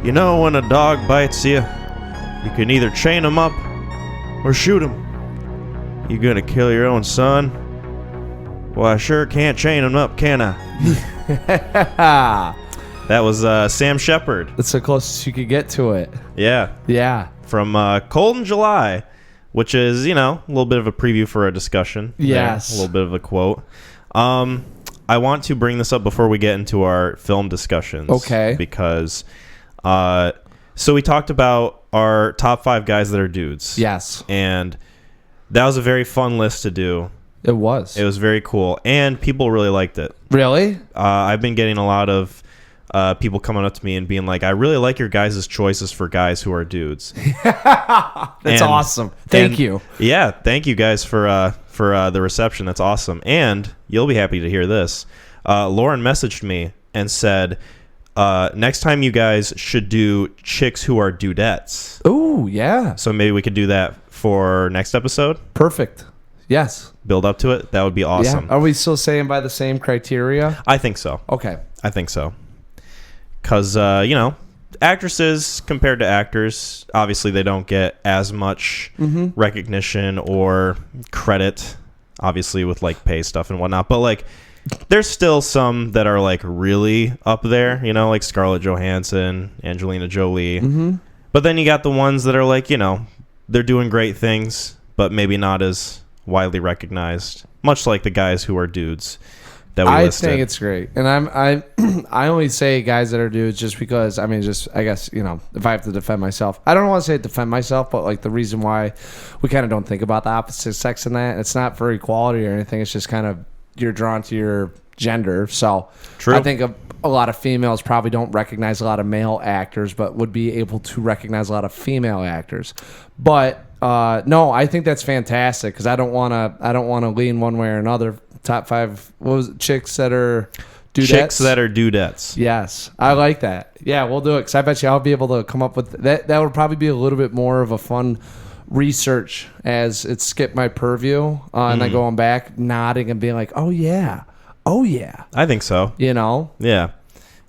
You know, when a dog bites you, you can either chain him up or shoot him. You gonna kill your own son? Well, I sure can't chain him up, can I? That was Sam Shepard. That's the closest you could get to it. Yeah. Yeah. From Cold in July, which is, you know, a little bit of a preview for a discussion. Yes. There. A little bit of a quote. I want to bring this up before we get into our film discussions. Okay. Because, so we talked about our top 5 guys that are dudes. Yes. And that was a very fun list to do. It was. It was very cool. And people really liked it. Really? I've been getting a lot of people coming up to me and being like, I really like your guys' choices for guys who are dudes. That's awesome. Thank you. Yeah, thank you guys for the reception. That's awesome. And you'll be happy to hear this. Lauren messaged me and said, next time you guys should do chicks who are dudettes. Ooh, yeah. So maybe we could do that for next episode. Perfect. Yes. Build up to it. That would be awesome. Yeah. Are we still saying by the same criteria? I think so. Okay. I think so. Because, you know, actresses compared to actors, obviously they don't get as much recognition or credit, obviously, with, like, pay stuff and whatnot. But, like, there's still some that are, like, really up there, you know, like Scarlett Johansson, Angelina Jolie. But then you got the ones that are, like, you know, they're doing great things, but maybe not as widely recognized, much like the guys who are dudes that we listed. I think it's great, and I only say guys that are dudes just because I guess, you know, if I have to defend myself, I don't want to say defend myself, but like the reason why we kind of don't think about the opposite sex in that, it's not for equality or anything. It's just kind of you're drawn to your gender. So True. I think a lot of females probably don't recognize a lot of male actors, but would be able to recognize a lot of female actors. But no, I think that's fantastic because I don't want to lean one way or another. Top 5, what was it? Chicks that are dudettes? Chicks that are dudettes. Yes, I like that. Yeah, we'll do it because I bet you I'll be able to come up with that. That would probably be a little bit more of a fun research as it skipped my purview, and then going back, nodding and being like, oh yeah. I think so. You know? Yeah.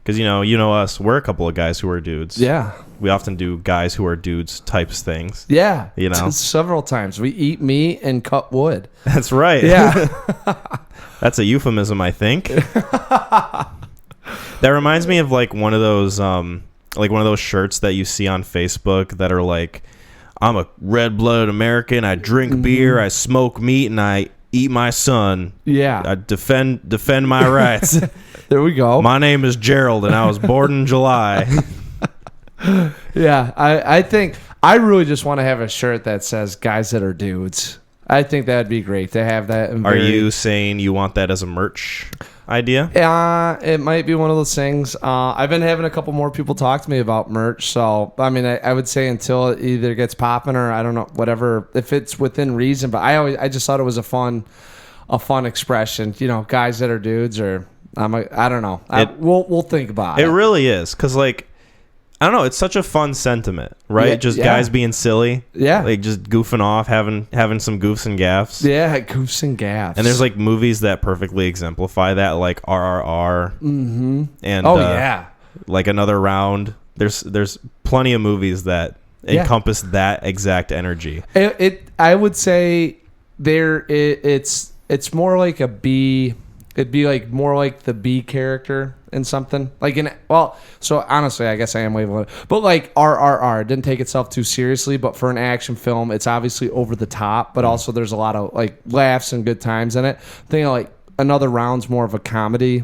Because, you know us, we're a couple of guys who are dudes. Yeah. We often do guys who are dudes types things. Yeah. You know? Several times. We eat meat and cut wood. That's right. Yeah. That's a euphemism, I think. That reminds me of like one of those shirts that you see on Facebook that are like, I'm a red-blooded American, I drink beer, I smoke meat, and I eat my son. Yeah. I defend my rights. There we go. My name is Gerald, and I was born in July. Yeah, I think I really just want to have a shirt that says guys that are dudes. I think that'd be great to have that. Are you saying you want that as a merch idea? It might be one of those things. I've been having a couple more people talk to me about merch. So, I mean, I would say until it either gets popping or I don't know, whatever, if it's within reason. But I just thought it was a fun expression. You know, guys that are dudes or I don't know. We'll think about it. It really is. Because, like, I don't know. It's such a fun sentiment, right? Yeah, just yeah. guys being silly. Yeah. Like just goofing off, having some goofs and gaffs. Yeah, goofs and gaffs. And there's like movies that perfectly exemplify that, like RRR. Mm-hmm. And yeah. Like Another Round. There's plenty of movies that encompass that exact energy. I would say it's more like a B. It'd be like more like the B character in something so honestly I guess I am waving, but like RRR didn't take itself too seriously, but for an action film it's obviously over the top, but also there's a lot of like laughs and good times in it. I think like Another Round's more of a comedy,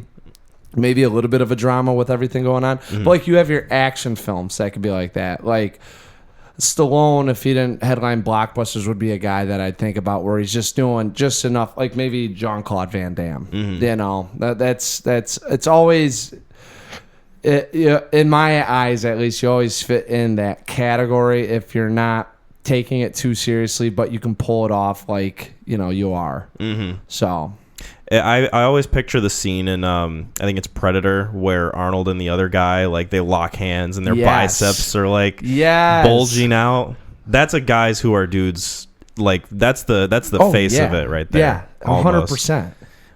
maybe a little bit of a drama with everything going on, but like you have your action films that could be like that. Like Stallone, if he didn't headline blockbusters, would be a guy that I'd think about where he's just doing just enough, like maybe Jean-Claude Van Damme. You know, that's it's always, in my eyes at least, you always fit in that category if you're not taking it too seriously, but you can pull it off like, you know, you are. So I always picture the scene in I think it's Predator where Arnold and the other guy, like, they lock hands and their biceps are like bulging out. That's a guys who are dudes. Like that's the face of it right there. Yeah, 100%.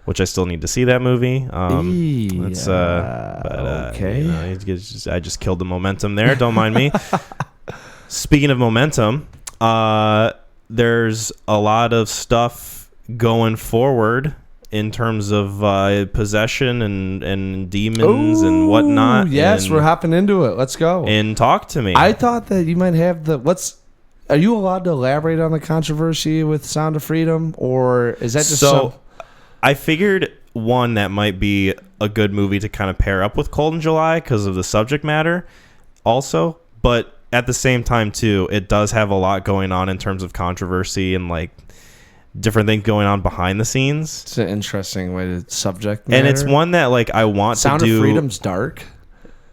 which I still need to see that movie. It's okay. I just killed the momentum there. Don't mind me. Speaking of momentum, there's a lot of stuff going forward in terms of possession and demons and whatnot. Yes, we're hopping into it. Let's go. And talk to me. I thought that you might have are you allowed to elaborate on the controversy with Sound of Freedom, or is that just I figured one that might be a good movie to kind of pair up with Cold in July because of the subject matter also, but at the same time too, it does have a lot going on in terms of controversy and like different things going on behind the scenes. It's an interesting way to subject matter. And it's one that like I want Sound to do. Sound of Freedom's dark.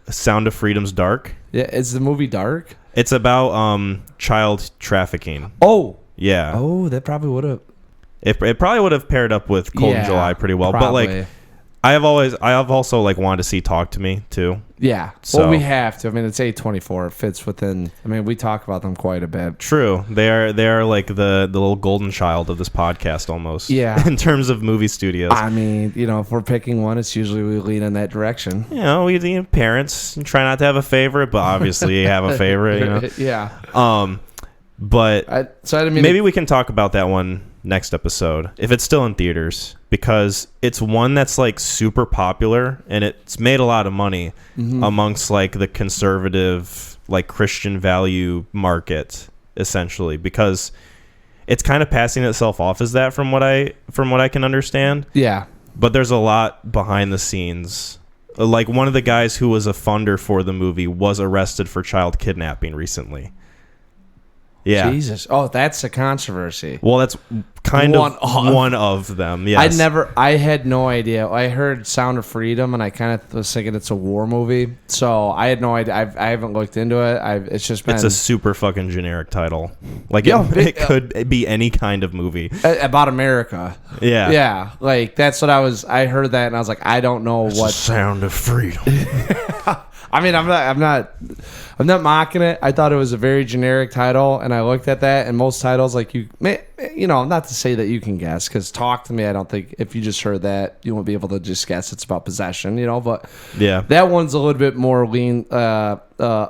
Sound of Freedom's dark. Yeah, is the movie dark? It's about child trafficking. Oh. Yeah. Oh, that probably would have. It probably would have paired up with Cold in July pretty well. Probably. But like I have also like wanted to see Talk to Me too. Yeah. So, well, we have to. I mean, it's A24. It fits within. I mean, we talk about them quite a bit. True. They are like the little golden child of this podcast almost. Yeah. In terms of movie studios. I mean, if we're picking one, it's usually we lean in that direction. We parents try not to have a favorite, but obviously you have a favorite. Yeah. But maybe we can talk about that one next episode if it's still in theaters, because it's one that's like super popular and it's made a lot of money amongst like the conservative like Christian value market essentially, because it's kind of passing itself off as that from what I can understand. Yeah. But there's a lot behind the scenes. Like one of the guys who was a funder for the movie was arrested for child kidnapping recently. Yeah. Jesus. Oh, that's a controversy. Well, that's kind of one of them. Yes. I had no idea. I heard Sound of Freedom and I kind of was thinking it's a war movie. So I had no idea. I haven't looked into it. It's just been. It's a super fucking generic title. Like it could be any kind of movie. About America. Yeah. Yeah. Like that's what I heard that and I was like, I don't know what. Sound of Freedom. I mean, I'm not mocking it. I thought it was a very generic title, and I looked at that, and most titles, like not to say that you can guess, because Talk to Me, I don't think if you just heard that, you won't be able to just guess it's about possession, but yeah, that one's a little bit more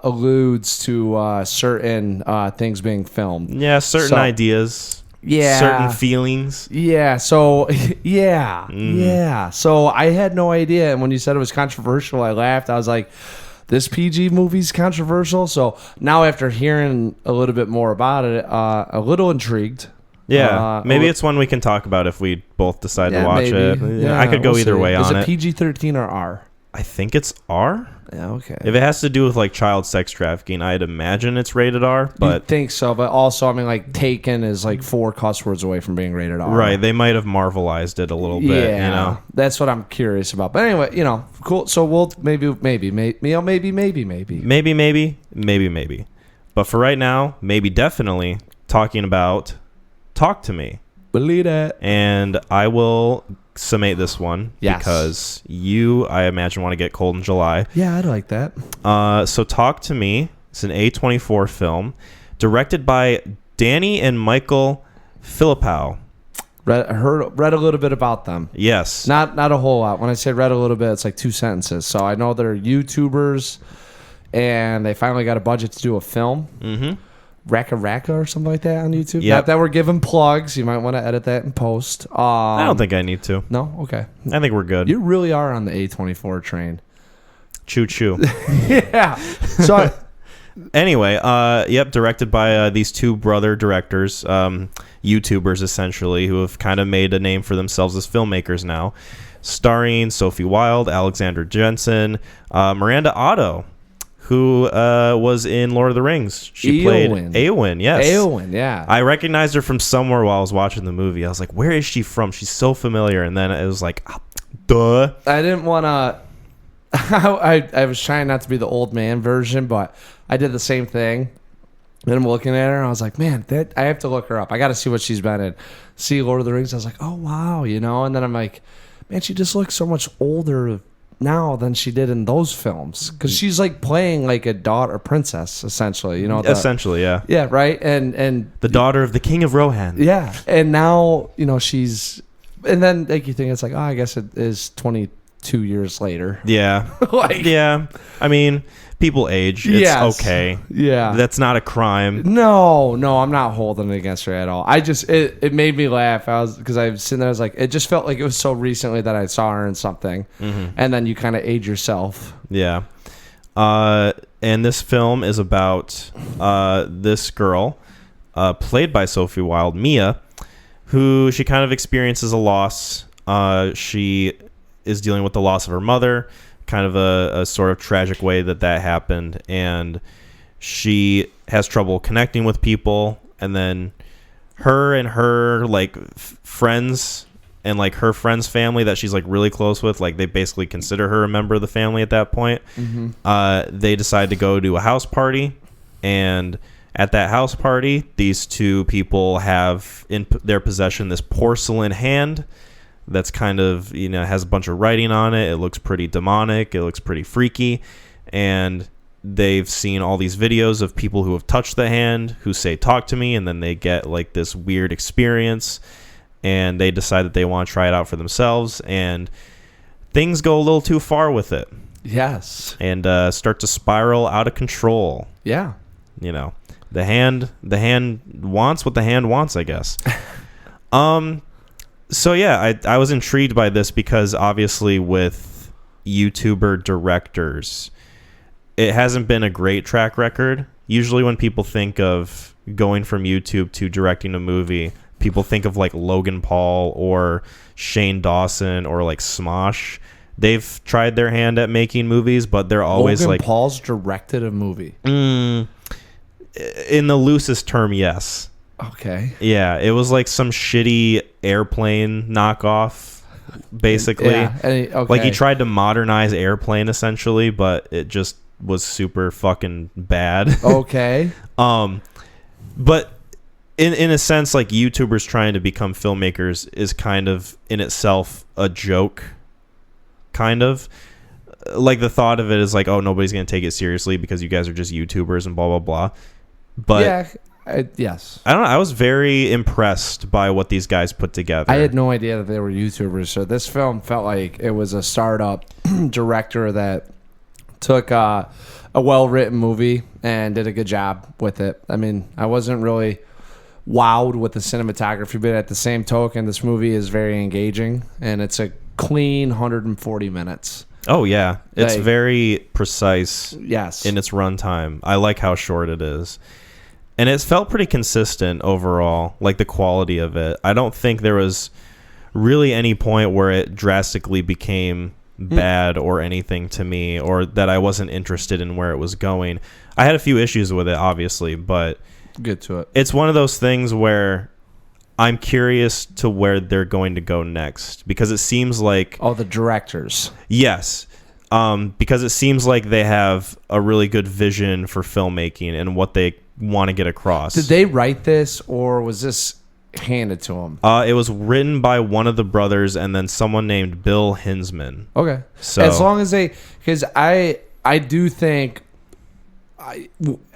alludes to certain things being filmed. Yeah, certain ideas. Yeah. Certain feelings. Yeah. So, yeah. Yeah. So I had no idea. And when you said it was controversial, I laughed. I was like, this PG movie's controversial. So now after hearing a little bit more about it, a little intrigued. Yeah. Maybe it's one we can talk about if we both decide to watch it. Yeah, I could go either way on it. Is it PG-13 or R? I think it's R. Yeah, okay. If it has to do with like child sex trafficking, I'd imagine it's rated R. But you'd think so, but also I mean, like Taken is like 4 cuss words away from being rated R. Right? They might have marvelized it a little bit. Yeah, that's what I'm curious about. But anyway, cool. So we'll maybe. But for right now, maybe definitely talking about Talk to Me. Believe that. And I will summate this one because you, I imagine, want to get Cold in July. Yeah, I'd like that. So Talk to Me. It's an A24 film directed by Danny and Michael Filippow. Read a little bit about them. Yes. Not a whole lot. When I say read a little bit, it's like 2 sentences. So I know they're YouTubers, and they finally got a budget to do a film. Mm-hmm. Raka or something like that on YouTube. Yep. Not that we're giving plugs. You might want to edit that in post. I don't think I need to. No? Okay. I think we're good. You really are on the A24 train. Choo choo. Yeah. So anyway, directed by these two brother directors, YouTubers essentially, who have kind of made a name for themselves as filmmakers now, starring Sophie Wilde, Alexander Jensen, Miranda Otto, who was in Lord of the Rings. She played Éowyn, yes. Éowyn, yeah. I recognized her from somewhere while I was watching the movie. I was like, where is she from? She's so familiar. And then it was like, duh. I didn't want to... I was trying not to be the old man version, but I did the same thing. And I'm looking at her, and I was like, man, I have to look her up. I got to see what she's been in. See Lord of the Rings. I was like, oh, wow, And then I'm like, man, she just looks so much older now than she did in those films, because she's like playing like a princess essentially, essentially, yeah, right, and the daughter of the King of Rohan. Yeah, and now she's And then like you think it's like, oh, I guess it is 22 years later. Yeah. Like, yeah. I mean, people age. It's okay. Yeah. That's not a crime. No, I'm not holding it against her at all. I just it made me laugh. Because I was sitting there, I was like, it just felt like it was so recently that I saw her in something, and then you kind of age yourself. Yeah. And this film is about this girl, played by Sophie Wilde, Mia, who she kind of experiences a loss. She is dealing with the loss of her mother, kind of a sort of tragic way that happened, and she has trouble connecting with people. And then her and her like friends and like her friend's family that she's like really close with, like they basically consider her a member of the family at that point. They decide to go to a house party, and at that house party, these two people have in their possession this porcelain hand that's kind of, has a bunch of writing on it. It looks pretty demonic. It looks pretty freaky. And they've seen all these videos of people who have touched the hand, who say, "Talk to me," and then they get like this weird experience, and they decide that they want to try it out for themselves, and things go a little too far with it. Yes. And start to spiral out of control. Yeah. The hand wants what the hand wants, I guess. So yeah, I was intrigued by this because obviously with YouTuber directors, it hasn't been a great track record. Usually when people think of going from YouTube to directing a movie, people think of like Logan Paul or Shane Dawson or like Smosh. They've tried their hand at making movies, but they're always Logan like... Paul's directed a movie. In the loosest term, yes. Okay. Yeah, it was like some shitty airplane knockoff, basically. Yeah. Okay. Like he tried to modernize Airplane essentially, but it just was super fucking bad. Okay. But in a sense, like YouTubers trying to become filmmakers is kind of in itself a joke. Kind of. Like the thought of it is like, oh, nobody's going to take it seriously because you guys are just YouTubers and blah, blah, blah. But yeah. Yes. I don't know. I was very impressed by what these guys put together. I had no idea that they were YouTubers. So this film felt like it was a startup director that took a well-written movie and did a good job with it. I mean, I wasn't really wowed with the cinematography, but at the same token, this movie is very engaging, and it's a clean 140 minutes. Oh, yeah. It's Like, very precise yes. in its runtime. I like how short it is. And it felt pretty consistent overall, like the quality of it. I don't think there was really any point where it drastically became bad or anything to me, or that I wasn't interested in where it was going. I had a few issues with it, obviously, but Get to it. it's one of those things where I'm curious to where they're going to go next, because it seems like... Oh, the directors. Yes. Because it seems like they have a really good vision for filmmaking and what they want to get across. Did they write this, or was this handed to them? It was written by one of the brothers and then someone named Bill Hinsman. Okay. So as long as they... Because I do think...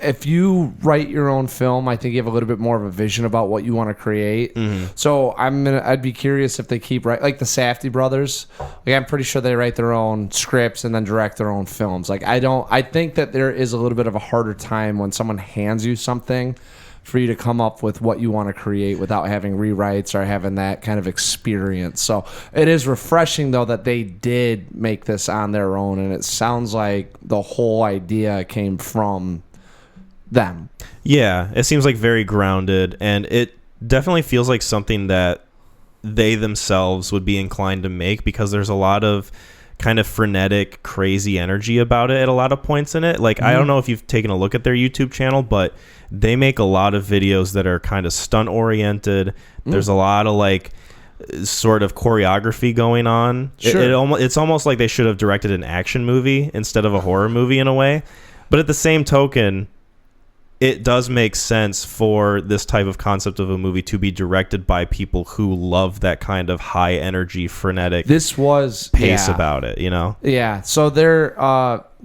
if you write your own film, I think you have a little bit more of a vision about what you want to create. So I'd be curious if they keep writing, like the Safdie brothers. Like I'm pretty sure they write their own scripts and then direct their own films. Like I think that there is a little bit of a harder time when someone hands you something for you to come up with what you want to create without having rewrites or having that kind of experience. So it is refreshing, though, that they did make this on their own, and it sounds like the whole idea came from them. Yeah, it seems like very grounded, and it definitely feels like something that they themselves would be inclined to make, because there's a lot of kind of frenetic, crazy energy about it at a lot of points in it. Like, I don't know if you've taken a look at their YouTube channel, but they make a lot of videos that are kind of stunt oriented. There's a lot of like sort of choreography going on. Sure. It's almost like they should have directed an action movie instead of a horror movie in a way. But at the same token, it does make sense for this type of concept of a movie to be directed by people who love that kind of high energy, frenetic pace about it, you know? Yeah. So they're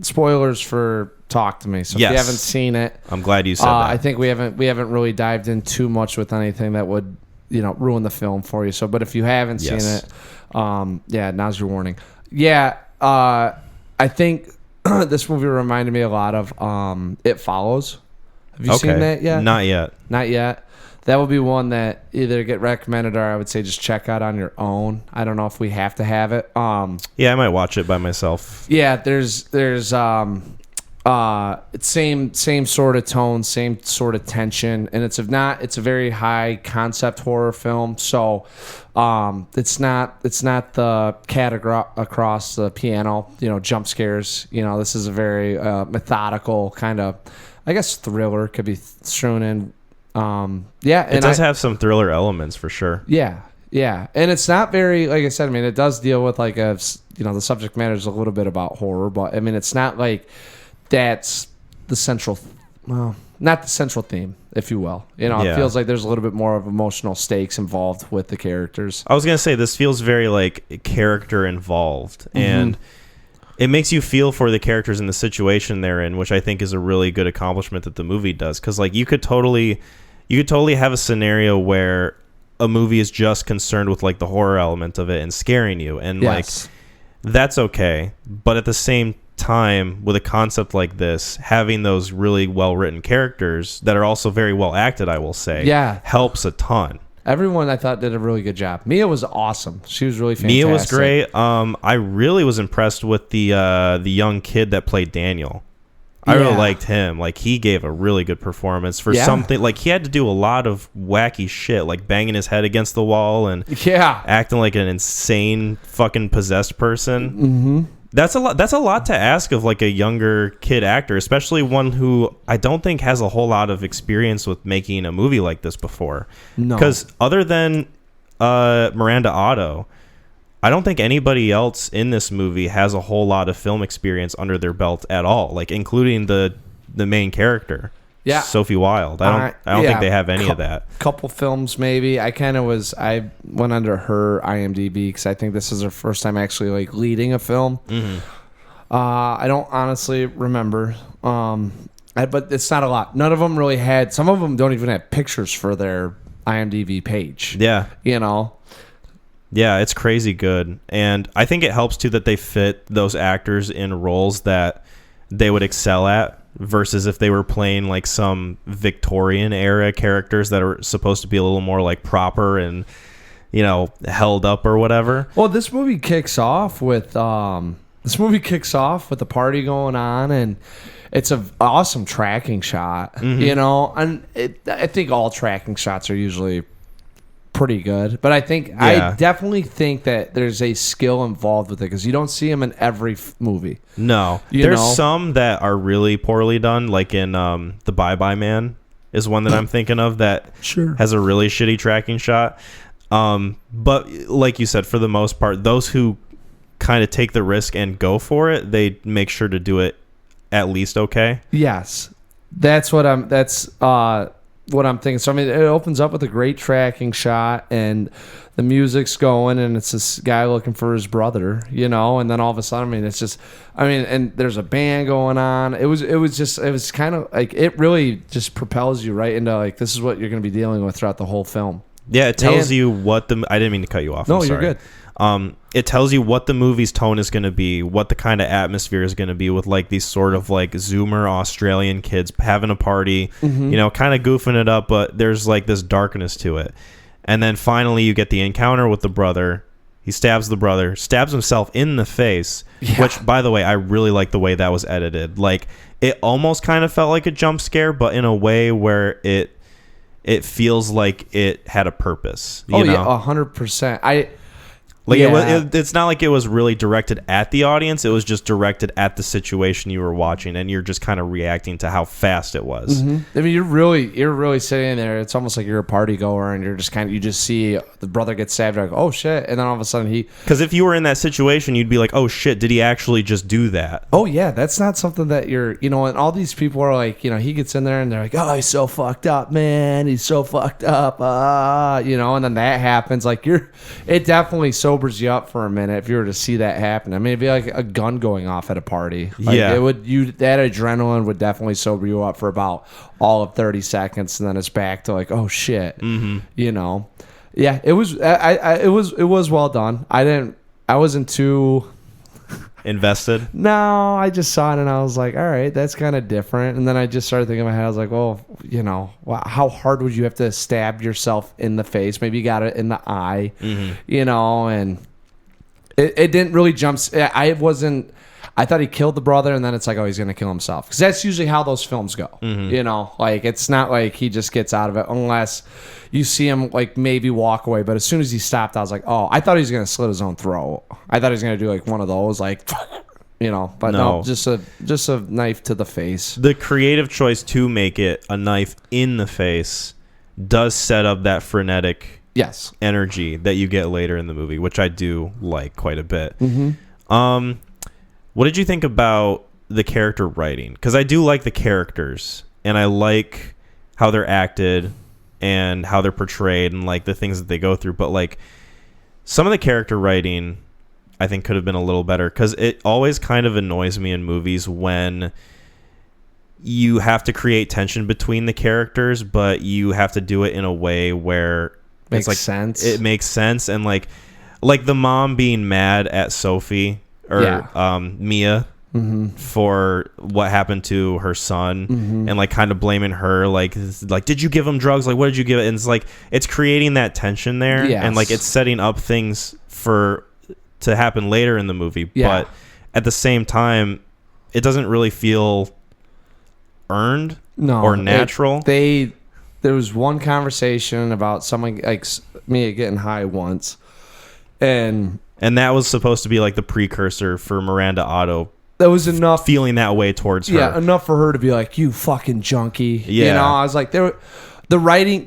spoilers for Talk to Me. So if you haven't seen it, I'm glad you said that. I think we haven't really dived in too much with anything that would ruin the film for you. So, but if you haven't seen Yes. it, now's your warning. Yeah, I think this movie reminded me a lot of It Follows. Have you seen that yet? Not yet. Not yet. That would be one that either get recommended or I would say just check out on your own. I don't know if we have to have it. Yeah, I might watch it by myself. Yeah, there's same sort of tone, same sort of tension, and it's a very high concept horror film. So it's not the cat across the piano, jump scares. This is a very methodical kind of, I guess, thriller could be thrown in. It does have some thriller elements for sure. Yeah, and it's not very, like I said, I mean, it does deal with like the subject matter is a little bit about horror, but I mean, it's not like that's the central, well, not the central theme, if you will. It feels like there's a little bit more of emotional stakes involved with the characters. I was gonna say this feels very like character involved, and it makes you feel for the characters in the situation they're in, which I think is a really good accomplishment that the movie does. Because like you could totally have a scenario where a movie is just concerned with like the horror element of it and scaring you, and like that's okay. But at the same time, with a concept like this, having those really well written characters that are also very well acted, I will say, helps a ton. Everyone I thought did a really good job. Mia was awesome. She was really fantastic. Mia was great. I really was impressed with the young kid that played Daniel. I really liked him. Like, he gave a really good performance for something. Like, he had to do a lot of wacky shit, like banging his head against the wall and acting like an insane fucking possessed person. Mm-hmm. That's a lot to ask of like a younger kid actor, especially one who I don't think has a whole lot of experience with making a movie like this before. No, because other than Miranda Otto, I don't think anybody else in this movie has a whole lot of film experience under their belt at all, like including the main character. Yeah, Sophie Wilde. I don't think they have any of that. Couple films maybe. I went under her IMDb because I think this is her first time actually like leading a film. Mm-hmm. I don't honestly remember, but it's not a lot. None of them really had. Some of them don't even have pictures for their IMDb page. Yeah, Yeah, it's crazy good, and I think it helps too that they fit those actors in roles that they would excel at. Versus if they were playing like some Victorian era characters that are supposed to be a little more like proper and held up or whatever. Well, this movie kicks off with a party going on, and it's an awesome tracking shot. Mm-hmm. And I think all tracking shots are usually pretty good, but I definitely think that there's a skill involved with it because you don't see them in every movie. No, there's some that are really poorly done, like in The Bye-Bye Man is one that I'm thinking of that has a really shitty tracking shot. But like you said, for the most part, those who kind of take the risk and go for it, they make sure to do it at least okay. Yes, that's what I'm thinking. So I mean, it opens up with a great tracking shot, and the music's going, and it's this guy looking for his brother, and then all of a sudden, and there's a band going on. It was kind of like, it really just propels you right into like, this is what you're going to be dealing with throughout the whole film. Yeah, it tells you what I didn't mean to cut you off. No, I'm sorry. You're good. It tells you what the movie's tone is going to be, what the kind of atmosphere is going to be with like these sort of like Zoomer Australian kids having a party, kind of goofing it up, but there's like this darkness to it. And then finally you get the encounter with the brother. He stabs the brother, stabs himself in the face, which, by the way, I really like the way that was edited. Like, it almost kind of felt like a jump scare, but in a way where it feels like it had a purpose. You know? Yeah, 100%. It's not like it was really directed at the audience. It was just directed at the situation you were watching, and you're just kind of reacting to how fast it was. Mm-hmm. I mean, you're really sitting there. It's almost like you're a party goer, and you're just you just see the brother get stabbed. You're like, oh shit! And then all of a sudden because if you were in that situation, you'd be like, oh shit, did he actually just do that? Oh yeah, that's not something that you're, and all these people are like, he gets in there and they're like, oh, he's so fucked up, man. He's so fucked up, and then that happens. Like it definitely sobers you up for a minute if you were to see that happen. I mean, it'd be like a gun going off at a party. Like, that adrenaline would definitely sober you up for about all of 30 seconds, and then it's back to like, oh shit, Yeah, it was. It was well done. I wasn't too invested. No, I just saw it and I was like, all right, that's kind of different. And then I just started thinking in my head, I was like, well, how hard would you have to stab yourself in the face? Maybe you got it in the eye, and it didn't really jump. I thought he killed the brother, and then it's like, oh, he's going to kill himself. Because that's usually how those films go. Like, it's not like he just gets out of it unless you see him, like, maybe walk away. But as soon as he stopped, I was like, oh, I thought he was going to slit his own throat. I thought he was going to do, like, one of those, like, but no, just a knife to the face. The creative choice to make it a knife in the face does set up that frenetic energy that you get later in the movie, which I do like quite a bit. What did you think about the character writing? Because I do like the characters, and I like how they're acted and how they're portrayed and like the things that they go through. But like some of the character writing, I think could have been a little better, because it always kind of annoys me in movies when you have to create tension between the characters, but you have to do it in a way where makes like sense. It makes sense, and like the mom being mad at Sophie or Mia for what happened to her son, and like kind of blaming her, like did you give him drugs? Like, what did you give it? And it's like it's creating that tension there, and like it's setting up things to happen later in the movie. But at the same time, it doesn't really feel earned or natural. There was one conversation about someone like Mia getting high once, and that was supposed to be like the precursor for Miranda Otto. That was enough feeling that way towards her. Yeah, enough for her to be like, you fucking junkie. Yeah. I was like, the writing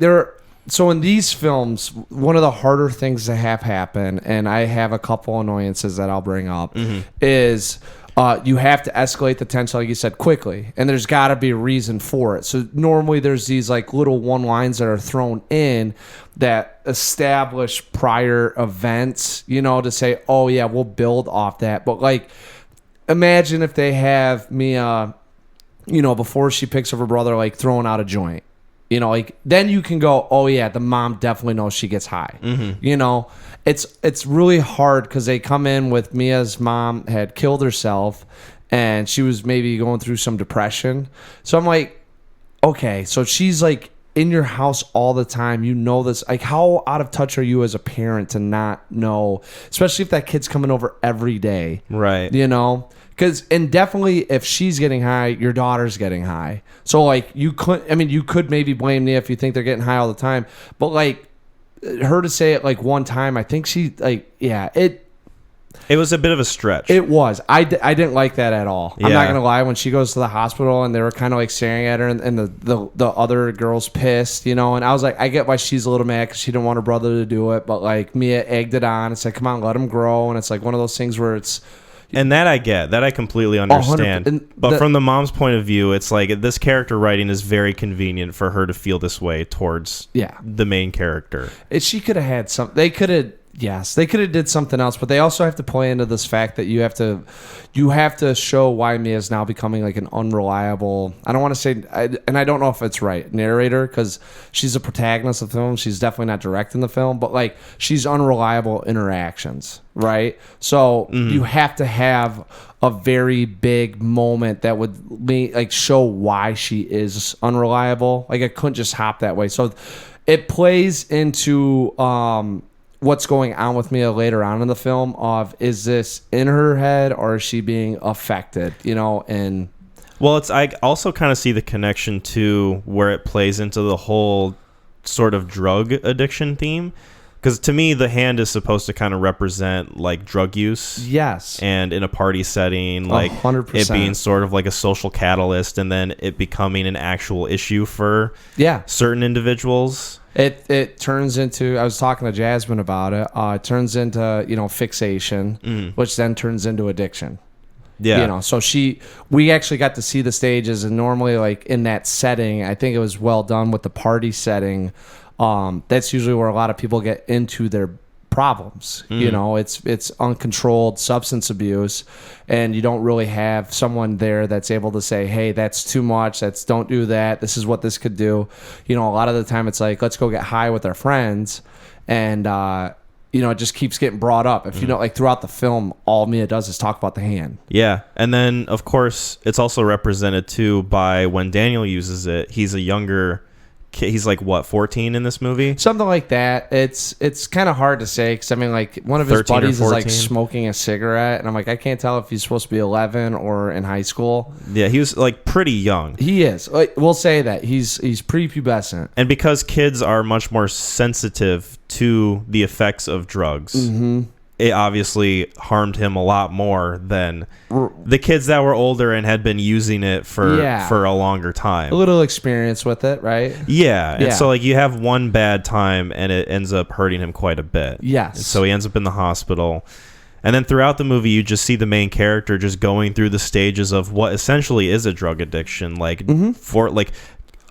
so in these films, one of the harder things to have happen, and I have a couple annoyances that I'll bring up, is you have to escalate the tension, like you said, quickly, and there's got to be a reason for it. So normally there's these like little one lines that are thrown in that establish prior events, to say, oh yeah, we'll build off that. But like, imagine if they have Mia, before she picks up her brother, like throwing out a joint. Like then you can go, oh yeah, the mom definitely knows she gets high. It's really hard because they come in with Mia's mom had killed herself and she was maybe going through some depression. So I'm like, okay, so she's like in your house all the time. This, like, how out of touch are you as a parent to not know, especially if that kid's coming over every day, right? And definitely if she's getting high, your daughter's getting high. So like you could maybe blame Nia if you think they're getting high all the time. But like her to say it like one time, I think she it was a bit of a stretch. It was. I didn't like that at all. I'm not gonna lie. When she goes to the hospital and they were kind of like staring at her, and the other girl's pissed, and I was like, I get why she's a little mad because she didn't want her brother to do it, but like Mia egged it on. It's like, come on, let him grow, and it's like one of those things where it's. And that I get. That I completely understand. But from the mom's point of view, it's like this character writing is very convenient for her to feel this way towards the main character. She could have had some. They could have. Yes, they could have did something else, but they also have to play into this fact that you have to show why Mia is now becoming like an unreliable. I don't want to say, and I don't know if it's right, narrator, because she's a protagonist of the film. She's definitely not directing the film, but like she's unreliable interactions, right? So you have to have a very big moment that would like show why she is unreliable. Like it couldn't just hop that way. So it plays into what's going on with Mia later on in the film of, is this in her head or is she being affected, and well, I also kind of see the connection to where it plays into the whole sort of drug addiction theme, because to me the hand is supposed to kind of represent like drug use, and in a party setting, like 100%. It being sort of like a social catalyst, and then it becoming an actual issue for certain individuals. It turns into, I was talking to Jasmine about it, it turns into, fixation, which then turns into addiction. Yeah. So we actually got to see the stages, and normally like in that setting, I think it was well done with the party setting. That's usually where a lot of people get into their problems. It's uncontrolled substance abuse, and you don't really have someone there that's able to say, hey, that's too much, don't do that, this is what this could do. A lot of the time it's like, let's go get high with our friends, and it just keeps getting brought up. If you know, like throughout the film, all Mia does is talk about the hand. Yeah, and then of course it's also represented too by when Daniel uses it. He's a younger kid. He's like what, 14 in this movie? Something like that. It's kind of hard to say because I mean, like one of his 13 or buddies is like 14. smoking a cigarette, and I'm like, I can't tell if he's supposed to be 11 or in high school. Yeah, he was like pretty young. He is. Like, we'll say that he's prepubescent. And because kids are much more sensitive to the effects of drugs, it obviously harmed him a lot more than the kids that were older and had been using it for a longer time. A little experience with it, right? Yeah. And so like you have one bad time and it ends up hurting him quite a bit. Yes. And so he ends up in the hospital. And then throughout the movie, you just see the main character just going through the stages of what essentially is a drug addiction, like for like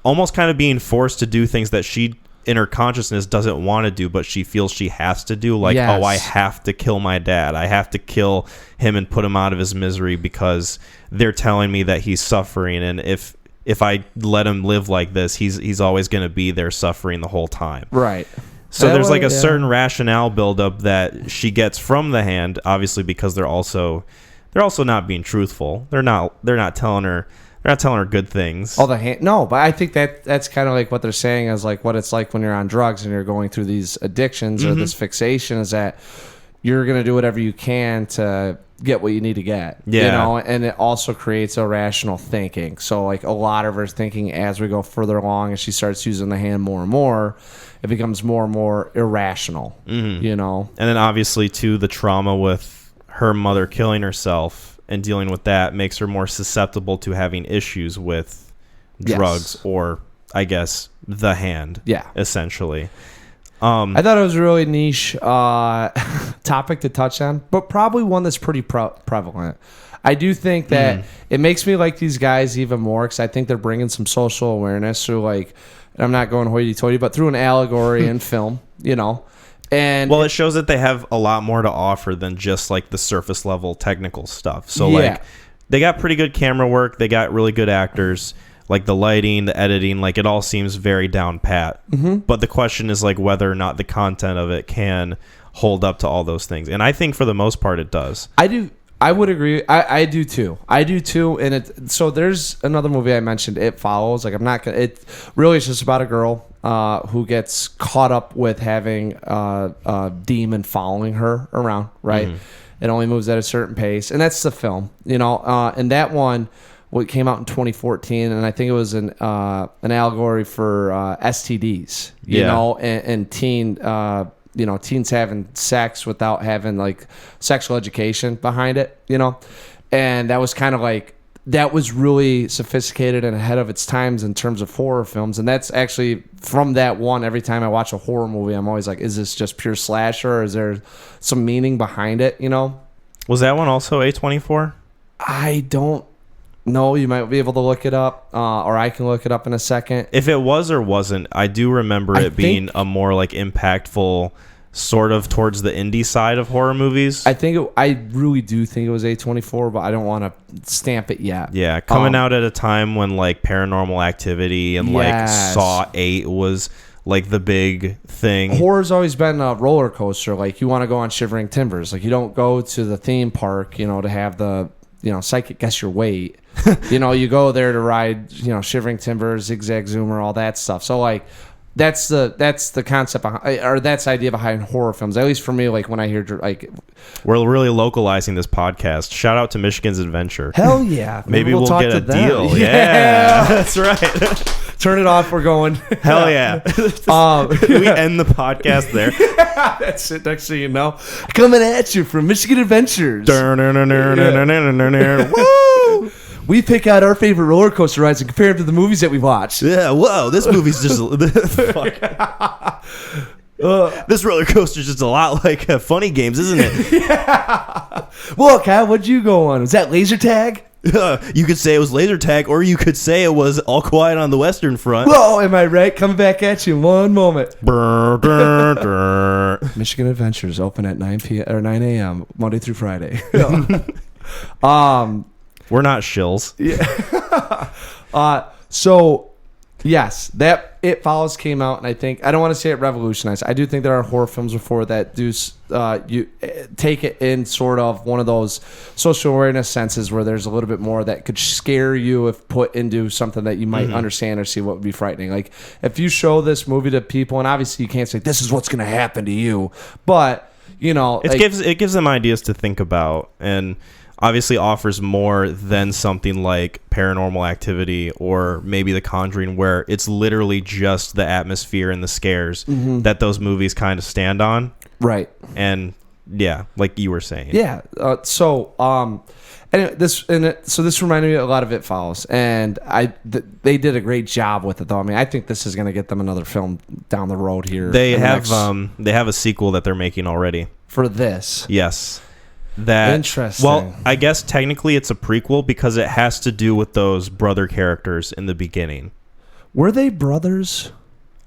almost kind of being forced to do things that she in her consciousness doesn't want to do, but she feels she has to do. Like, oh, I have to kill my dad. I have to kill him and put him out of his misery because they're telling me that he's suffering. And if I let him live like this, he's always going to be there suffering the whole time. Right. So there's like a certain rationale buildup that she gets from the hand, obviously, because they're also not being truthful. They're not telling her good things. Oh, the hand. No, but I think that's kind of like what they're saying is like what it's like when you're on drugs and you're going through these addictions or this fixation is that you're going to do whatever you can to get what you need to get. Yeah. And it also creates irrational thinking. So like a lot of her thinking as we go further along and she starts using the hand more and more, it becomes more and more irrational, And then obviously too, the trauma with her mother killing herself and dealing with that makes her more susceptible to having issues with drugs or, I guess, the hand. Yeah. Essentially. I thought it was a really niche topic to touch on, but probably one that's pretty prevalent. I do think that it makes me like these guys even more because I think they're bringing some social awareness through, like, I'm not going hoity-toity, but through an allegory in film, And well, it shows that they have a lot more to offer than just like the surface level technical stuff. So like they got pretty good camera work. They got really good actors, like the lighting, the editing, like it all seems very down pat. But the question is like whether or not the content of it can hold up to all those things. And I think for the most part it does. I would agree. I do too. And so there's another movie I mentioned, It Follows. Like it really is just about a girl who gets caught up with having a demon following her around, right? It only moves at a certain pace. And that's the film, and that one, what came out in 2014, and I think it was an allegory for STDs, and teens having sex without having like sexual education behind it, and that was kind of like, that was really sophisticated and ahead of its times in terms of horror films. And that's actually from that one, every time I watch a horror movie, I'm always like, is this just pure slasher or is there some meaning behind it? Was that one also A24? I don't know. You might be able to look it up, or I can look it up in a second. If it was or wasn't, I do remember it being a more like impactful sort of towards the indie side of horror movies. I really do think it was A24, but I don't want to stamp it yet. Yeah, coming out at a time when like Paranormal Activity and like Saw 8 was like the big thing. Horror's always been a roller coaster. Like you want to go on Shivering Timbers. Like you don't go to the theme park, to have the psychic guess your weight. You go there to ride, Shivering Timbers, Zigzag Zoomer, all that stuff. So like that's the concept behind, or that's the idea behind horror films. At least for me, like when I hear like, we're really localizing this podcast. Shout out to Michigan's Adventure. Hell yeah! Maybe we'll get a deal. Yeah, that's right. Turn it off. We're going. Hell yeah! We end the podcast there. That's it. Next thing you know, coming at you from Michigan Adventures. Woo! We pick out our favorite roller coaster rides and compare them to the movies that we watched. Yeah, whoa, this movie's just... this roller coaster's just a lot like Funny Games, isn't it? Yeah. Well, Kyle, what'd you go on? Was that laser tag? You could say it was laser tag, or you could say it was All Quiet on the Western Front. Whoa, am I right? Coming back at you in one moment. Michigan Adventures open at 9 a.m. Monday through Friday. We're not shills. Yeah. So Yes, that It Follows came out, and I think I don't want to say it revolutionized. I do think there are horror films before that do you take it in sort of one of those social awareness senses where there's a little bit more that could scare you if put into something that you might understand or see what would be frightening. Like if you show this movie to people, and obviously you can't say this is what's going to happen to you, but it gives them ideas to think about, and obviously offers more than something like Paranormal Activity or maybe The Conjuring, where it's literally just the atmosphere and the scares that those movies kind of stand on. Right. And yeah, like you were saying. Yeah. Anyway, this reminded me a lot of It Follows, and they did a great job with it, though. I mean, I think this is going to get them another film down the road here. They have a sequel that they're making already for this. Yes. Interesting. Well, I guess technically it's a prequel because it has to do with those brother characters in the beginning. Were they brothers?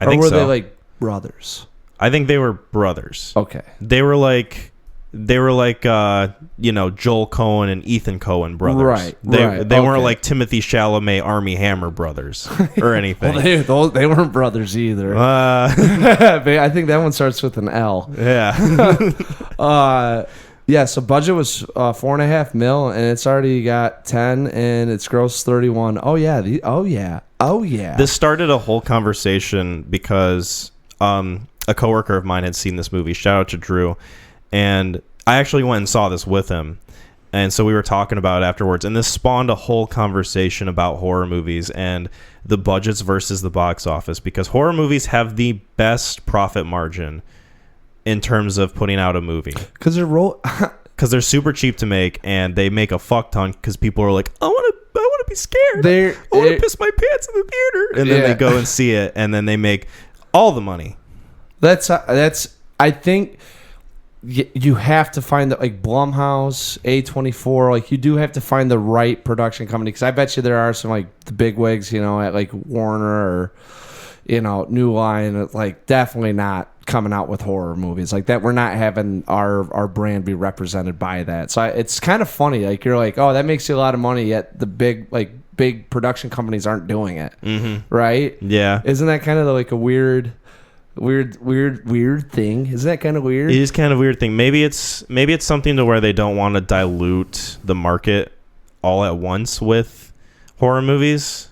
I think so. Or were they like brothers? I think they were brothers. Okay. They were like Joel Coen and Ethan Coen brothers. Right. They weren't like Timothy Chalamet, Armie Hammer brothers or anything. Well, they weren't brothers either. I think that one starts with an L. Yeah. Yeah, so budget was $4.5 million, and it's already got 10, and it's grossed 31. Oh yeah. This started a whole conversation because a coworker of mine had seen this movie. Shout out to Drew, and I actually went and saw this with him, and so we were talking about it afterwards, and this spawned a whole conversation about horror movies and the budgets versus the box office, because horror movies have the best profit margin in terms of putting out a movie, because they're super cheap to make, and they make a fuck ton because people are like, I want to be scared. I want to piss my pants in the theater, and then they go and see it, and then they make all the money. That's I think you have to find that, like Blumhouse, A24, like you do have to find the right production company, because I bet you there are some like the big wigs, at like Warner or New Line, like definitely not coming out with horror movies like that. We're not having our brand be represented by that. So it's kind of funny. Like you're like, oh, that makes you a lot of money, yet the big production companies aren't doing it. Right? Yeah. Isn't that kind of like a weird thing? Isn't that kind of weird? It is kind of a weird thing. Maybe it's something to where they don't want to dilute the market all at once with horror movies.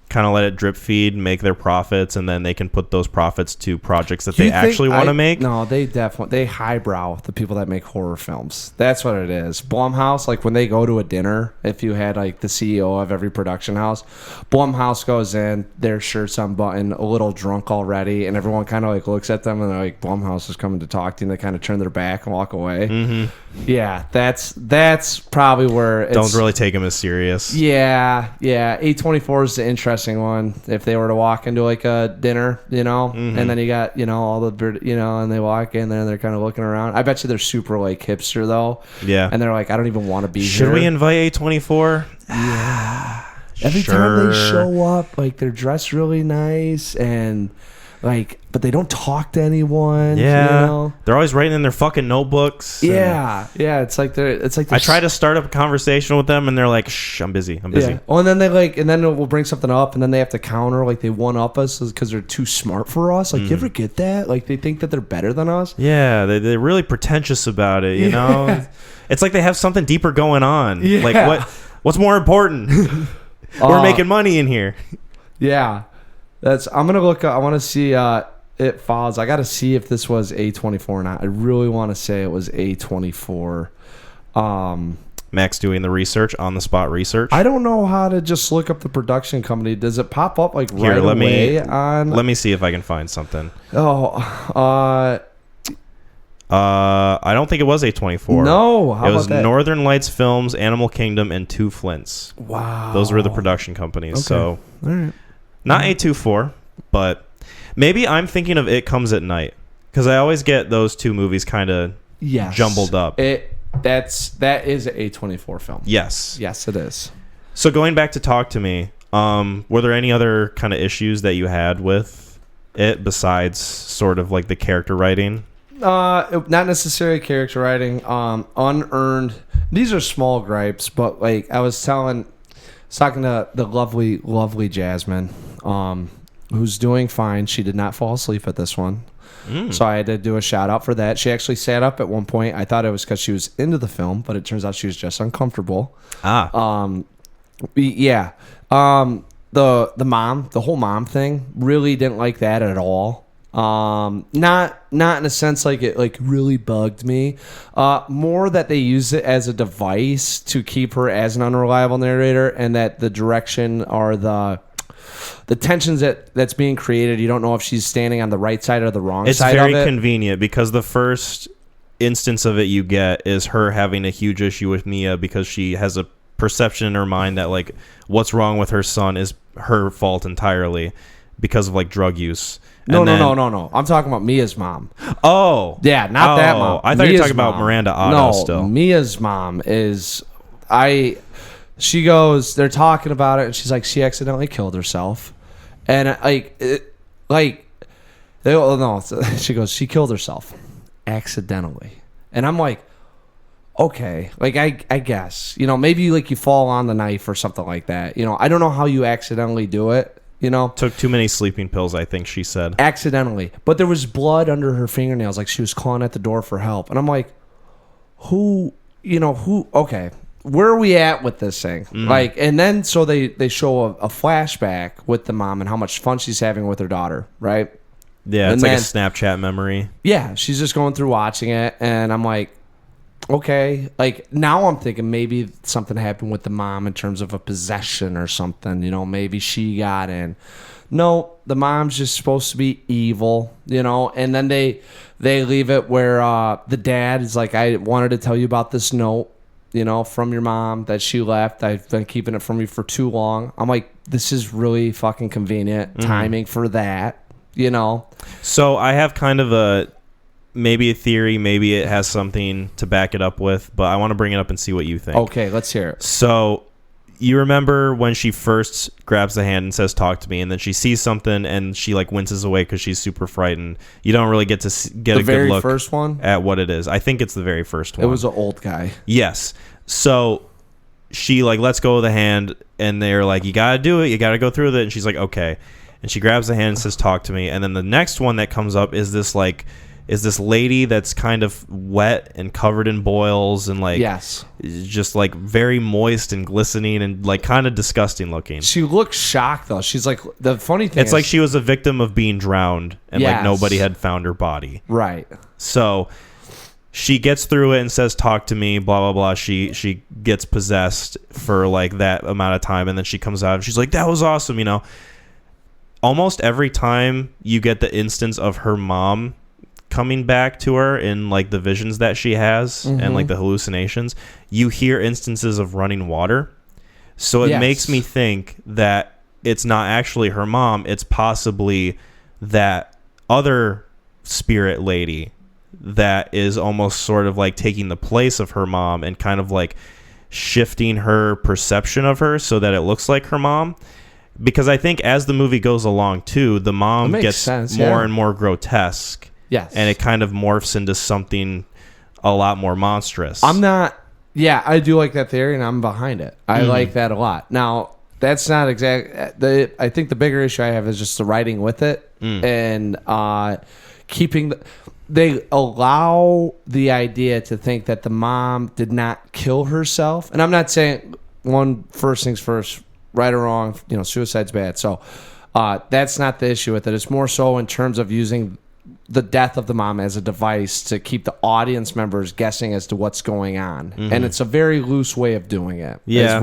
Kind of let it drip feed, make their profits, and then they can put those profits to projects that they actually want to make. No, they highbrow the people that make horror films. That's what it is. Blumhouse, like when they go to a dinner, if you had like the CEO of every production house, Blumhouse goes in, their shirts unbuttoned, a little drunk already, and everyone kind of like looks at them and they're like, Blumhouse is coming to talk to you, and they kind of turn their back and walk away. Yeah, that's probably where it's... Don't really take them as serious. Yeah. A24 is the interesting one. If they were to walk into like a dinner, and then you got, all the, and they walk in there and they're kind of looking around. I bet you they're super like hipster though. Yeah. And they're like, I don't even want to be here. Should we invite A24? Yeah. Every time they show up, like they're dressed really nice and like, but they don't talk to anyone. Yeah, they're always writing in their fucking notebooks. Yeah. It's like they're. I try to start up a conversation with them, and they're like, "Shh, I'm busy. Yeah. Oh, and then we'll bring something up, and then they have to counter, like they one up us because they're too smart for us. Like, you ever get that? Like they think that they're better than us. Yeah, they're really pretentious about it. You know, it's like they have something deeper going on. Yeah. Like what's more important? We're making money in here. Yeah. I'm gonna look up. I want to see It Follows. I got to see if this was A24 or not. I really want to say it was A24. Max doing the research, on the spot research. I don't know how to just look up the production company. Does it pop up like Here, right away on? Let me see if I can find something. Oh, I don't think it was A24. No, how it was about that? Northern Lights Films, Animal Kingdom, and Two Flints. Wow, those were the production companies. Okay. So, all right. Not A24, but maybe I'm thinking of It Comes at Night, because I always get those two movies kind of jumbled up. That is an A24 film. Yes, it is. So going back to Talk to Me, were there any other kind of issues that you had with it besides sort of like the character writing? Not necessarily character writing. Unearned. These are small gripes, but like I was talking to the lovely Jasmine. who's doing fine. She did not fall asleep at this one. So I had to do a shout out for that. She actually sat up at one point. I thought it was because she was into the film, but it turns out she was just uncomfortable. Yeah. The whole mom thing, really didn't like that at all. Not in a sense like it like really bugged me. More that they use it as a device to keep her as an unreliable narrator, and that the direction or the tensions that's being created, you don't know if she's standing on the right side or the wrong side of it. It's very convenient because the first instance of it you get is her having a huge issue with Mia because she has a perception in her mind that like what's wrong with her son is her fault entirely because of like drug use. No. I'm talking about Mia's mom. Oh. Yeah, not that mom. I thought you were talking about Miranda Otto still. Mia's mom is... She goes, they're talking about it, and she's like, she accidentally killed herself. And she goes, she killed herself accidentally. And I'm like, okay, like I guess, maybe like you fall on the knife or something like that. I don't know how you accidentally do it. Took too many sleeping pills, I think she said. Accidentally. But there was blood under her fingernails, like she was clawing at the door for help. And I'm like, okay, where are we at with this thing? Like, and then so they show a flashback with the mom and how much fun she's having with her daughter, right? Yeah, it's like a Snapchat memory. Yeah, she's just going through watching it, and I'm like, okay, like now I'm thinking maybe something happened with the mom in terms of a possession or something, maybe she got in. No, the mom's just supposed to be evil, and then they leave it where the dad is like, I wanted to tell you about this note, from your mom that she left. I've been keeping it from you for too long. I'm like, this is really fucking convenient timing for that, So I have kind of maybe a theory, maybe it has something to back it up with, but I want to bring it up and see what you think. Okay, let's hear it. So you remember when she first grabs the hand and says, talk to me, and then she sees something and she like winces away because she's super frightened. You don't really get to get a good look first one? At what it is. I think it's the very first one. It was an old guy. Yes. So she like lets go of the hand and they're like, you got to do it. You got to go through with it. And she's like, okay. And she grabs the hand and says, talk to me. And then the next one that comes up is this lady that's kind of wet and covered in boils and like just like very moist and glistening and like kind of disgusting looking. She looks shocked though. She's like, the funny thing it's like she was a victim of being drowned and like nobody had found her body. Right. So she gets through it and says, talk to me, blah, blah, blah. She gets possessed for like that amount of time. And then she comes out and she's like, that was awesome. Almost every time you get the instance of her mom coming back to her in like the visions that she has and like the hallucinations, you hear instances of running water. So it makes me think that it's not actually her mom. It's possibly that other spirit lady that is almost sort of like taking the place of her mom and kind of like shifting her perception of her so that it looks like her mom. Because I think as the movie goes along too, the mom gets more and more grotesque. Yes. And it kind of morphs into something a lot more monstrous. I do like that theory and I'm behind it. I like that a lot. Now, that's not I think the bigger issue I have is just the writing with it and keeping they allow the idea to think that the mom did not kill herself. And I'm not saying first things first, right or wrong, suicide's bad. So that's not the issue with it. It's more so in terms of using the death of the mom as a device to keep the audience members guessing as to what's going on. And it's a very loose way of doing it. Yeah.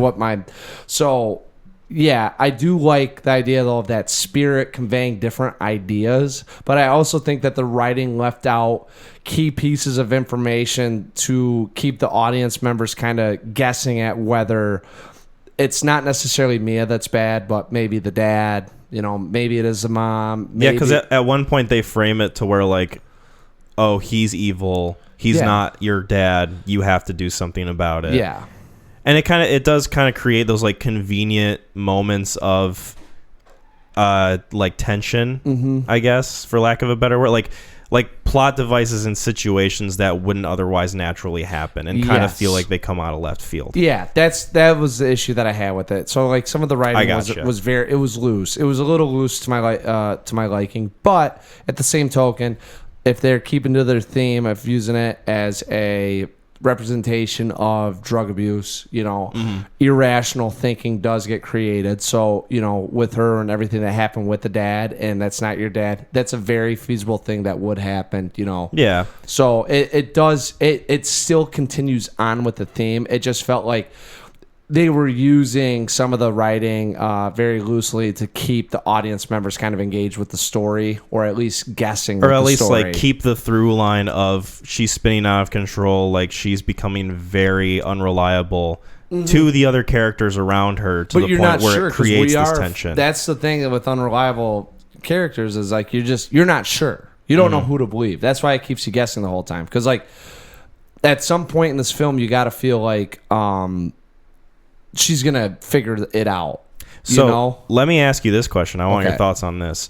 I do like the idea though of that spirit conveying different ideas, but I also think that the writing left out key pieces of information to keep the audience members kind of guessing at whether it's not necessarily Mia that's bad, but maybe the dad, maybe it is the mom. Maybe. Yeah, because at one point they frame it to where like, oh, he's evil. He's not your dad. You have to do something about it. Yeah. And it does kind of create those like convenient moments of like tension, I guess, for lack of a better word. Like like plot devices in situations that wouldn't otherwise naturally happen, and kind of feel like they come out of left field. Yeah, that was the issue that I had with it. So like some of the writing was loose. It was a little loose to my liking, but at the same token, if they're keeping to their theme of using it as a representation of drug abuse, irrational thinking does get created. So, with her and everything that happened with the dad, and that's not your dad, that's a very feasible thing that would happen, Yeah. So it still continues on with the theme. It just felt like they were using some of the writing very loosely to keep the audience members kind of engaged with the story, or at least guessing. Or at least like keep the through line of she's spinning out of control, like she's becoming very unreliable to the other characters around her, to the point where it creates this tension. That's the thing with unreliable characters, is like you're not sure. You don't know who to believe. That's why it keeps you guessing the whole time. Because like at some point in this film, you got to feel like she's gonna figure it out. Let me ask you this question. I want your thoughts on this.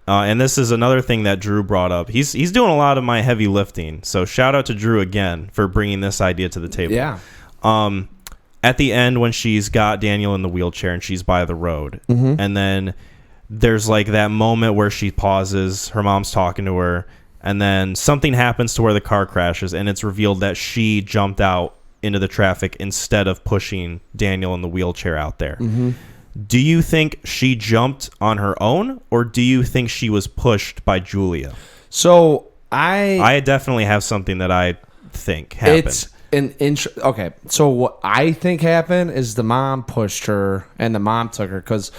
And this is another thing that Drew brought up. He's doing a lot of my heavy lifting. So shout out to Drew again for bringing this idea to the table. Yeah. At the end, when she's got Daniel in the wheelchair and she's by the road, and then there's like that moment where she pauses, her mom's talking to her, and then something happens to where the car crashes, and it's revealed that she jumped out into the traffic instead of pushing Daniel in the wheelchair out there. Do you think she jumped on her own, or do you think she was pushed by Julia? So I definitely have something that I think happened. Okay, so what I think happened is the mom pushed her and the mom took her, because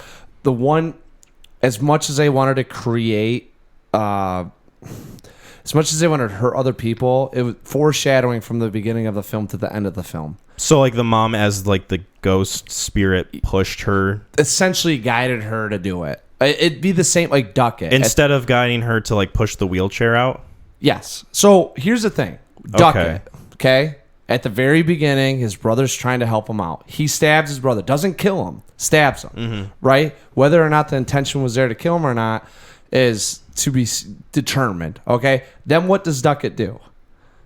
as much as they wanted to create as much as they wanted to hurt other people, it was foreshadowing from the beginning of the film to the end of the film. So like the mom, as like the ghost spirit, pushed her, essentially guided her to do it. It'd be the same like Duckett. Instead of guiding her to like push the wheelchair out? Yes. So here's the thing. Duckett, okay? At the very beginning, his brother's trying to help him out. He stabs his brother. Doesn't kill him. Stabs him. Right? Whether or not the intention was there to kill him or not is to be determined. Okay? Then what does Duckett do?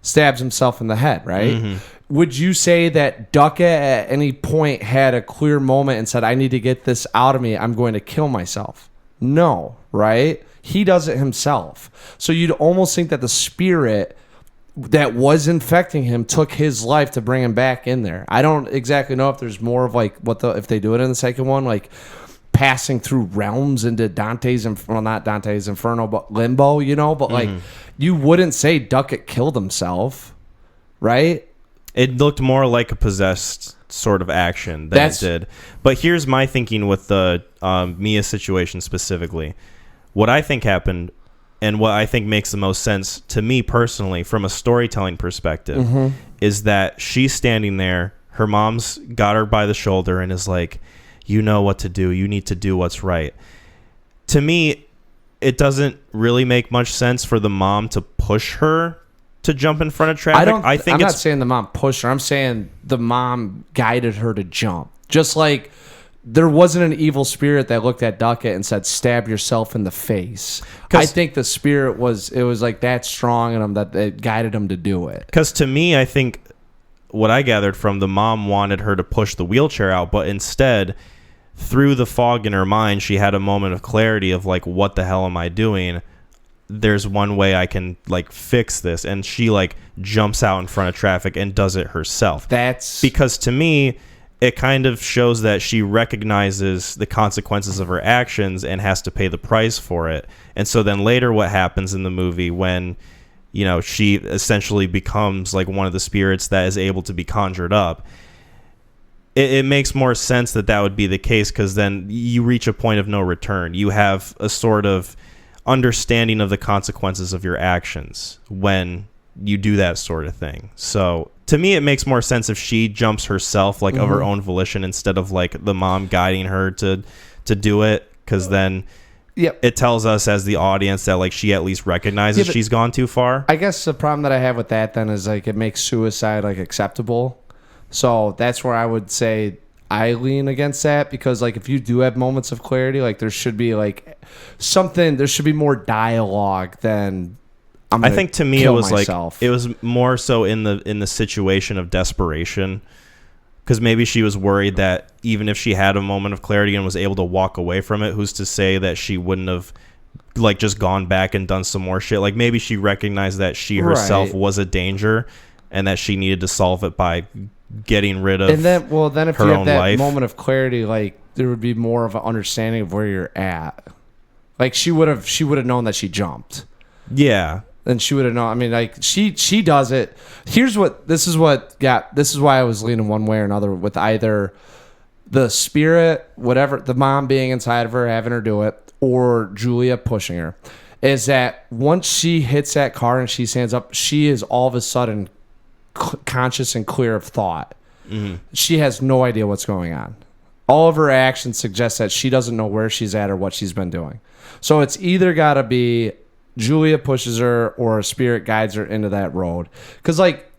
Stabs himself in the head, right? Would you say that Duckett at any point had a clear moment and said, I need to get this out of me, I'm going to kill myself? No, right? He does it himself. So you'd almost think that the spirit that was infecting him took his life to bring him back in there. I don't exactly know if there's more of like if they do it in the second one, like passing through realms into Dante's, not Dante's Inferno, but Limbo, but like you wouldn't say Duckett killed himself, right? It looked more like a possessed sort of action than it did. But here's my thinking with the Mia situation specifically. What I think happened, and what I think makes the most sense to me personally from a storytelling perspective, is that she's standing there, her mom's got her by the shoulder and is like, you know what to do, you need to do what's right. To me, it doesn't really make much sense for the mom to push her to jump in front of traffic. I'm not saying the mom pushed her, I'm saying the mom guided her to jump. Just like there wasn't an evil spirit that looked at Duckett and said, stab yourself in the face. I think the spirit was like that strong in him that it guided him to do it. Because to me, I think what I gathered from the mom wanted her to push the wheelchair out, but instead, through the fog in her mind, she had a moment of clarity of like, what the hell am I doing? There's one way I can like fix this. And she like jumps out in front of traffic and does it herself. Because to me, it kind of shows that she recognizes the consequences of her actions and has to pay the price for it. And so then later what happens in the movie when, she essentially becomes like one of the spirits that is able to be conjured up, it makes more sense that would be the case, because then you reach a point of no return. You have a sort of understanding of the consequences of your actions when you do that sort of thing. So to me, it makes more sense if she jumps herself, like of her own volition, instead of like the mom guiding her to do it, because then it tells us as the audience that like she at least recognizes she's gone too far. I guess the problem that I have with that then is like it makes suicide like acceptable. So that's where I would say I lean against that, because like if you do have moments of clarity, like there should be like something, there should be more dialogue than I'm I gonna think to me it kill was myself. like it was more so in the situation of desperation, because maybe she was worried that even if she had a moment of clarity and was able to walk away from it, who's to say that she wouldn't have like just gone back and done some more shit. Like maybe she recognized that she herself Right. was a danger and that she needed to solve it by getting rid of And then, well, then if her you have own that life. moment of clarity, like there would be more of an understanding of where you're at. Like she would have known that she jumped. Yeah. Then she would have known. I mean, like she does it. This is why I was leaning one way or another with either the spirit, whatever, the mom being inside of her, having her do it, or Julia pushing her. Is that once she hits that car and she stands up, she is all of a sudden conscious and clear of thought. Mm-hmm. She has no idea what's going on. All of her actions suggest that she doesn't know where she's at or what she's been doing. So it's either got to be Julia pushes her or a spirit guides her into that road. Because, like,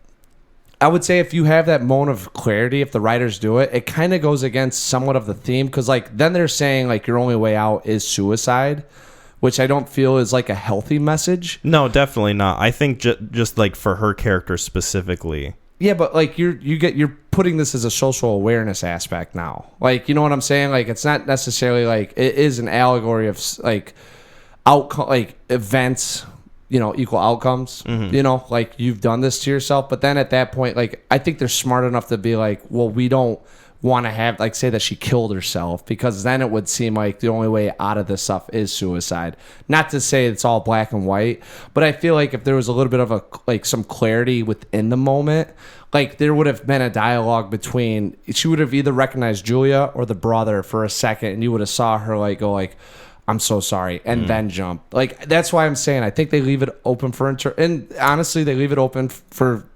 I would say if you have that moment of clarity, if the writers do it, it kind of goes against somewhat of the theme. Because, like, then they're saying, like, your only way out is suicide, which I don't feel is, like, a healthy message. No, definitely not. I think just like for her character specifically. Yeah, but like you're putting this as a social awareness aspect now. Like, you know what I'm saying? Like, it's not necessarily like it is an allegory of like outcome, like events, you know, equal outcomes. Mm-hmm. You know, like you've done this to yourself. But then at that point, like I think they're smart enough to be like, well, we don't want to have like say that she killed herself, because then it would seem like the only way out of this stuff is suicide. Not to say it's all black and white, but I feel like if there was a little bit of a like some clarity within the moment, like there would have been a dialogue between, she would have either recognized Julia or the brother for a second, and you would have saw her like go like, I'm so sorry, and then jump. Like that's why I'm saying I think they leave it open for and honestly they leave it open for,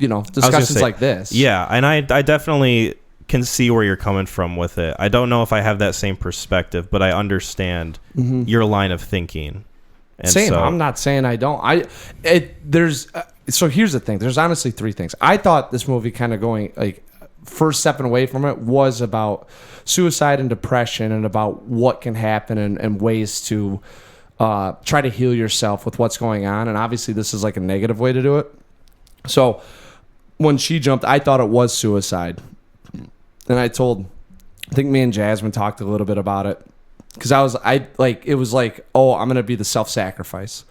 you know, discussions like this. Yeah, and I definitely can see where you're coming from with it. I don't know if I have that same perspective, but I understand your line of thinking. And same. so, I'm not saying I don't. So here's the thing. There's honestly three things. I thought this movie kind of going like first stepping away from it was about suicide and depression and about what can happen and ways to try to heal yourself with what's going on. And obviously this is like a negative way to do it. So when she jumped, I thought it was suicide. And I think me and Jasmine talked a little bit about it, because it was like, oh, I'm going to be the self-sacrifice.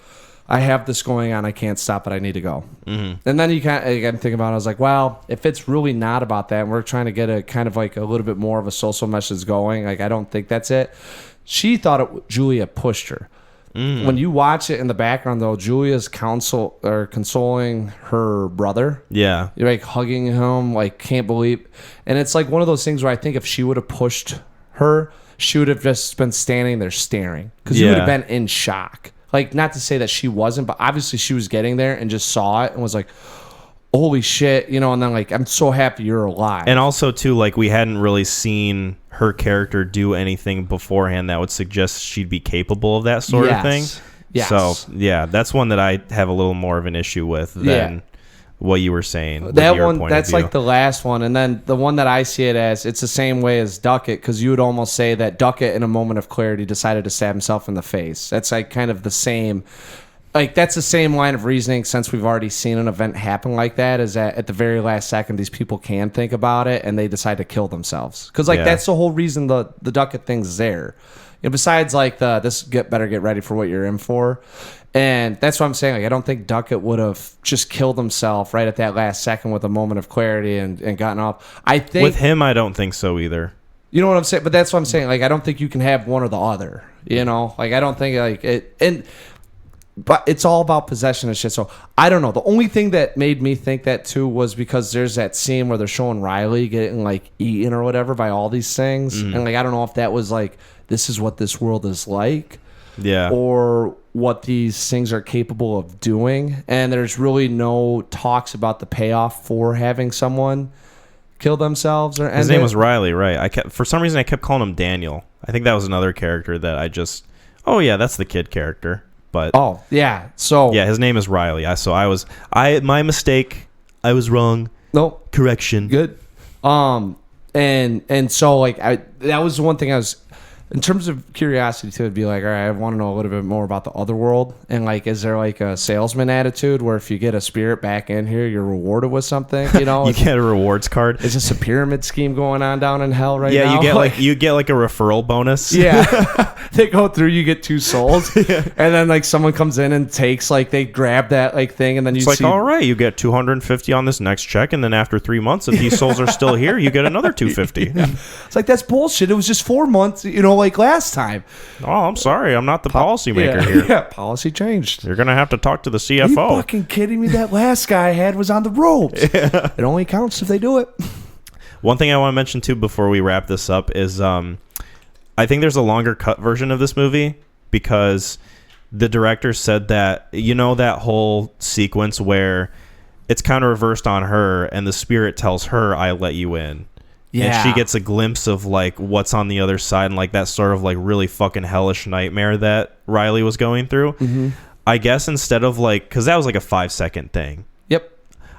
I have this going on. I can't stop it. I need to go. Mm-hmm. And then you kind of again think about it. I was like, well, if it's really not about that, and we're trying to get a kind of like a little bit more of a social message going, like I don't think that's it. She thought Julia pushed her. Mm. When you watch it in the background, though, Julia's consoling her brother. Yeah. You're like hugging him, like can't believe. And it's like one of those things where I think if she would have pushed her, she would have just been standing there staring, because you would have been in shock. Like, not to say that she wasn't, but obviously she was getting there and just saw it and was like, holy shit, you know, and then like, I'm so happy you're alive. And also too, like we hadn't really seen her character do anything beforehand that would suggest she'd be capable of that sort of thing. Yes. So yeah, that's one that I have a little more of an issue with than what you were saying. That one, that's like the last one. And then the one that I see it as, it's the same way as Duckett, because you would almost say that Duckett in a moment of clarity decided to stab himself in the face. That's like kind of the same. Like, that's the same line of reasoning, since we've already seen an event happen like that, is that at the very last second, these people can think about it and they decide to kill themselves. Because, like, that's the whole reason the Duckett thing's there. You know, besides, like, better get ready for what you're in for. And that's what I'm saying. Like, I don't think Duckett would have just killed himself right at that last second with a moment of clarity and gotten off. I think with him, I don't think so either. You know what I'm saying? But that's what I'm saying. Like, I don't think you can have one or the other. You know? Like, I don't think, like, it... But it's all about possession and shit. So I don't know. The only thing that made me think that too was because there's that scene where they're showing Riley getting like eaten or whatever by all these things. And like, I don't know if that was like, this is what this world is like. Yeah. Or what these things are capable of doing. And there's really no talks about the payoff for having someone kill themselves or his name was Riley, right? For some reason I kept calling him Daniel. I think that was another character that I just, oh yeah, that's the kid character. But his name is Riley. My mistake. I was wrong. Nope. Correction. Good. And so like that was the one thing In terms of curiosity, too, it'd be like, all right, I want to know a little bit more about the other world. And, like, is there, like, a salesman attitude where if you get a spirit back in here, you're rewarded with something, you know? You get a rewards card. Is this a pyramid scheme going on down in hell right now? Yeah, you get like a referral bonus. Yeah. They go through, you get 2 souls. And then, like, someone comes in and takes, like, they grab that, like, thing, and then it's like, all right, you get 250 on this next check, and then after 3 months, if these souls are still here, you get another 250. It's like, that's bullshit. It was just 4 months, you know, like last time. Oh, I'm sorry. I'm not the policymaker here. Yeah, policy changed. You're going to have to talk to the Are you CFO. fucking kidding me? That last guy I had was on the ropes. Yeah. It only counts if they do it. One thing I want to mention, too, before we wrap this up is I think there's a longer cut version of this movie because the director said that, you know, that whole sequence where it's kind of reversed on her and the spirit tells her, I let you in. Yeah. And she gets a glimpse of, like, what's on the other side and, like, that sort of, like, really fucking hellish nightmare that Riley was going through. Mm-hmm. I guess instead of, like, because that was, like, a 5-second thing. Yep.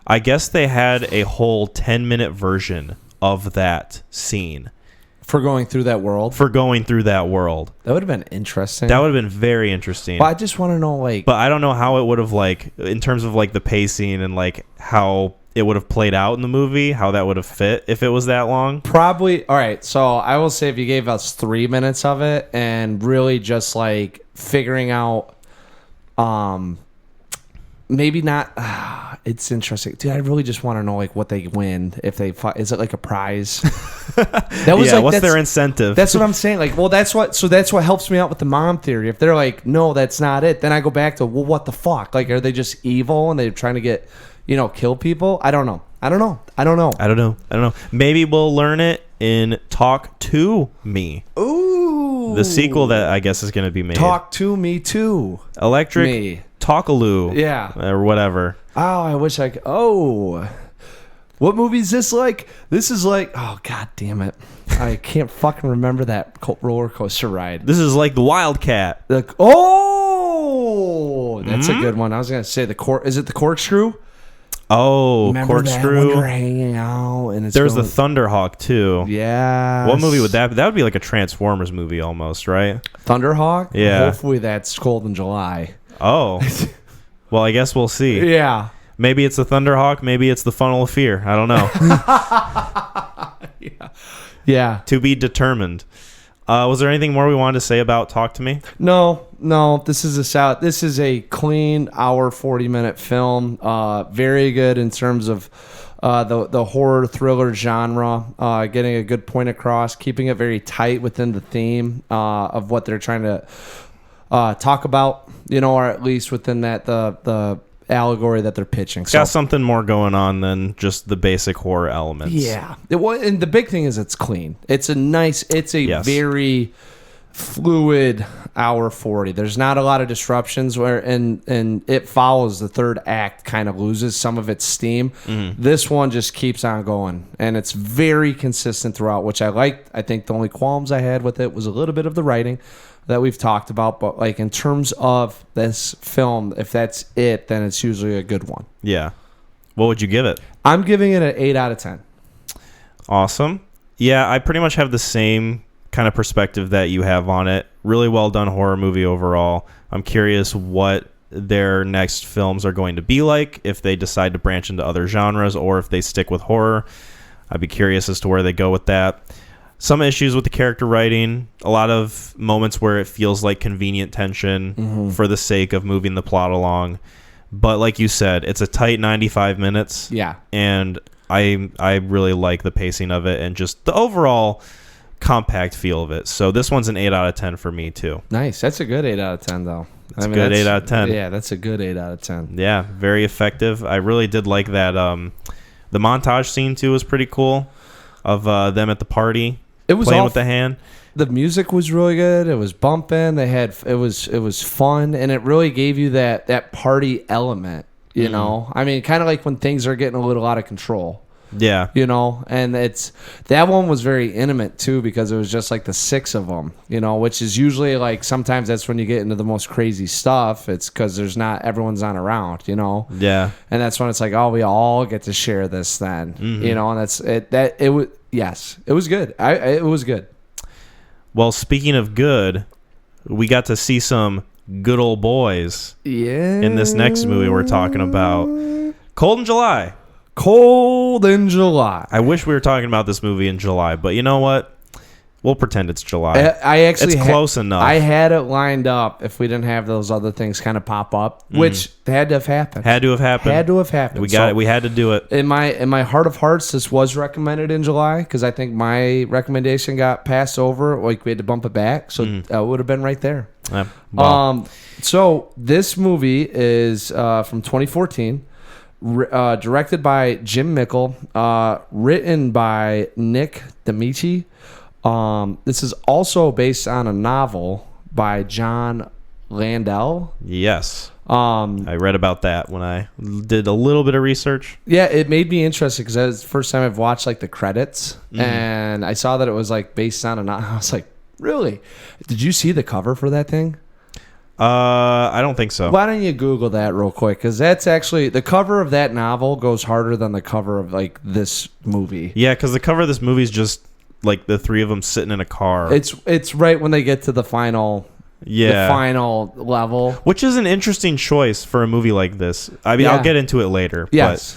I guess they had a whole 10-minute version of that scene. For going through that world? That would have been interesting. That would have been very interesting. But I just want to know, like... But I don't know how it would have, like, in terms of, like, the pacing and, like, how it would have played out in the movie, how that would have fit if it was that long. Probably. All right. So I will say if you gave us 3 minutes of it and really just, like, figuring out... maybe not... it's interesting. Dude, I really just want to know, like, what they win if they... Is it, like, a prize? That was what's their incentive? That's what I'm saying. Like, well, that's what helps me out with the mom theory. If they're like, no, that's not it, then I go back to, well, what the fuck? Like, are they just evil and they're trying to get, you know, kill people? I don't know. Maybe we'll learn it in Talk to Me. Ooh. The sequel that I guess is going to be made. Talk to Me too. Electric Me. Talkaloo. Yeah. Or whatever. Oh, I wish I could. Oh. What movie is this like? This is like, oh, god damn it. I can't fucking remember that roller coaster ride. This is like the Wildcat. That's a good one. I was going to say is it the Corkscrew? Oh, remember Corkscrew. That when you're hanging out and it's There's the Thunderhawk too. Yeah. What movie would that be? That would be like a Transformers movie almost, right? Thunderhawk? Yeah. Hopefully that's Cold in July. Oh. Well, I guess we'll see. Yeah. Maybe it's the Thunderhawk. Maybe it's the Funnel of Fear. I don't know. Yeah. To be determined. Was there anything more we wanted to say about Talk to Me? No. This is a clean hour 40-minute film. Very good in terms of the horror thriller genre. Getting a good point across, keeping it very tight within the theme of what they're trying to talk about. You know, or at least within that the allegory that they're pitching. It's got something more going on than just the basic horror elements. Yeah. And the big thing is it's clean. It's a very fluid hour 40. There's not a lot of disruptions and it follows the third act, kind of loses some of its steam. Mm-hmm. This one just keeps on going and it's very consistent throughout, which I liked. I think the only qualms I had with it was a little bit of the writing that we've talked about, but like in terms of this film, if that's it, then it's usually a good one. Yeah. What would you give it? I'm giving it an 8 out of 10. Awesome. Yeah, I pretty much have the same kind of perspective that you have on it. Really well done horror movie overall. I'm curious what their next films are going to be like, if they decide to branch into other genres or if they stick with horror. I'd be curious as to where they go with that. Some issues with the character writing, a lot of moments where it feels like convenient tension for the sake of moving the plot along. But like you said, it's a tight 95 minutes. Yeah. And I really like the pacing of it and just the overall compact feel of it. So this one's an 8 out of 10 for me too. Nice. That's a good 8 out of 10 though. That's a good 8 out of 10. Yeah, that's a good 8 out of 10. Yeah, very effective. I really did like that. The montage scene too was pretty cool of them at the party. It was playing with the hand. The music was really good. It was bumping. It was fun, and it really gave you that party element. You know, I mean, kind of like when things are getting a little out of control. Yeah. You know, and that one was very intimate too because it was just like the 6 of them. You know, which is usually like sometimes that's when you get into the most crazy stuff. It's because everyone's not around. You know. Yeah. And that's when it's like, oh, we all get to share this then. You know, and it was. Yes, it was good. It was good. Well, speaking of good, we got to see some good old boys in this next movie we're talking about. Cold in July. Cold in July. I wish we were talking about this movie in July, but you know what? We'll pretend it's July. It's close enough. I had it lined up if we didn't have those other things kind of pop up, which had to have happened. Had to have happened. We got it. We had to do it. In my heart of hearts, this was recommended in July because I think my recommendation got passed over. Like we had to bump it back, so it would have been right there. Well. So this movie is from 2014. Directed by Jim Mickle, written by Nick D'Amici. This is also based on a novel by John Landau. Yes. I read about that when I did a little bit of research. Yeah, it made me interested because it's the first time I've watched like the credits, and I saw that it was like based on a novel. I was like, really? Did you see the cover for that thing? I don't think so. Why don't you Google that real quick? Because that's actually the cover of that novel goes harder than the cover of like this movie. Yeah, because the cover of this movie is just like the three of them sitting in a car. It's right when they get to the final level, which is an interesting choice for a movie like this. I mean, I'll get into it later. Yes.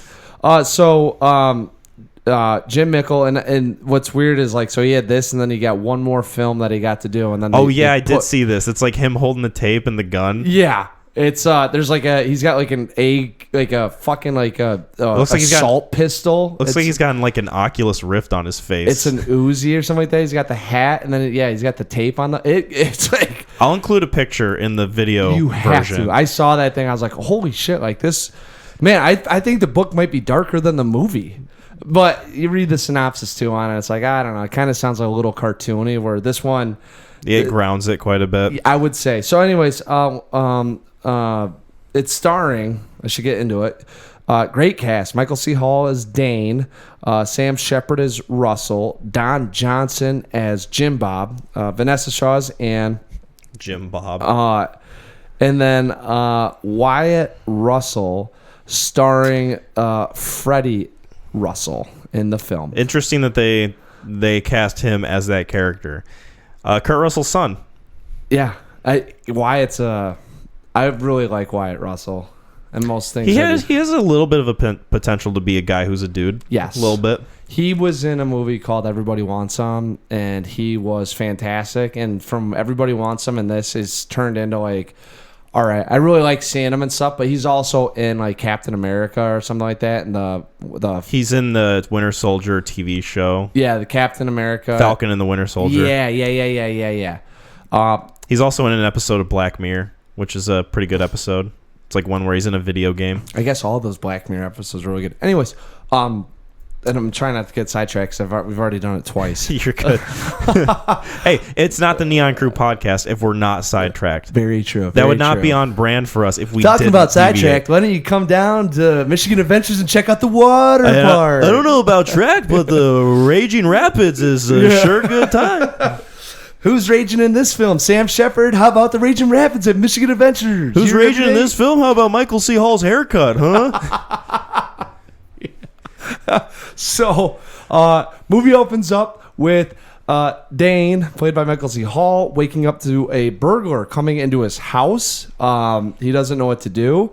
Jim Mickle and what's weird is like so he had this and then he got one more film that he got to do and then I did see this. It's like him holding the tape and the gun. Yeah. It's there's like he's got like a fucking like a looks like assault pistol. Looks like he's got like an Oculus Rift on his face. It's an Uzi or something like that. He's got the hat and then he's got the tape on the it's like I'll include a picture in the video you have version. to. I saw that thing. I was like, holy shit! Like this, man. I think the book might be darker than the movie. But you read the synopsis too on it. It's like I don't know. It kind of sounds like a little cartoony. Where this one, it grounds it quite a bit. I would say. So, anyways, it's starring. I should get into it. Great cast. Michael C. Hall as Dane. Sam Shepard as Russell. Don Johnson as Jim Bob. Vanessa Shaw as Ann. Jim Bob. And then Wyatt Russell, starring Freddie Russell in the film. Interesting that they cast him as that character. Kurt Russell's son. Yeah, Wyatt's I really like Wyatt Russell and most things. He has a little bit of a potential to be a guy who's a dude. Yes, a little bit. He was in a movie called Everybody Wants Some, and he was fantastic. And from Everybody Wants Some, and this is turned into like. All right, I really like seeing him and stuff, but he's also in like Captain America or something like that. And he's in the Winter Soldier TV show. Yeah, the Captain America, Falcon and the Winter Soldier. Yeah. He's also in an episode of Black Mirror, which is a pretty good episode. It's like one where he's in a video game. I guess all those Black Mirror episodes are really good. Anyways, and I'm trying not to get sidetracked because we've already done it twice. You're good. Hey, it's not the Neon Crew podcast if we're not sidetracked. Very true. That would not be on brand for us if we talking about sidetracked. Why don't you come down to Michigan Adventures and check out the water park? I don't know about track, but the Raging Rapids is a sure good time. Who's raging in this film? Sam Shepard. How about the Raging Rapids at Michigan Adventures? Who's raging in this film? How about Michael C. Hall's haircut, huh? So, movie opens up with Dane, played by Michael C. Hall, waking up to a burglar coming into his house. He doesn't know what to do.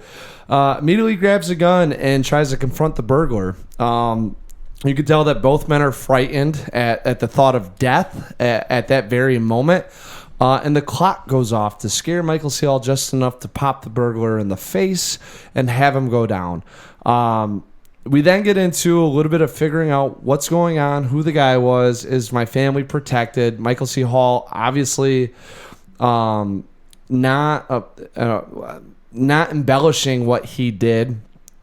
Immediately grabs a gun and tries to confront the burglar. You can tell that both men are frightened at the thought of death at that very moment. And the clock goes off to scare Michael C. Hall just enough to pop the burglar in the face and have him go down. We then get into a little bit of figuring out what's going on, who the guy was, is my family protected. Michael C. Hall, obviously, not embellishing what he did,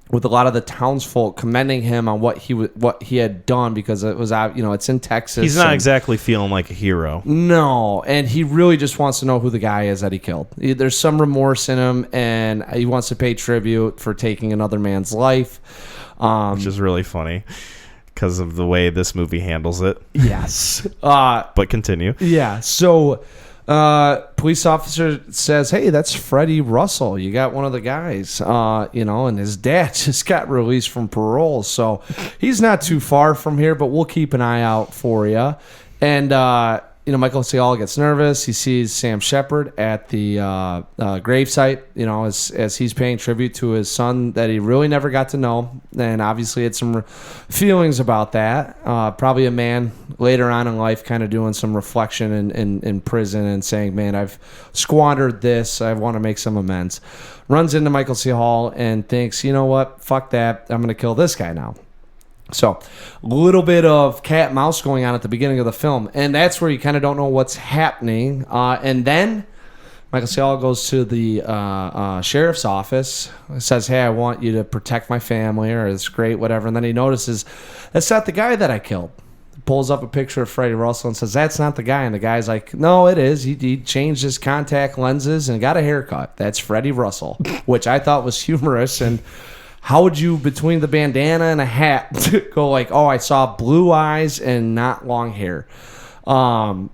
with a lot of the townsfolk commending him on what he had done because it was it's in Texas. He's not exactly feeling like a hero. No, and he really just wants to know who the guy is that he killed. There's some remorse in him, and he wants to pay tribute for taking another man's life. Which is really funny because of the way this movie handles it. Yes. But continue. Yeah. So, police officer says, "Hey, that's Freddie Russell. You got one of the guys, and his dad just got released from parole. So he's not too far from here, but we'll keep an eye out for you." And Michael C. Hall gets nervous. He sees Sam Shepard at the gravesite, as he's paying tribute to his son that he really never got to know. And obviously had some feelings about that. Probably a man later on in life kind of doing some reflection in prison and saying, man, I've squandered this. I want to make some amends. Runs into Michael C. Hall and thinks, you know what? Fuck that. I'm going to kill this guy now. So, a little bit of cat and mouse going on at the beginning of the film, and that's where you kind of don't know what's happening. And then Michael C. Hall goes to the sheriff's office, says, hey, I want you to protect my family, or it's great, whatever. And then he notices, that's not the guy that I killed. Pulls up a picture of Freddie Russell and says, that's not the guy. And the guy's like, no, it is. He changed his contact lenses and got a haircut. That's Freddie Russell, which I thought was humorous. And how would you, between the bandana and a hat, go like, oh, I saw blue eyes and not long hair? So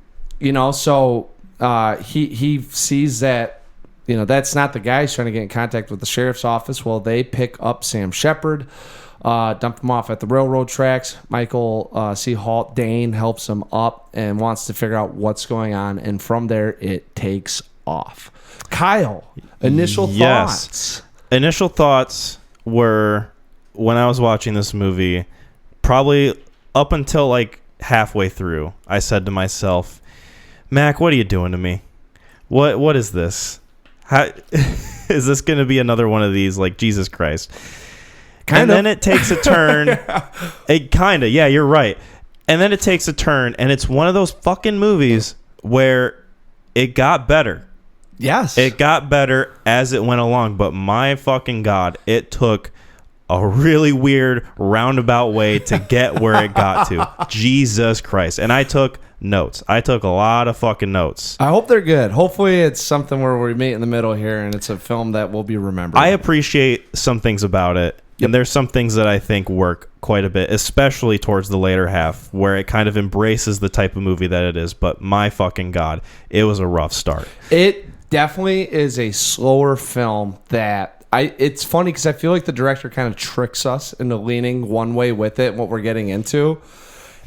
he sees that, that's not the guy. He's trying to get in contact with the sheriff's office. Well, they pick up Sam Shepard, dump him off at the railroad tracks. Michael C. Hall, Dane, helps him up and wants to figure out what's going on. And from there, it takes off. Kyle, initial thoughts. Initial thoughts were, when I was watching this movie, probably up until like halfway through, I said to myself, Mac, what are you doing to me? What is this? How is this going to be another one of these? Like, Jesus Christ. And then it takes a turn. It kind of, yeah, you're right. And then it takes a turn, and it's one of those fucking movies where it got better. Yes. It got better as it went along, but my fucking God, it took a really weird roundabout way to get where it got to. Jesus Christ. And I took notes. I took a lot of fucking notes. I hope they're good. Hopefully it's something where we meet in the middle here and it's a film that will be remembered. I appreciate some things about it. Yep. And there's some things that I think work quite a bit, especially towards the later half, where it kind of embraces the type of movie that it is. But my fucking God, it was a rough start. It definitely is a slower film that it's funny because I feel like the director kind of tricks us into leaning one way with it, what we're getting into.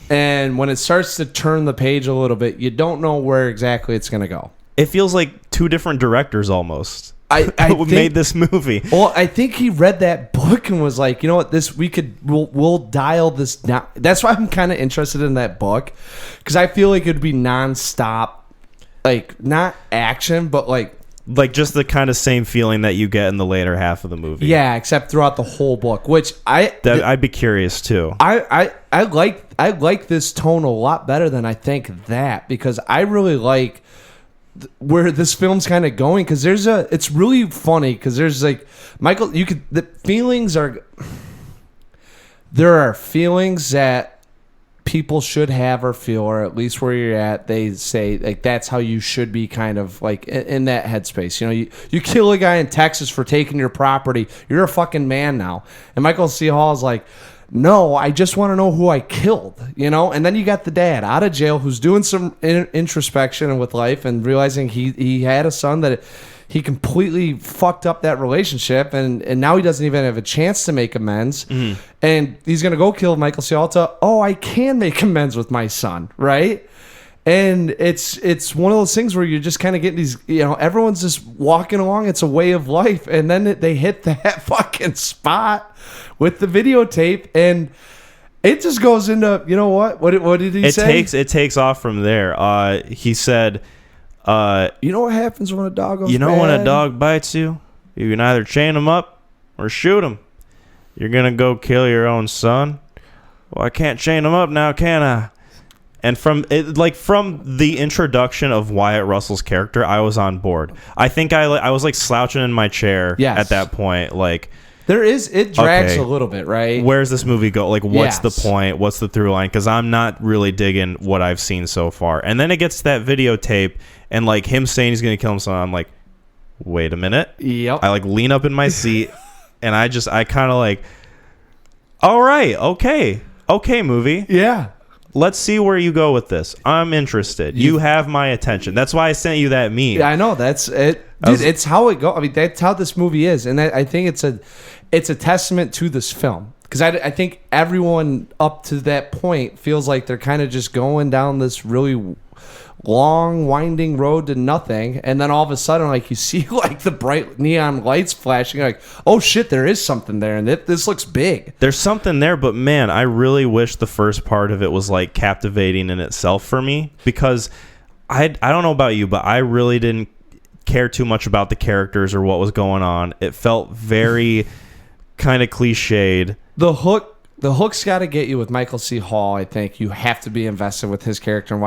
And when it starts to turn the page a little bit, you don't know where exactly it's going to go. It feels like two different directors almost. I made this movie. Well, I think he read that book and was like, you know what, we'll dial this down. That's why I'm kind of interested in that book, because I feel like it'd be nonstop, like not action, but like just the kind of same feeling that you get in the later half of the movie. Yeah, except throughout the whole book, which I'd be curious too. I like this tone a lot better than I think that, because I really like where this film's kind of going, because it's really funny because there's like Michael, there are feelings that people should have or feel, or at least where you're at, they say like that's how you should be, kind of like in that headspace. You kill a guy in Texas for taking your property, you're a fucking man now. And Michael C. Hall is like, no, I just want to know who I killed, And then you got the dad out of jail who's doing some introspection with life and realizing he had a son that he completely fucked up that relationship, and now he doesn't even have a chance to make amends. Mm-hmm. And he's going to go kill Michael C. Hall. I can make amends with my son, right? And it's one of those things where you're just kind of getting these, everyone's just walking along. It's a way of life. And then they hit that fucking spot with the videotape, and it just goes into, what did he say? It takes off from there. He said, you know what happens when a dog goes bad? When a dog bites you, you can either chain him up or shoot him. You're going to go kill your own son? Well, I can't chain him up now, can I? And from the introduction of Wyatt Russell's character, I was on board. I think I was like slouching in my chair at that point. Like, it drags a little bit, right? Where's this movie go? Like, what's the point? What's the through line? Because I'm not really digging what I've seen so far. And then it gets to that videotape, and like him saying he's gonna kill himself. I'm like, wait a minute. Yep. I like lean up in my seat, and I kind of like, all right, okay, movie. Yeah. Let's see where you go with this. I'm interested. You have my attention. That's why I sent you that meme. Yeah, I know. That's it. Dude, it's how it goes. I mean, that's how this movie is. And I think it's a testament to this film. because I think everyone up to that point feels like they're kind of just going down this really long winding road to nothing, and then all of a sudden, like, you see like the bright neon lights flashing, you're like, oh shit, there is something there, and this looks big. There's something there, but man, I really wish the first part of it was like captivating in itself for me, because I don't know about you, but I really didn't care too much about the characters or what was going on. It felt very kind of cliched. The hook's got to get you with Michael C. Hall. I think you have to be invested with his character and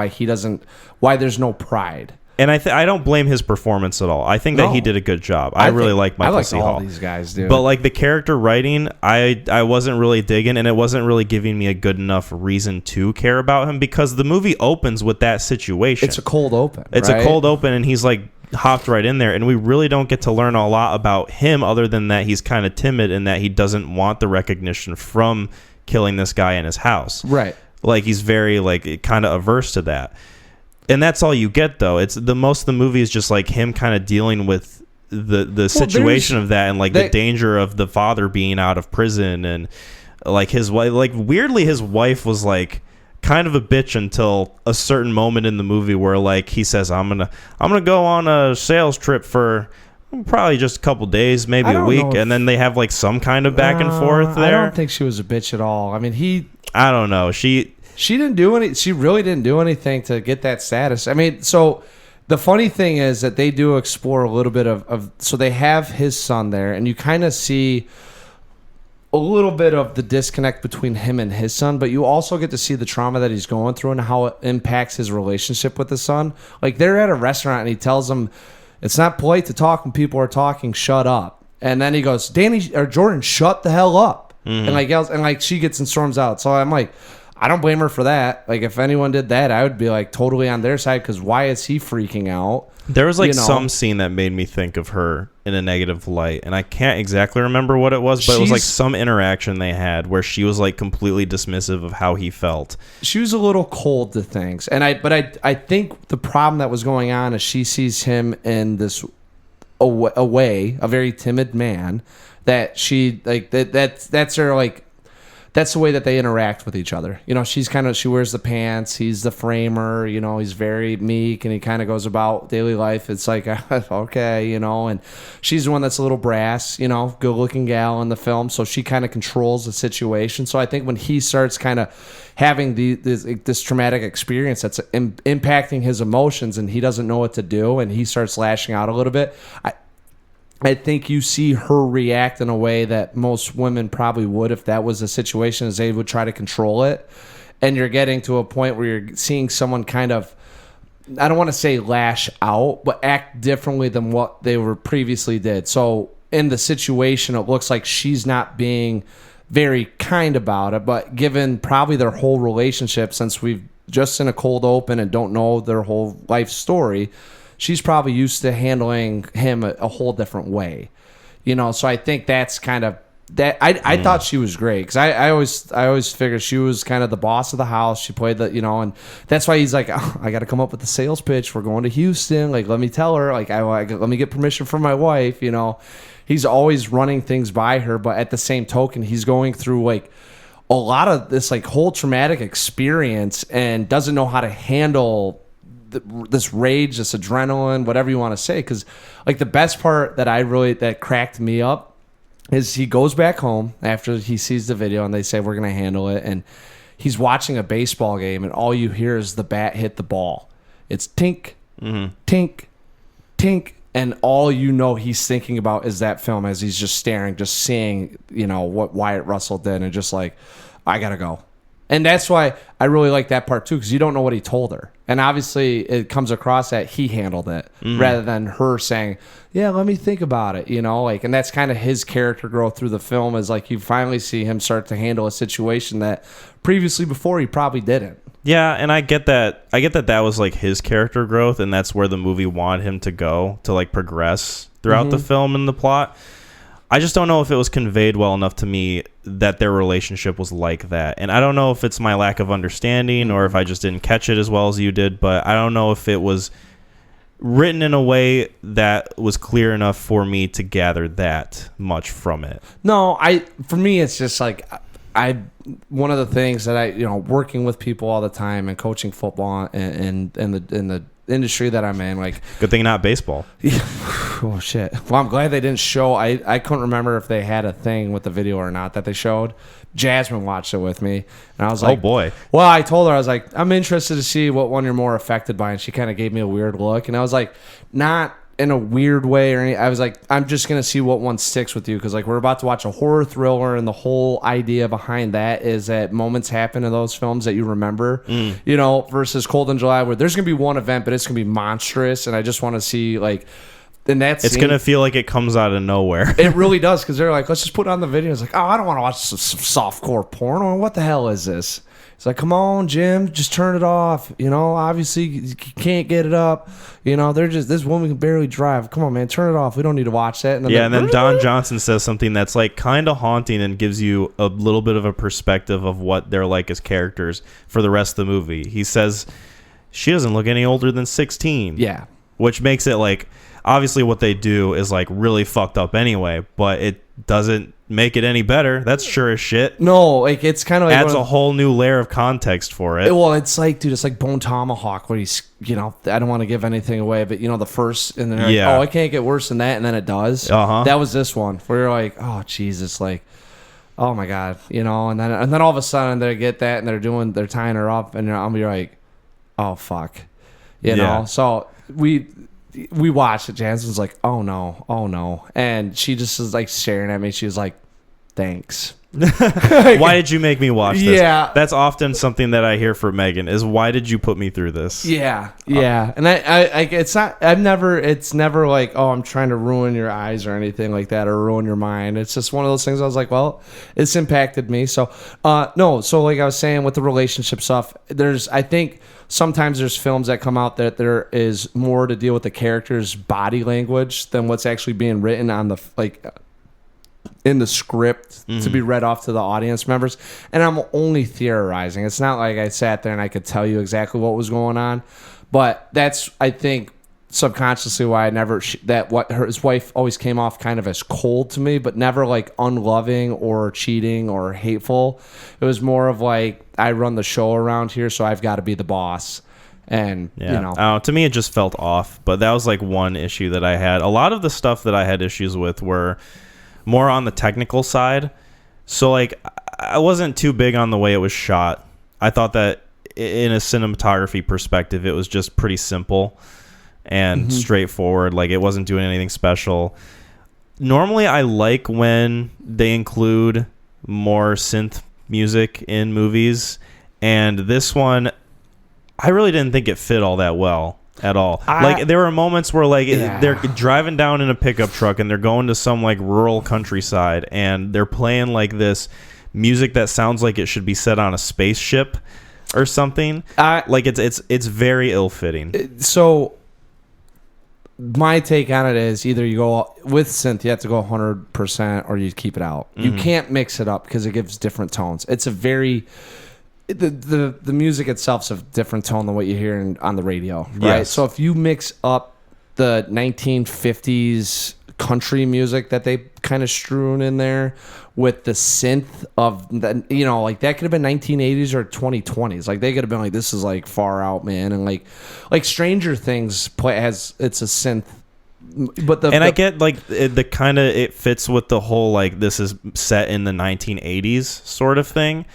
why there's no pride. And I don't blame his performance at all. I think that he did a good job. I really like Michael C. Hall. All these guys do. But like the character writing, I wasn't really digging, and it wasn't really giving me a good enough reason to care about him, because the movie opens with that situation. It's a cold open. It's a cold open, and he's like hopped right in there, and we really don't get to learn a lot about him other than that he's kind of timid and that he doesn't want the recognition from killing this guy in his house. Right. Like, he's very like kind of averse to that. And that's all you get, though. It's the most of the movie is just like him kind of dealing with the situation of that, and like the danger of the father being out of prison, and like his wife, like weirdly his wife was like kind of a bitch until a certain moment in the movie where like he says, I'm gonna go on a sales trip for probably just a couple days, maybe a week, and then they have like some kind of back and forth there. I don't think she was a bitch at all. I mean, I don't know. She didn't do any. She really didn't do anything to get that status. I mean, so the funny thing is that they do explore a little bit of so they have his son there, and you kind of see a little bit of the disconnect between him and his son, but you also get to see the trauma that he's going through and how it impacts his relationship with his son. Like, they're at a restaurant and he tells them, it's not polite to talk when people are talking, shut up. And then he goes, Jordan, shut the hell up. Mm-hmm. And like yells, and like she gets and storms out. So I'm like, I don't blame her for that. Like, if anyone did that, I would be like totally on their side, because why is he freaking out? There was like some scene that made me think of her in a negative light, and I can't exactly remember what it was, but it was like some interaction they had where she was like completely dismissive of how he felt. She was a little cold to things, and I think the problem that was going on is she sees him in this a very timid man, that she like that's her like. That's the way that they interact with each other. You know, she wears the pants. He's the framer. You know, he's very meek, and he kind of goes about daily life. It's like, okay, you know, and she's the one that's a little brass, you know, good looking gal in the film. So she kind of controls the situation. So I think when he starts kind of having this traumatic experience that's impacting his emotions, and he doesn't know what to do, and he starts lashing out a little bit, I think you see her react in a way that most women probably would if that was a situation, as they would try to control it. And you're getting to a point where you're seeing someone kind of, I don't want to say lash out, but act differently than what they were previously did. So in the situation, it looks like she's not being very kind about it, but given probably their whole relationship, since we've just in a cold open and don't know their whole life story, she's probably used to handling him a whole different way, you know. So I think that's kind of that. I thought she was great, because I always figured she was kind of the boss of the house. She played the, you know, and that's why he's like, oh, I got to come up with the sales pitch. We're going to Houston. Like, let me tell her. Like, let me get permission from my wife. You know, he's always running things by her, but at the same token, he's going through like a lot of this like whole traumatic experience and doesn't know how to handle this rage, this adrenaline, whatever you want to say. Because like the best part that cracked me up is he goes back home after he sees the video and they say, we're going to handle it. And he's watching a baseball game and all you hear is the bat hit the ball. It's tink, tink, tink. And all you know he's thinking about is that film as he's just staring, just seeing, you know, what Wyatt Russell did, and just like, I got to go. And that's why I really like that part too, because you don't know what he told her. And obviously it comes across that he handled it rather than her saying, yeah, let me think about it, you know, like, and that's kind of his character growth through the film, is like you finally see him start to handle a situation that previously before he probably didn't. Yeah, and I get that that was like his character growth, and that's where the movie wanted him to go, to like progress throughout the film and the plot. I just don't know if it was conveyed well enough to me that their relationship was like that. And I don't know if it's my lack of understanding or if I just didn't catch it as well as you did, but I don't know if it was written in a way that was clear enough for me to gather that much from it. No, for me, it's just like, one of the things that working with people all the time and coaching football and in the industry that I'm in, like, good thing not baseball. Oh shit. Well, I'm glad they didn't show. I couldn't remember if they had a thing with the video or not that they showed. Jasmine watched it with me, and I was like, oh boy. Well, I told her, I was like, I'm interested to see what one you're more affected by, and she kind of gave me a weird look, and I was like, not in a weird way or anything. I was like, I'm just gonna see what one sticks with you, because like we're about to watch a horror thriller, and the whole idea behind that is that moments happen in those films that you remember, versus Cold in July, where there's gonna be one event, but it's gonna be monstrous, and I just want to see like. It's gonna feel like it comes out of nowhere. It really does, because they're like, let's just put on the video. It's like, oh, I don't want to watch some softcore porn. What the hell is this? It's like, come on, Jim, just turn it off. Obviously you can't get it up. They're just, this woman can barely drive. Come on, man, turn it off. We don't need to watch that. And then Don Johnson says something that's like kind of haunting and gives you a little bit of a perspective of what they're like as characters for the rest of the movie. He says she doesn't look any older than 16. Yeah, which makes it like. Obviously, what they do is like really fucked up anyway, but it doesn't make it any better. That's sure as shit. No, like it's kind of like adds a whole new layer of context for it. Well, it's like, dude, it's like Bone Tomahawk, where he's, I don't want to give anything away, but the first, and then like, oh, it can't get worse than that, and then it does. That was this one where you're like, oh Jesus, like, oh my god, and then all of a sudden they get that, and they're tying her up, and I'll be like, oh fuck, So we watched it. Jansen's like, oh no, and she just is like staring at me. She was like, thanks. Why did you make me watch this? Yeah, that's often something that I hear from Megan is, why did you put me through this? Yeah. And it's never like, oh, I'm trying to ruin your eyes or anything like that, or ruin your mind. It's just one of those things. I was like, well, it's impacted me. So no, so like I was saying with the relationship stuff, I think sometimes there's films that come out that there is more to deal with the character's body language than what's actually being written on the in the script to be read off to the audience members. And I'm only theorizing. It's not like I sat there and I could tell you exactly what was going on, but that's, I think, subconsciously why his wife always came off kind of as cold to me, but never like unloving or cheating or hateful. It was more of like, I run the show around here, so I've got to be the boss. And to me it just felt off, but that was like one issue that I had. A lot of the stuff that I had issues with were more on the technical side. So like I wasn't too big on the way it was shot. I thought that in a cinematography perspective it was just pretty simple and straightforward. Like it wasn't doing anything special. Normally I like when they include more synth music in movies, and this one I really didn't think it fit all that well at all. Like there were moments where like they're driving down in a pickup truck and they're going to some like rural countryside, and they're playing like this music that sounds like it should be set on a spaceship or something. Like it's very ill-fitting. So my take on it is, either you go with synth, you have to go 100%, or you keep it out. You can't mix it up because it gives different tones. It's a very the music itself's a different tone than what you hear on the radio, right? Yes. So if you mix up the 1950s country music that they kind of strewn in there with the synth of the, like that could have been 1980s or 2020s. Like they could have been like, this is like far out, man. And like Stranger Things it's a synth. But I get like the kind of, it fits with the whole like this is set in the 1980s sort of thing.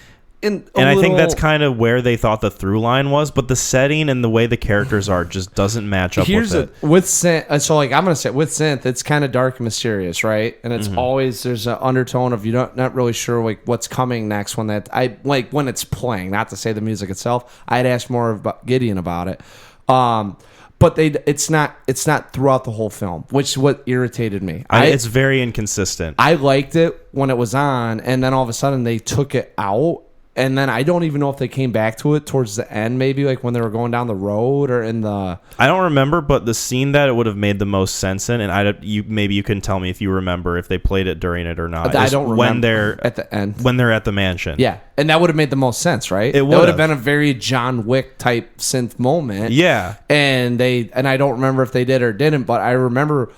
I think that's kind of where they thought the through line was, but the setting and the way the characters are just doesn't match up with it. With synth, so like I'm gonna say with synth, it's kind of dark and mysterious, right? And it's always, there's an undertone of not really sure like what's coming next when it's playing. Not to say the music itself, I'd ask more about Gideon about it. But it's not throughout the whole film, which is what irritated me. It's very inconsistent. I liked it when it was on, and then all of a sudden they took it out. And then I don't even know if they came back to it towards the end, maybe like when they were going down the road or in the... I don't remember, but the scene that it would have made the most sense in, and maybe you can tell me if you remember if they played it during it or not. I don't remember. When they're at the end. When they're at the mansion. Yeah, and that would have made the most sense, right? It would have been a very John Wick type synth moment. Yeah. And I don't remember if they did or didn't, but I remember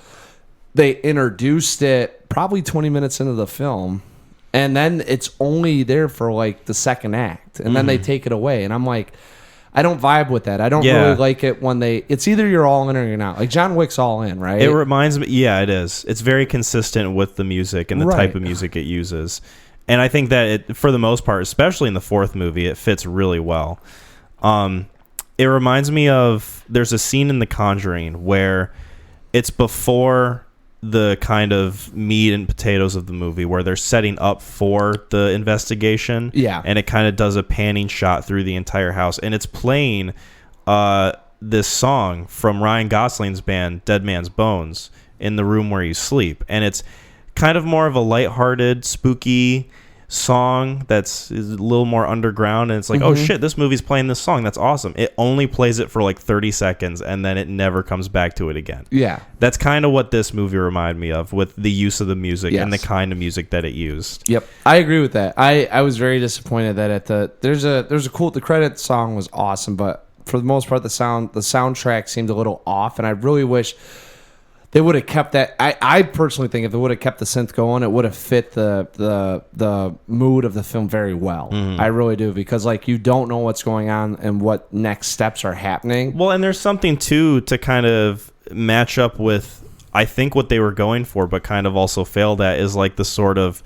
they introduced it probably 20 minutes into the film. and then it's only there for like the second act, and then they take it away, and I'm like, I don't vibe with that. I don't really like it when it's either you're all in or you're not. Like John Wick's all in, right? It reminds me, yeah, it is. It's very consistent with the music and the type of music it uses. And I think that it, for the most part, especially in the fourth movie, it fits really well. It reminds me of, there's a scene in The Conjuring where it's before the kind of meat and potatoes of the movie, where they're setting up for the investigation. Yeah. And it kind of does a panning shot through the entire house. And it's playing this song from Ryan Gosling's band, Dead Man's Bones, in the room where you sleep. And it's kind of more of a lighthearted, spooky song that's a little more underground, and it's like, oh shit, this movie's playing this song, that's awesome. It only plays it for like 30 seconds and then it never comes back to it again. Yeah, that's kind of what this movie reminded me of, with the use of the music and the kind of music that it used. Yep, I agree with that. I was very disappointed that at there's a cool, the credit song was awesome, but for the most part the soundtrack seemed a little off, and I really wish they would have kept that. I personally think if they would have kept the synth going, it would have fit the mood of the film very well. I really do, because like you don't know what's going on and what next steps are happening. Well, and there's something too to kind of match up with, I think, what they were going for, but kind of also failed at, is like the sort of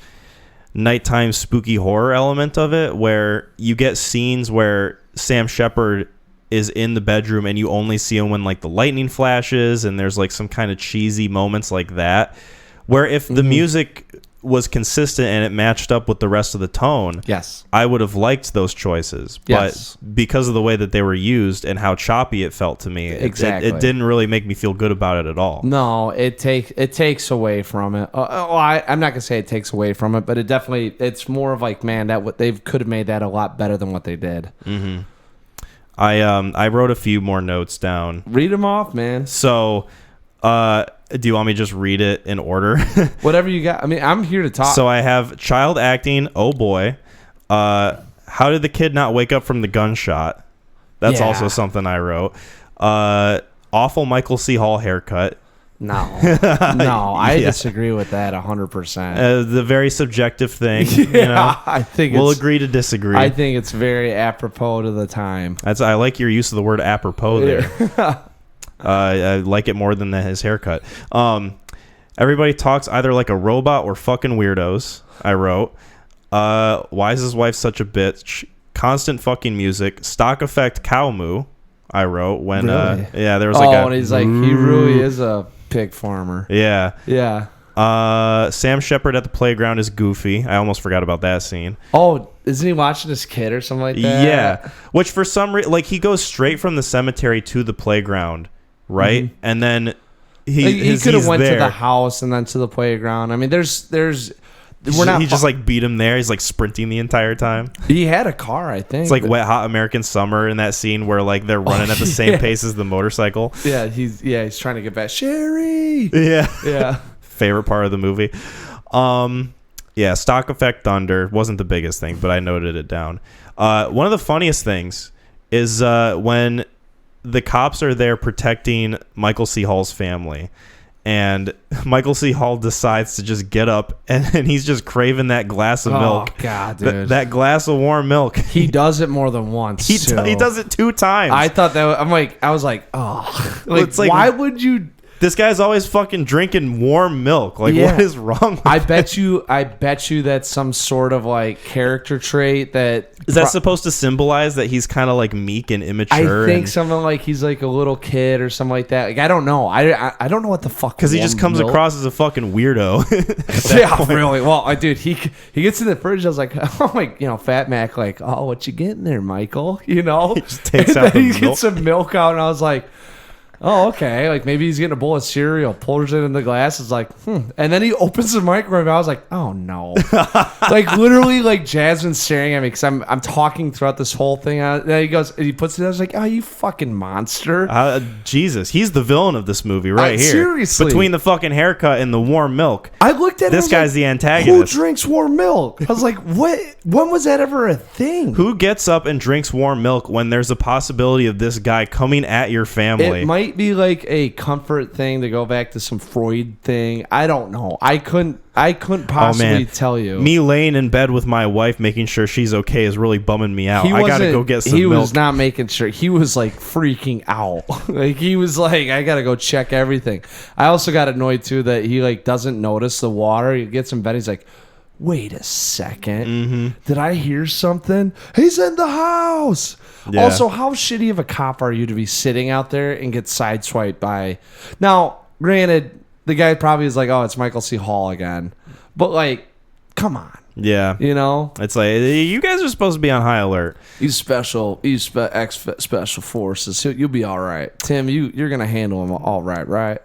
nighttime spooky horror element of it, where you get scenes where Sam Shepard is in the bedroom and you only see him when like the lightning flashes, and there's like some kind of cheesy moments like that, where if the music was consistent and it matched up with the rest of the tone, I would have liked those choices. But because of the way that they were used and how choppy it felt to me, it didn't really make me feel good about it at all. No, it takes away from it. I'm not gonna say it takes away from it, but it's more of like, man, that what they could have made that a lot better than what they did. I wrote a few more notes down. Read them off, man. So, do you want me to just read it in order? Whatever you got. I mean, I'm here to talk. So I have child acting. Oh boy. How did the kid not wake up from the gunshot? That's also something I wrote. Awful Michael C. Hall haircut. No, I disagree with that 100%. The very subjective thing. You know? I think we'll agree to disagree. I think it's very apropos to the time. I like your use of the word apropos there. I like it more than his haircut. Everybody talks either like a robot or fucking weirdos. I wrote. Why is his wife such a bitch? Constant fucking music. Stock effect cow moo. I wrote when there was like and he's like, he really is a pig farmer. Yeah. Sam Shepard at the playground is goofy. I almost forgot about that scene. Oh, isn't he watching his kid or something like that? Yeah. Which for some reason, like, he goes straight from the cemetery to the playground, right? And then he could have went to the house and then to the playground. I mean, he just like beat him there. He's like sprinting the entire time. He had a car, I think. It's like Wet Hot American Summer in that scene where like they're running at the same pace as the motorcycle. Yeah, he's trying to get back. Sherry. Yeah. Favorite part of the movie. Stock effect thunder wasn't the biggest thing, but I noted it down. One of the funniest things is when the cops are there protecting Michael C. Hall's family. And Michael C. Hall decides to just get up, and he's just craving that glass of milk. Oh, God, dude. That glass of warm milk. He does it more than once. He does it 2 times. I thought that... I was like, oh. Like, why would you... This guy's always fucking drinking warm milk. Like, what is wrong with I bet you that's some sort of, like, character trait that... Is that supposed to symbolize that he's kind of, like, meek and immature? I think something like he's, like, a little kid or something like that. Like, I don't know. I don't know what the fuck... Because he just comes across as a fucking weirdo. Really. Well, dude, he gets in the fridge. I was like, oh, my, Fat Mac, like, oh, what you getting there, Michael? You know? He just takes out the milk. He gets some milk out, and I was like... Oh, okay. Like, maybe he's getting a bowl of cereal, pours it in the glass, is like, And then he opens the microwave. I was like, oh, no. Like, literally, like, Jasmine's staring at me because I'm talking throughout this whole thing. And then he puts it down. I was like, oh, you fucking monster. Jesus. He's the villain of this movie right here. Seriously. Between the fucking haircut and the warm milk. I looked at this guy's the antagonist. Who drinks warm milk? I was like, what? When was that ever a thing? Who gets up and drinks warm milk when there's a possibility of this guy coming at your family? It might be like a comfort thing to go back to some Freud thing. I don't know. I couldn't I couldn't possibly tell you. Me laying in bed with my wife, making sure she's okay, is really bumming me out. I gotta go get some milk. He was not making sure. He was like freaking out. Like he was like, I gotta go check everything. I also got annoyed too that he like doesn't notice the water. He gets in bed. He's like, wait a second. Did I hear something? He's in the house. Yeah. Also, how shitty of a cop are you to be sitting out there and get sideswiped by? Now, granted, the guy probably is like, oh, it's Michael C. Hall again. But, like, come on. Yeah. You know? It's like, you guys are supposed to be on high alert. He's special forces. You'll be all right. Tim, you're going to handle him all right?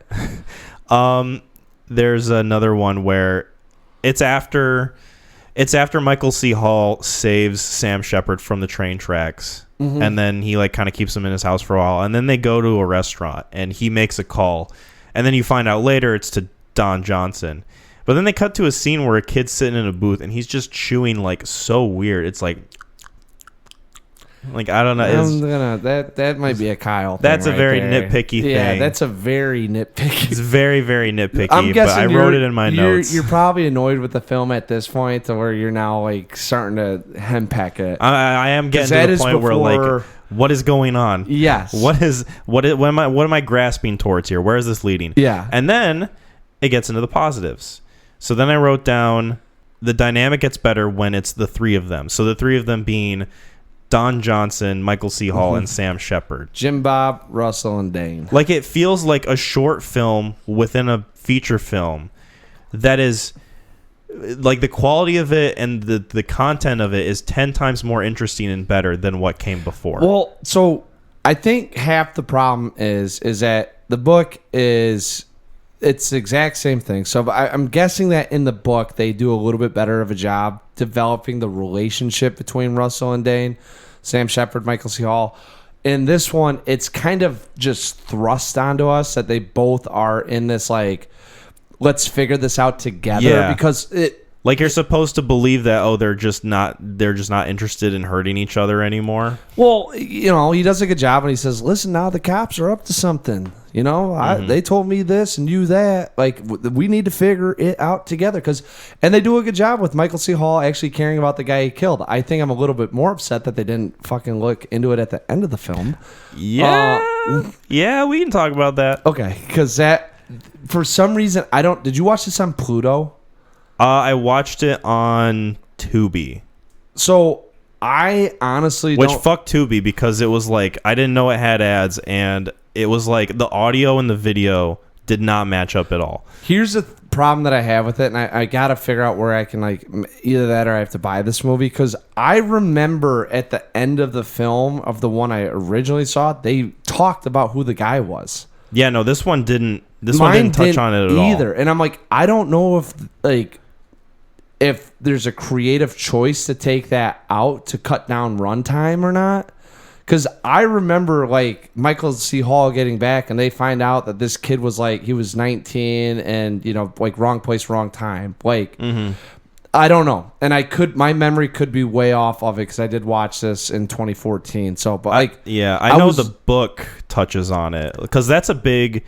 There's another one where it's after Michael C. Hall saves Sam Shepard from the train tracks. And then he, like, kind of keeps him in his house for a while. And then they go to a restaurant, and he makes a call. And then you find out later it's to Don Johnson. But then they cut to a scene where a kid's sitting in a booth and he's just chewing like so weird. It's like I don't know. That might be a Kyle thing. That's a very there. nitpicky thing. Yeah, that's a very nitpicky. It's very, very nitpicky. I'm guessing but I wrote it in my notes. You're probably annoyed with the film at this point to where you're now like starting to henpeck it. I am getting to the point where like, what is going on? Yes. What am I grasping towards here? Where is this leading? Yeah. And then it gets into the positives. So then I wrote down the dynamic gets better when it's the three of them. So the three of them being Don Johnson, Michael C. Hall, and Sam Shepard. Jim Bob, Russell, and Dane. Like it feels like a short film within a feature film that is like the quality of it and the content of it is 10 times more interesting and better than what came before. Well, so I think half the problem is that the book is it's the exact same thing. So I'm guessing that in the book they do a little bit better of a job developing the relationship between Russell and Dane, Sam Shepard, Michael C. Hall. In this one, it's kind of just thrust onto us that they both are in this like, let's figure this out together because it. Like you're supposed to believe that they're just not interested in hurting each other anymore. Well, you know, he does a good job and he says, "Listen, now the cops are up to something. You know, they told me this and you that. Like we need to figure it out together." And they do a good job with Michael C. Hall actually caring about the guy he killed. I think I'm a little bit more upset that they didn't fucking look into it at the end of the film. Yeah, yeah, we can talk about that. Okay, because that for some reason I don't. Did you watch this on Pluto? I watched it on Tubi. So I honestly fuck Tubi because it was like I didn't know it had ads and it was like the audio and the video did not match up at all. Here's the problem that I have with it, and I gotta figure out where I can like either that or I have to buy this movie because I remember at the end of the film of the one I originally saw, they talked about who the guy was. Yeah, no, this one didn't. This one didn't touch on it at all either. And I'm like, I don't know if there's a creative choice to take that out to cut down runtime or not. Because I remember like Michael C. Hall getting back and they find out that this kid was like, he was 19 and, you know, like wrong place, wrong time. Like, I don't know. And my memory could be way off of it because I did watch this in 2014. So, but like, I know the book touches on it because that's a big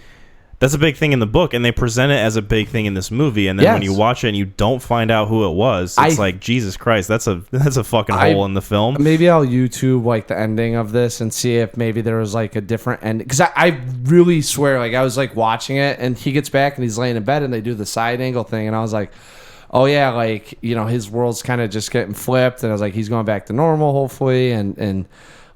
thing in the book, and they present it as a big thing in this movie. And then when you watch it and you don't find out who it was, it's like Jesus Christ, that's a fucking hole in the film. Maybe I'll YouTube like the ending of this and see if maybe there was like a different ending. Because I really swear, like I was like watching it, and he gets back and he's laying in bed, and they do the side angle thing, and I was like, oh yeah, like you know his world's kind of just getting flipped, and I was like, he's going back to normal hopefully, and.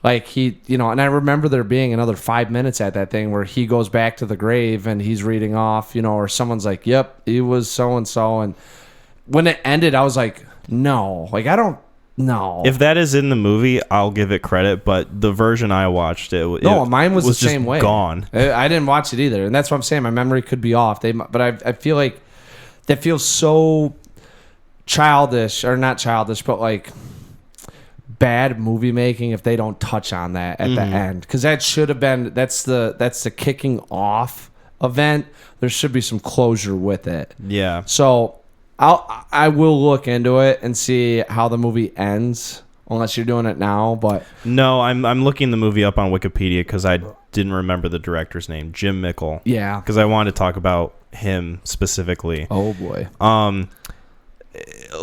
Like he, you know, and I remember there being another 5 minutes at that thing where he goes back to the grave and he's reading off, you know, or someone's like, yep, he was so-and-so. And when it ended, I was like, no, like, I don't know. If that is in the movie, I'll give it credit. But the version I watched, mine was the same way. Gone. I didn't watch it either. And that's what I'm saying. My memory could be off. But I feel like that feels so childish or not childish, but like, bad movie making if they don't touch on that at the end because that should have been that's the kicking off event. There should be some closure with it. Yeah. So I will look into it and see how the movie ends. unless you're doing it now. But No, I'm looking the movie up on Wikipedia because I didn't remember the director's name, Jim Mickle. yeah. Because I wanted to talk about him specifically. Oh boy.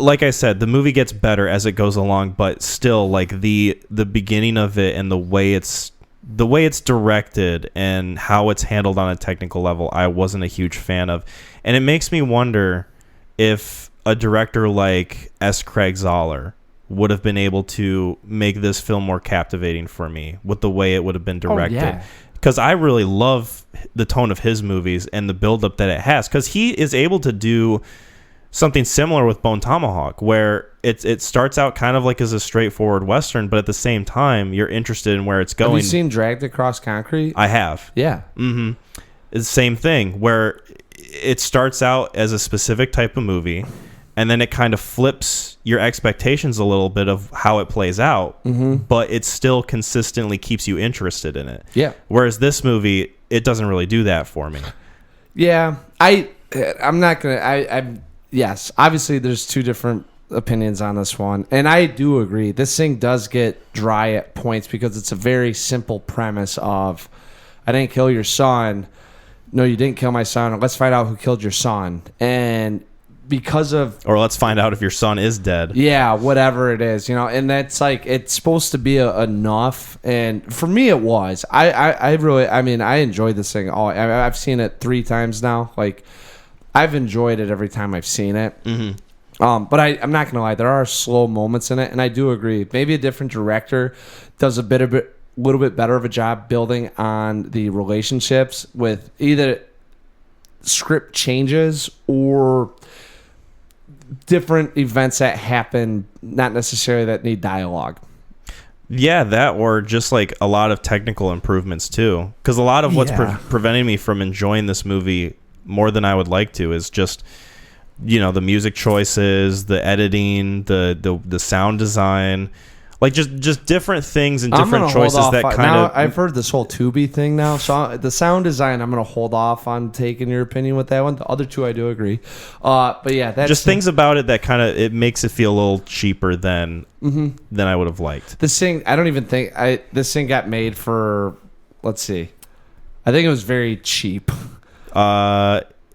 Like I said, the movie gets better as it goes along, but still, like the beginning of it and the way it's directed and how it's handled on a technical level, I wasn't a huge fan of, and it makes me wonder if a director like S. Craig Zahler would have been able to make this film more captivating for me with the way it would have been directed. yeah. Because I really love the tone of his movies and the buildup that it has. Because he is able to do something similar with Bone Tomahawk, where it starts out kind of like as a straightforward Western, but at the same time, you're interested in where it's going. Have you seen Dragged Across Concrete? I have. Yeah. Mm-hmm. It's the same thing, where it starts out as a specific type of movie, and then it kind of flips your expectations a little bit of how it plays out, but it still consistently keeps you interested in it. Yeah. Whereas this movie, it doesn't really do that for me. Yeah. I'm not going to... Yes, obviously there's two different opinions on this one, and I do agree. This thing does get dry at points because it's a very simple premise of, I didn't kill your son. No, you didn't kill my son. Let's find out who killed your son. And because of... Or let's find out if your son is dead. Yeah, whatever it is, and that's like, it's supposed to be enough, and for me it was. I really, I enjoyed this thing. I've seen it 3 times now. Like, I've enjoyed it every time I've seen it. Mm-hmm. But I'm not going to lie. There are slow moments in it, and I do agree. Maybe a different director does a little bit better of a job building on the relationships with either script changes or different events that happen, not necessarily that need dialogue. Yeah, that or just like a lot of technical improvements too. Because a lot of what's preventing me from enjoying this movie more than I would like to is just, the music choices, the editing, the sound design, like just different things and different choices that kind of... I've heard this whole Tubi thing now, so the sound design, I'm going to hold off on taking your opinion with that one. The other two I do agree. But yeah, that's just things about it that kind of, it makes it feel a little cheaper than I would have liked. This thing, I don't even think this thing got made for, let's see, I think it was very cheap.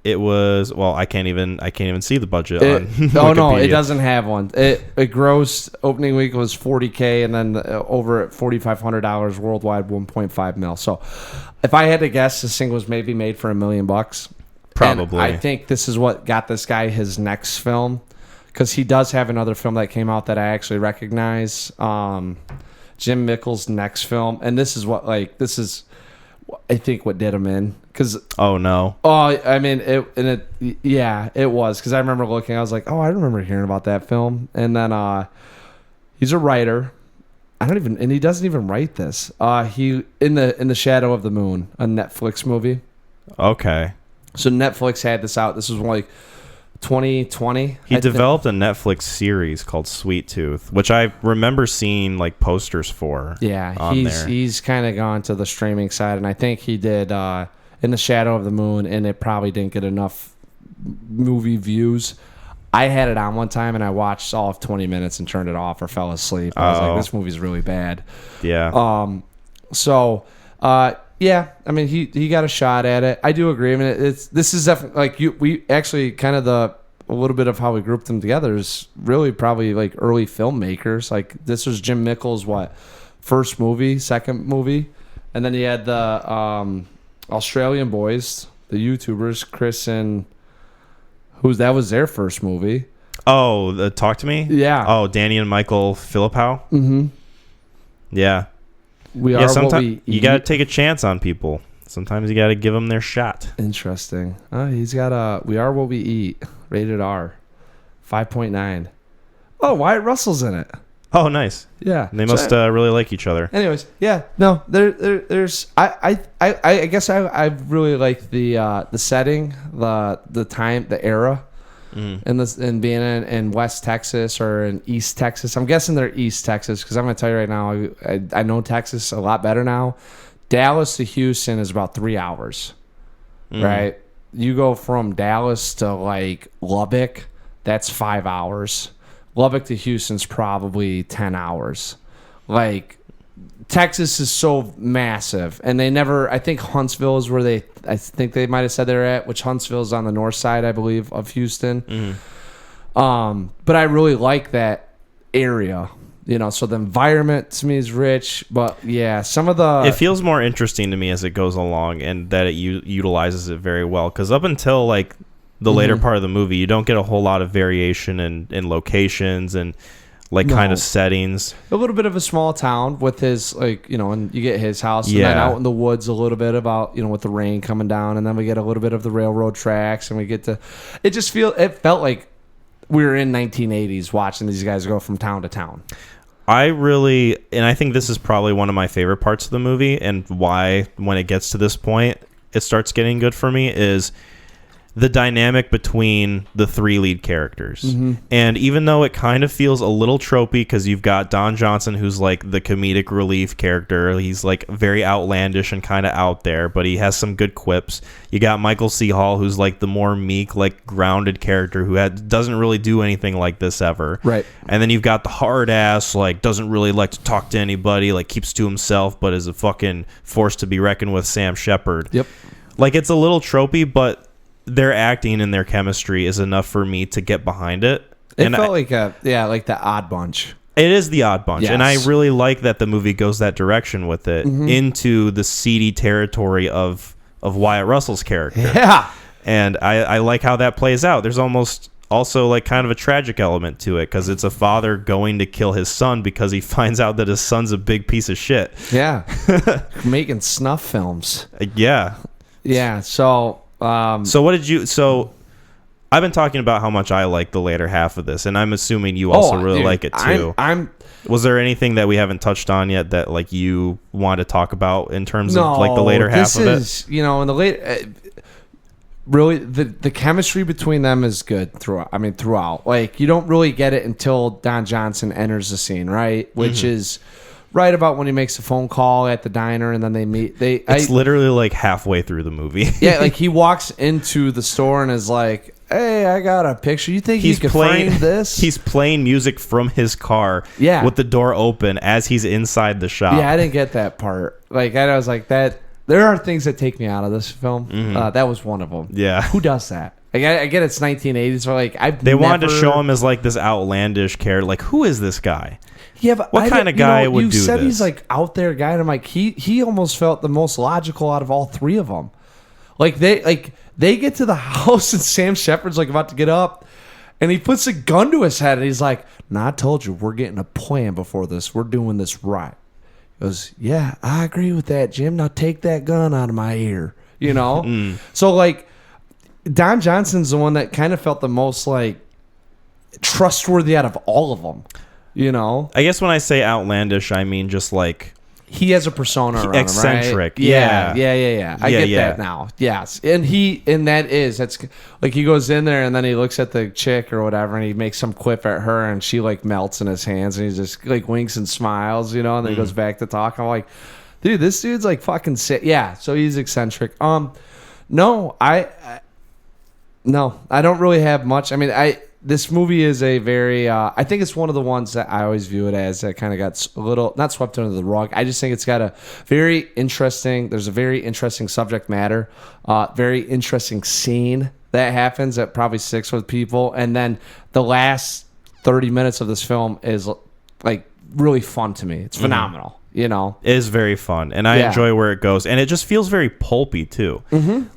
It was, well, I can't even see the budget on Oh no, it doesn't have one. It grossed opening week was $40K, and then over at $4,500 worldwide, 1.5 mil. So, if I had to guess, this thing was maybe made for $1 million. Probably. And I think this is what got this guy his next film, because he does have another film that came out that I actually recognize. Jim Mickle's next film, and this is I think what did him in. Oh no! It was, because I remember looking. I was like, I remember hearing about that film. And then he's a writer. And he doesn't even write this. He in the Shadow of the Moon, a Netflix movie. Okay. So Netflix had this out. This was like 2020. He developed a Netflix series called Sweet Tooth, which I remember seeing like posters for. Yeah, he's kind of gone to the streaming side, and I think he did In the Shadow of the Moon, and it probably didn't get enough movie views. I had it on one time, and I watched all of 20 minutes and turned it off or fell asleep. I was like, this movie's really bad. Yeah. Yeah, he got a shot at it. I do agree. This is definitely like we actually kind of a little bit of how we grouped them together is really probably like early filmmakers. Like, this was Jim Mickle's first movie, second movie, and then he had the Australian boys, the YouTubers, Chris and that was their first movie. Oh, Talk to Me? Yeah. Oh, Danny and Michael Philippou? Mm-hmm. Yeah. We are what we you got to take a chance on people. Sometimes you got to give them their shot. Interesting. He's got We Are What We Eat, rated R, 5.9. Oh, Wyatt Russell's in it. Oh, nice. Yeah. They must really like each other. Anyways, yeah. No, there's I guess I really like the setting, the time, the era. And being in West Texas or in East Texas. I'm guessing they're East Texas, because I'm going to tell you right now, I know Texas a lot better now. Dallas to Houston is about 3 hours, right? You go from Dallas to like Lubbock, that's 5 hours. Lubbock to Houston's probably 10 hours. Like, Texas is so massive, and they never. I think Huntsville is where I think they might have said they're at, which Huntsville is on the north side, I believe, of Houston. But I really like that area. So the environment to me is rich, but yeah, some of the... It feels more interesting to me as it goes along, and that it utilizes it very well. Because up until like the later part of the movie, you don't get a whole lot of variation in locations and like kind of settings. A little bit of a small town with his and you get his house, and then out in the woods a little bit about with the rain coming down, and then we get a little bit of the railroad tracks, and we get to... It felt like we were in 1980s watching these guys go from town to town. I think this is probably one of my favorite parts of the movie, and why when it gets to this point it starts getting good for me, is the dynamic between the three lead characters. And even though it kind of feels a little tropey, because you've got Don Johnson, who's like the comedic relief character, he's like very outlandish and kind of out there, but he has some good quips. You got Michael C. Hall, who's like the more meek, like grounded character who doesn't really do anything like this ever. Right. And then you've got the hard ass, like doesn't really like to talk to anybody, like keeps to himself, but is a fucking force to be reckoned with, Sam Shepard. Yep. Like, it's a little tropey, but their acting and their chemistry is enough for me to get behind it. It felt like the Odd Bunch. It is the Odd Bunch. Yes. And I really like that the movie goes that direction with it, into the seedy territory of Wyatt Russell's character. Yeah. And I like how that plays out. There's almost also like kind of a tragic element to it, because it's a father going to kill his son because he finds out that his son's a big piece of shit. Yeah. Making snuff films. Yeah. Yeah. So... So I've been talking about how much I like the later half of this, and I'm assuming you also really like it too. Was there anything that we haven't touched on yet that like you want to talk about in terms of like the later half of it? In the late, really the chemistry between them is good throughout. Like, you don't really get it until Don Johnson enters the scene, right? Which is right about when he makes a phone call at the diner, and then they meet. It's literally like halfway through the movie. Yeah, like he walks into the store and is like, "Hey, I got a picture. You think he's frame this?" He's playing music from his car, with the door open as he's inside the shop. Yeah, I didn't get that part. Like, I was like that. There are things that take me out of this film. That was one of them. Yeah, who does that? Like, I get it's 1980s, so like they wanted to show him as like this outlandish character. Like, who is this guy? Yeah, but what kind of guy would do this? You said he's like out there guy, and I'm like, he almost felt the most logical out of all three of them. Like, they get to the house, and Sam Shepard's like about to get up, and he puts a gun to his head, and he's like, "Nah, I told you, we're getting a plan before this. We're doing this right." He goes, "Yeah, I agree with that, Jim. Now take that gun out of my ear." So like, Don Johnson's the one that kind of felt the most like trustworthy out of all of them. I guess when I say outlandish, I mean just like he has a persona around eccentric. Him, right? Yeah. I get that now. Yes, and that's like he goes in there and then he looks at the chick or whatever, and he makes some quip at her, and she like melts in his hands, and he just like winks and smiles, and then he goes back to talk. I'm like, dude, this dude's like fucking sick. Yeah, so he's eccentric. No, I don't really have much. I mean, this movie is a very, I think it's one of the ones that I always view it as that kind of got a little, not swept under the rug. I just think it's got there's a very interesting subject matter, very interesting scene that happens that probably sticks with people. And then the last 30 minutes of this film is like really fun to me. It's phenomenal. It is very fun, and I enjoy where it goes, and it just feels very pulpy too.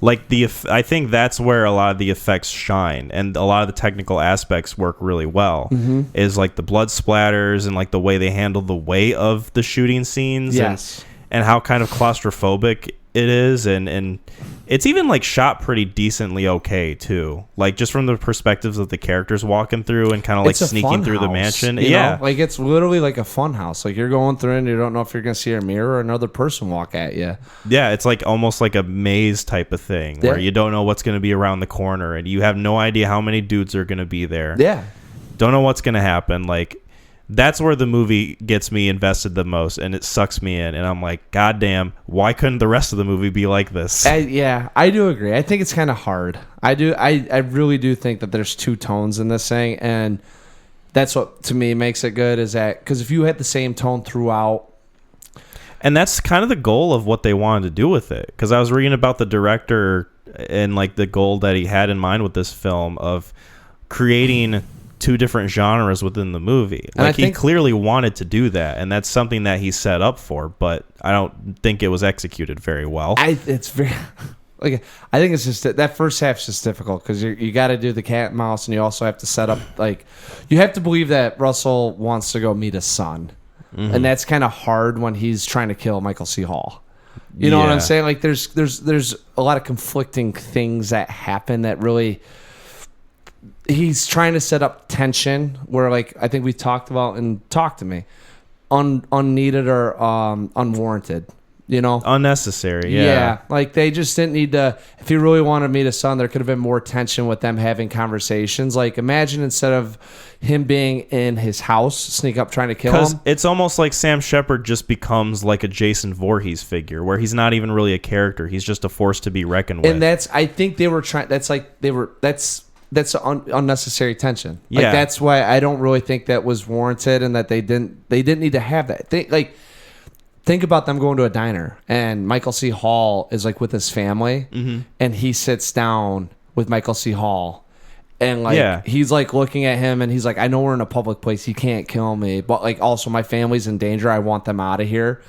Like I think that's where a lot of the effects shine, and a lot of the technical aspects work really well. Is like the blood splatters and like the way they handle the weight of the shooting scenes, and how kind of claustrophobic it is, and it's even like shot pretty decently okay too, like just from the perspectives of the characters walking through and kind of like sneaking through the mansion. Like it's literally like a fun house. Like you're going through and you don't know if you're gonna see a mirror or another person walk at you. It's like almost like a maze type of thing where you don't know what's gonna be around the corner, and you have no idea how many dudes are gonna be there. Don't know what's gonna happen. Like, that's where the movie gets me invested the most, and it sucks me in, and I'm like, God damn, why couldn't the rest of the movie be like this? I do agree. I think it's kind of hard. I really do think that there's two tones in this thing, and That's what to me makes it good, is that because if you had the same tone throughout. And that's kind of the goal of what they wanted to do with it. Because I was reading about the director and like the goal that he had in mind with this film of creating two different genres within the movie. Like he clearly wanted to do that, and that's something that he set up for. But I don't think it was executed very well. It's very. Like, I think it's just that first half's just difficult because you got to do the cat and mouse, and you also have to set up, like, you have to believe that Russell wants to go meet his son. And that's kind of hard when he's trying to kill Michael C. Hall. You know what I'm saying? Like, there's a lot of conflicting things that happen that really, he's trying to set up tension where, like, I think we talked about in Talk to Me, unneeded or unwarranted. You know, unnecessary. Like they just didn't need to. If he really wanted to meet his son, there could have been more tension with them having conversations. Like, imagine instead of him being in his house, sneak up trying to kill him. Because it's almost like Sam Shepard just becomes like a Jason Voorhees figure, where he's not even really a character; he's just a force to be reckoned with. And I think they were trying. That's unnecessary tension. Like, yeah, that's why I don't really think that was warranted, and that they didn't need to have that. Think about them going to a diner, and Michael C. Hall is like with his family, and he sits down with Michael C. Hall, and he's like looking at him, and he's like, I know we're in a public place, he can't kill me, but like also my family's in danger, I want them out of here.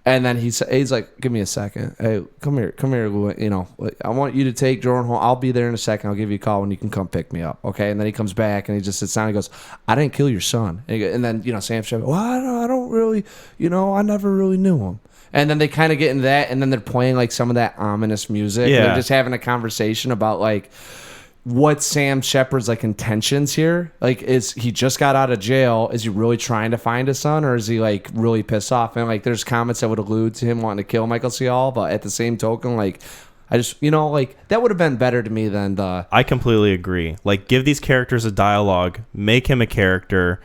And then he's like, give me a second. Hey, come here, Lou. You know, I want you to take Jordan home. I'll be there in a second. I'll give you a call when you can come pick me up. Okay. And then he comes back and he just sits down and he goes, I didn't kill your son. And then, Sam Shepard, well, I don't really, I never really knew him. And then they kind of get into that, and then they're playing like some of that ominous music. Yeah. And they're just having a conversation about like what Sam Shepard's like intentions here. Like, is he just got out of jail? Is he really trying to find his son, or is he like really pissed off? And like, there's comments that would allude to him wanting to kill Michael C. Hall, but at the same token, like, I just, like, that would have been better to me than the. I completely agree. Like, give these characters a dialogue, make him a character,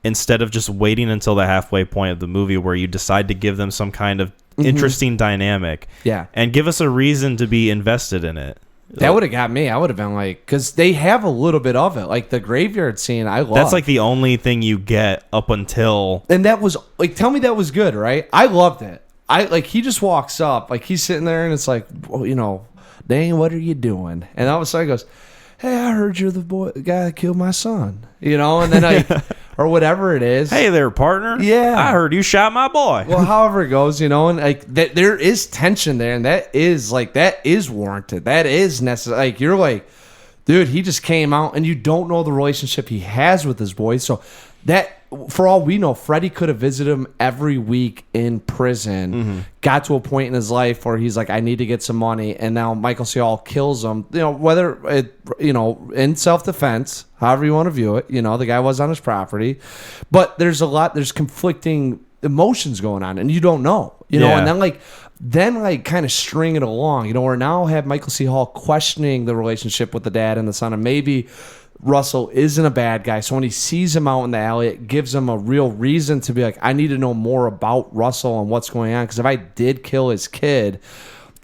instead of just waiting until the halfway point of the movie where you decide to give them some kind of interesting dynamic. Yeah. And give us a reason to be invested in it. That would have got me. I would have been like, because they have a little bit of it, like the graveyard scene. I love. That's like the only thing you get up until. And that was like, tell me that was good, right? I loved it. He just walks up, like he's sitting there, and it's like, well, Dane, what are you doing? And all of a sudden he goes, hey, I heard you're the guy that killed my son. And then or whatever it is. Hey there, partner. Yeah. I heard you shot my boy. Well, however it goes, and like there is tension there, and that is warranted. That is necessary. Like, you're like, dude, he just came out, and you don't know the relationship he has with his boys. So that, for all we know, Freddie could have visited him every week in prison, got to a point in his life where he's like, I need to get some money, and now Michael C. Hall kills him, whether it, in self-defense, however you want to view it, the guy was on his property, but there's conflicting emotions going on, and you don't know, and then kind of string it along, or now have Michael C. Hall questioning the relationship with the dad and the son, and maybe Russell isn't a bad guy. So when he sees him out in the alley, it gives him a real reason to be like, I need to know more about Russell and what's going on. Because if I did kill his kid,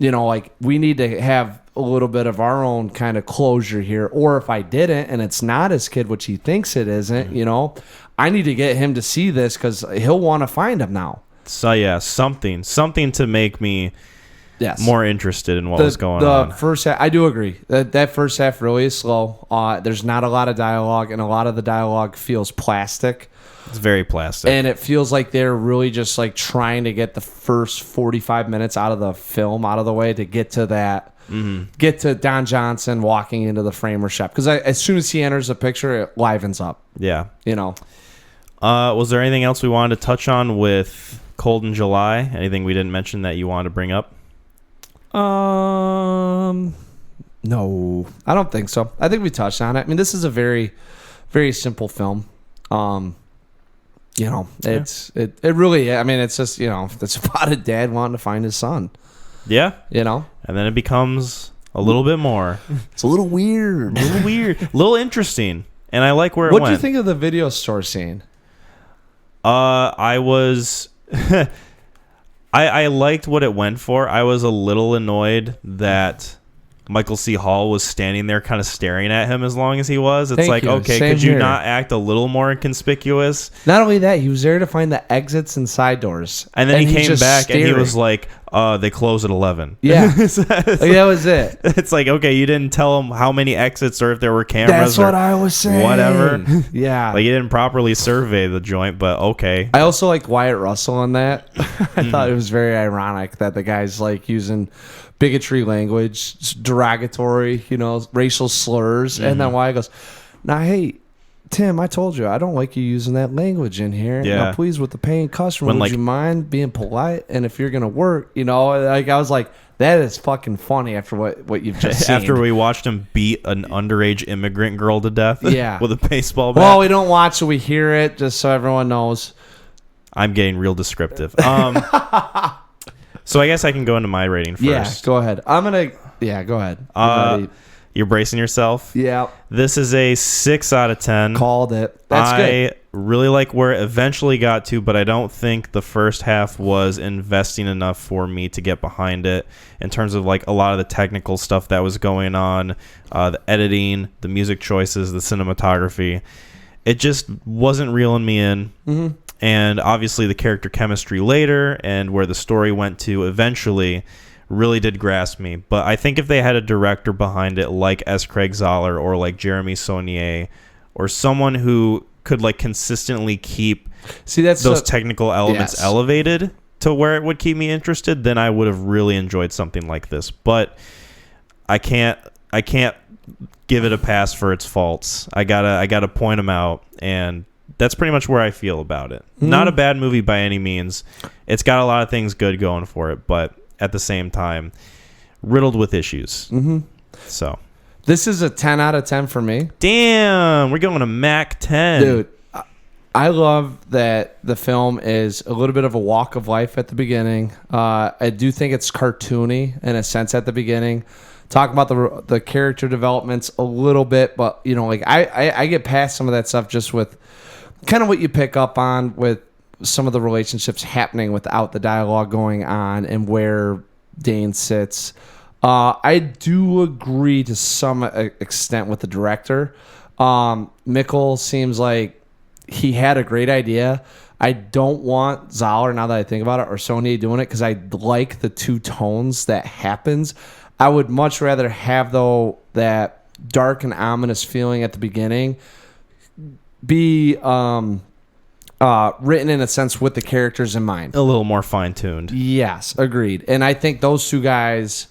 we need to have a little bit of our own kind of closure here. Or if I didn't, and it's not his kid, which he thinks it isn't, I need to get him to see this because he'll want to find him now. So yeah, something to make me more interested in what was going on. The first half, I do agree. That first half really is slow. There's not a lot of dialogue, and a lot of the dialogue feels plastic. It's very plastic. And it feels like they're really just like trying to get the first 45 minutes out of the film out of the way to get to that. Get to Don Johnson walking into the framer shop. Because as soon as he enters the picture, it livens up. Yeah. Was there anything else we wanted to touch on with Cold in July? Anything we didn't mention that you wanted to bring up? No, I don't think so. I think we touched on it. I mean, this is a very, very simple film. It really, I mean, it's just, it's about a dad wanting to find his son. Yeah. And then it becomes a little bit more. It's a little weird. A little interesting. And I like where it went. What do you think of the video store scene? I was... I liked what it went for. I was a little annoyed that Michael C. Hall was standing there kind of staring at him as long as he was. It's Thank like, you. okay, Same could you here. not act a little more inconspicuous? Not only that, he was there to find the exits and side doors. And then he he's came just back and he staring. was like, they close at 11. Yeah. Like, that was it. It's like, okay, you didn't tell him how many exits or if there were cameras. That's or what I was saying. whatever. Yeah. Like, you didn't properly survey the joint, but okay. I also like Wyatt Russell in that. I thought it was very ironic that the guy's like using bigotry language, derogatory, racial slurs. And then Wyatt goes, "Now, hey, Tim, I told you I don't like you using that language in here. Yeah. Now, please, with the paying customer, When, would like- you mind being polite? And if you're gonna work, like I was like, that is fucking funny after what you've just seen. After we watched him beat an underage immigrant girl to death Yeah. with a baseball bat. Well, we don't watch, so we hear it, just so everyone knows. I'm getting real descriptive. So I guess I can go into my rating first. Yeah, go ahead. Go ahead. I'm ready. You're bracing yourself? Yeah, This is a 6 out of 10. called it. That's good. I really like where it eventually got to, but I don't think the first half was investing enough for me to get behind it in terms of like a lot of the technical stuff that was going on, the editing, the music choices, the cinematography. It just wasn't reeling me in. Mm-hmm. And obviously the character chemistry later and where the story went to eventually really did grasp me. But I think if they had a director behind it like S. Craig Zahler or like Jeremy Saulnier or someone who could like consistently keep those technical elements elevated to where it would keep me interested, then I would have really enjoyed something like this. But I can't give it a pass for its faults. I gotta point them out, and that's pretty much where I feel about it. Mm-hmm. Not a bad movie by any means. It's got a lot of things good going for it, but at the same time, riddled with issues. Mm-hmm. So, this is a 10 out of 10 for me. Damn, we're going to Mac 10. Dude, I love that the film is a little bit of a walk of life at the beginning. I do think it's cartoony in a sense at the beginning. Talk about the character developments a little bit, but I get past some of that stuff just with kind of what you pick up on with some of the relationships happening without the dialogue going on and where Dane sits. I do agree to some extent with the director. Mikkel seems like he had a great idea. I don't want Zahler, now that I think about it, or Sony doing it because I like the two tones that happens. I would much rather have, though, that dark and ominous feeling at the beginning be written in a sense with the characters in mind. A little more fine-tuned. Yes, agreed. And I think those two guys,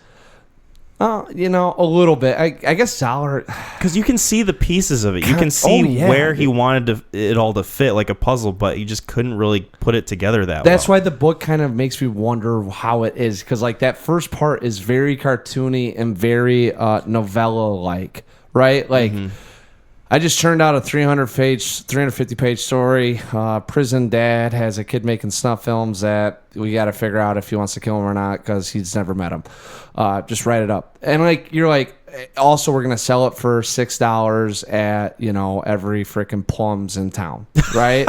a little bit. I guess Zahler, because you can see the pieces of it. You can see where he wanted it all to fit like a puzzle, but he just couldn't really put it together that That's well. why the book kind of makes me wonder how it is, because like that first part is very cartoony and very novella-like, right? Like, I just turned out a 350-page story. Prison dad has a kid making snuff films that we got to figure out if he wants to kill him or not because he's never met him. Just write it up. And you're like, also we're going to sell it for $6 at, every freaking Plums in town, right?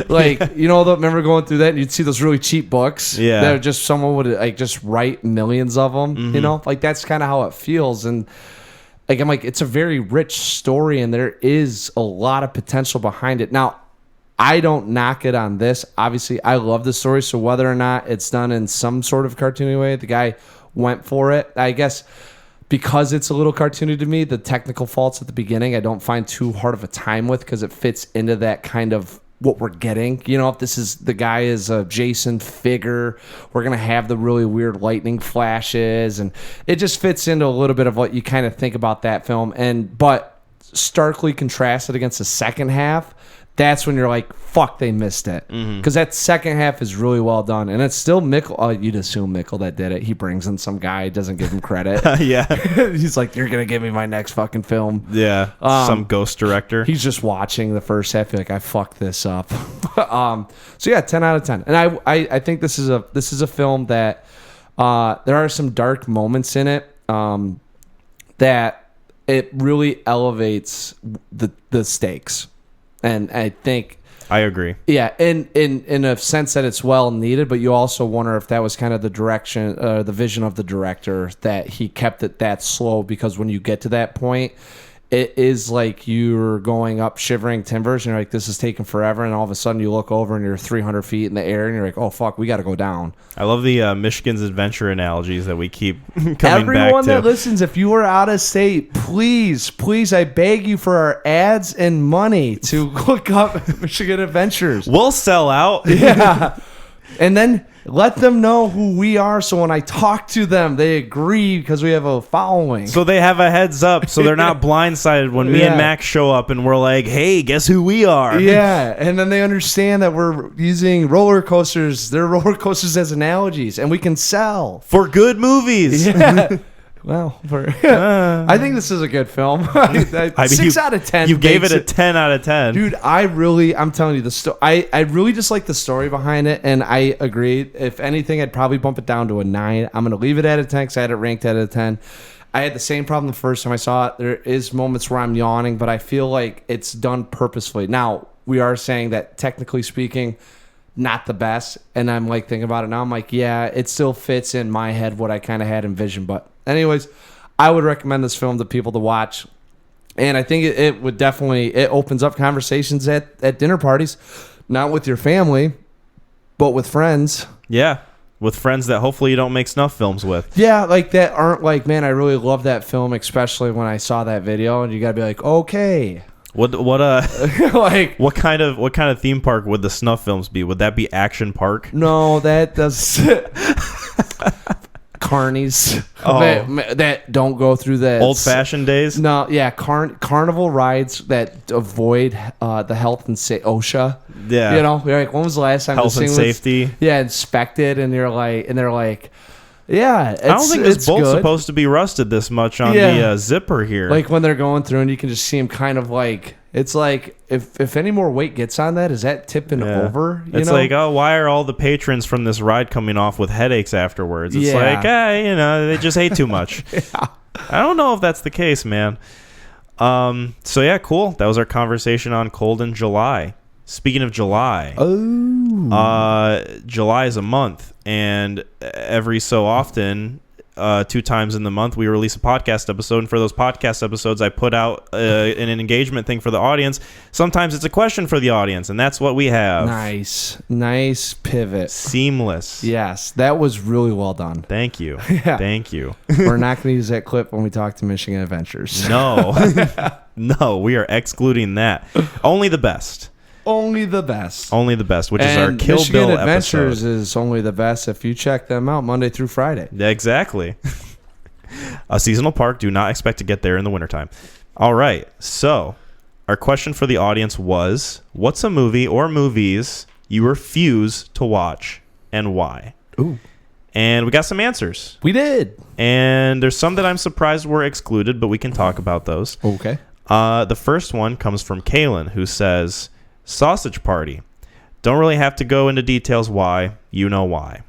Remember going through that and you'd see those really cheap books. Yeah. That just someone would just write millions of them, that's kind of how it feels. And I'm like, it's a very rich story and there is a lot of potential behind it. Now, I don't knock it on this. Obviously, I love the story, so whether or not it's done in some sort of cartoony way, the guy went for it. I guess because it's a little cartoony to me, the technical faults at the beginning I don't find too hard of a time with because it fits into that kind of what we're getting. If this is the guy is a Jason figure, we're gonna have the really weird lightning flashes, and it just fits into a little bit of what you kind of think about that film. But starkly contrasted against the second half, that's when you're like, fuck, they missed it. Because that second half is really well done. And it's still Mikkel. You'd assume Mikkel that did it. He brings in some guy, doesn't give him credit. Yeah. He's like, you're going to give me my next fucking film. Yeah. Some ghost director. He's just watching the first half. Like, I fucked this up. So yeah, 10 out of 10. And I think this is a film that there are some dark moments in it that it really elevates the stakes. And I think I agree. Yeah, in a sense that it's well needed, but you also wonder if that was kind of the direction, the vision of the director, that he kept it that slow, because when you get to that point, it is like you're going up shivering timbers and you're like, this is taking forever, and all of a sudden you look over and you're 300 feet in the air and you're like, oh fuck, we got to go down. I love the Michigan's Adventure analogies that we keep coming Everyone back to. that listens, if you are out of state, please, I beg you for our ads and money to look up Michigan Adventures. We'll sell out. Yeah. And then let them know who we are, so when I talk to them, they agree, because we have a following. So they have a heads up, so they're not blindsided when me and Max show up and we're like, hey, guess who we are? Yeah, and then they understand that we're using roller coasters. They're roller coasters as analogies, and we can sell. For good movies. Yeah. Well, I think this is a good film. 6 out of 10. You gave it a 10 out of 10. Dude, I'm telling you, I really just like the story behind it, and I agree. If anything, I'd probably bump it down to a 9. I'm going to leave it at a 10 because I had it ranked at a 10. I had the same problem the first time I saw it. There is moments where I'm yawning, but I feel like it's done purposefully. Now, we are saying that, technically speaking, not the best, and I'm like thinking about it now. I'm like, yeah, it still fits in my head what I kind of had envisioned. But anyways, I would recommend this film to people to watch, and I think it would definitely, it opens up conversations at dinner parties, not with your family, but with friends. Yeah, with friends that hopefully you don't make snuff films with. Yeah, like that aren't like, man, I really love that film, especially when I saw that video, and you gotta be like, okay. What like, what kind of theme park would the snuff films be? Would that be Action Park? No, that does carnies that don't go through that old fashioned days. No, yeah, carnival rides that avoid the health and OSHA. Yeah, you know, you're like, when was the last time health and safety? Inspected, and they're like. Yeah, I don't think this bolt's good. supposed to be rusted this much on the zipper here. Like when they're going through, and you can just see them kind of like, it's like, if any more weight gets on that, is that tipping over? It's like, oh, why are all the patrons from this ride coming off with headaches afterwards? It's like, they just ate too much. Yeah. I don't know if that's the case, man. So yeah, cool. That was our conversation on Cold in July. Speaking of July, July is a month, and every so often, 2 times in the month, we release a podcast episode, and for those podcast episodes, I put out an engagement thing for the audience. Sometimes it's a question for the audience, and that's what we have. Nice pivot. Seamless. Yes, that was really well done. Thank you. Yeah. Thank you. We're not going to use that clip when we talk to Michigan Adventures. No. No, we are excluding that. Only the best. Only the best, which is our Kill Michigan Bill Adventures episode. Is only the best if you check them out Monday through Friday. Yeah, exactly. A seasonal park. Do not expect to get there in the wintertime. All right. So our question for the audience was, what's a movie or movies you refuse to watch and why? Ooh. And we got some answers. We did. And there's some that I'm surprised were excluded, but we can talk about those. Okay. The first one comes from Kaylin, who says, Sausage Party. Don't really have to go into details why. You know why.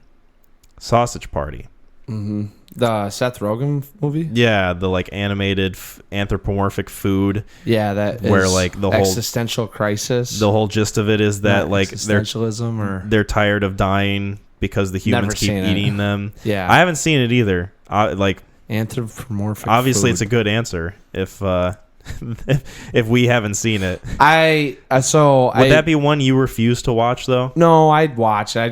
Sausage Party. Mm-hmm. The Seth Rogen movie? Yeah, the like animated anthropomorphic food. Yeah, that where is like the existential crisis. The whole gist of it is that like existentialism, they're tired of dying because the humans keep eating them. Yeah, I haven't seen it either. Like anthropomorphic. Obviously, food. It's a good answer if if we haven't seen it. Would that be one you refuse to watch though? No, I'd watch. I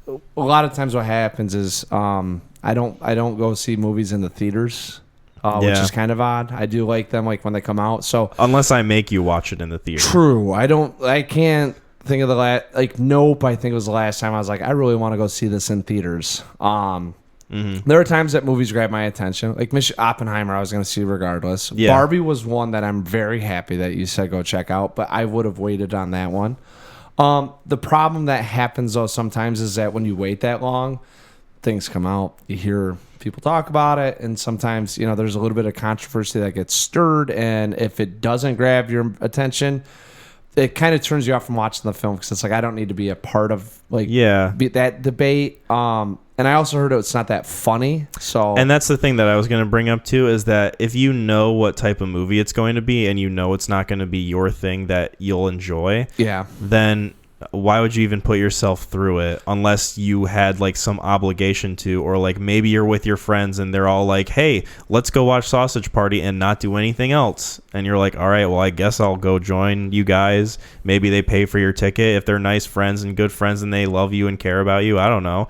a lot of times what happens is I don't go see movies in the theaters, which is kind of odd. I do like them like when they come out. So unless I make you watch it in the theater. True. I can't think of the last, like, Nope, I think it was the last time I was like, I really want to go see this in theaters. There are times that movies grab my attention. Like Oppenheimer, I was going to see regardless. Yeah. Barbie was one that I'm very happy that you said go check out, but I would have waited on that one. The problem that happens, though, sometimes is that when you wait that long, things come out. You hear people talk about it, and sometimes, there's a little bit of controversy that gets stirred, and if it doesn't grab your attention, it kind of turns you off from watching the film because it's like I don't need to be a part of that debate. And I also heard it's not that funny. So and that's the thing that I was going to bring up too is that if you know what type of movie it's going to be and you know it's not going to be your thing that you'll enjoy, then why would you even put yourself through it unless you had like some obligation to, or like maybe you're with your friends and they're all like, hey, let's go watch Sausage Party and not do anything else, and you're like, all right, well, I guess I'll go join you guys. Maybe they pay for your ticket if they're nice friends and good friends and they love you and care about you. I don't know.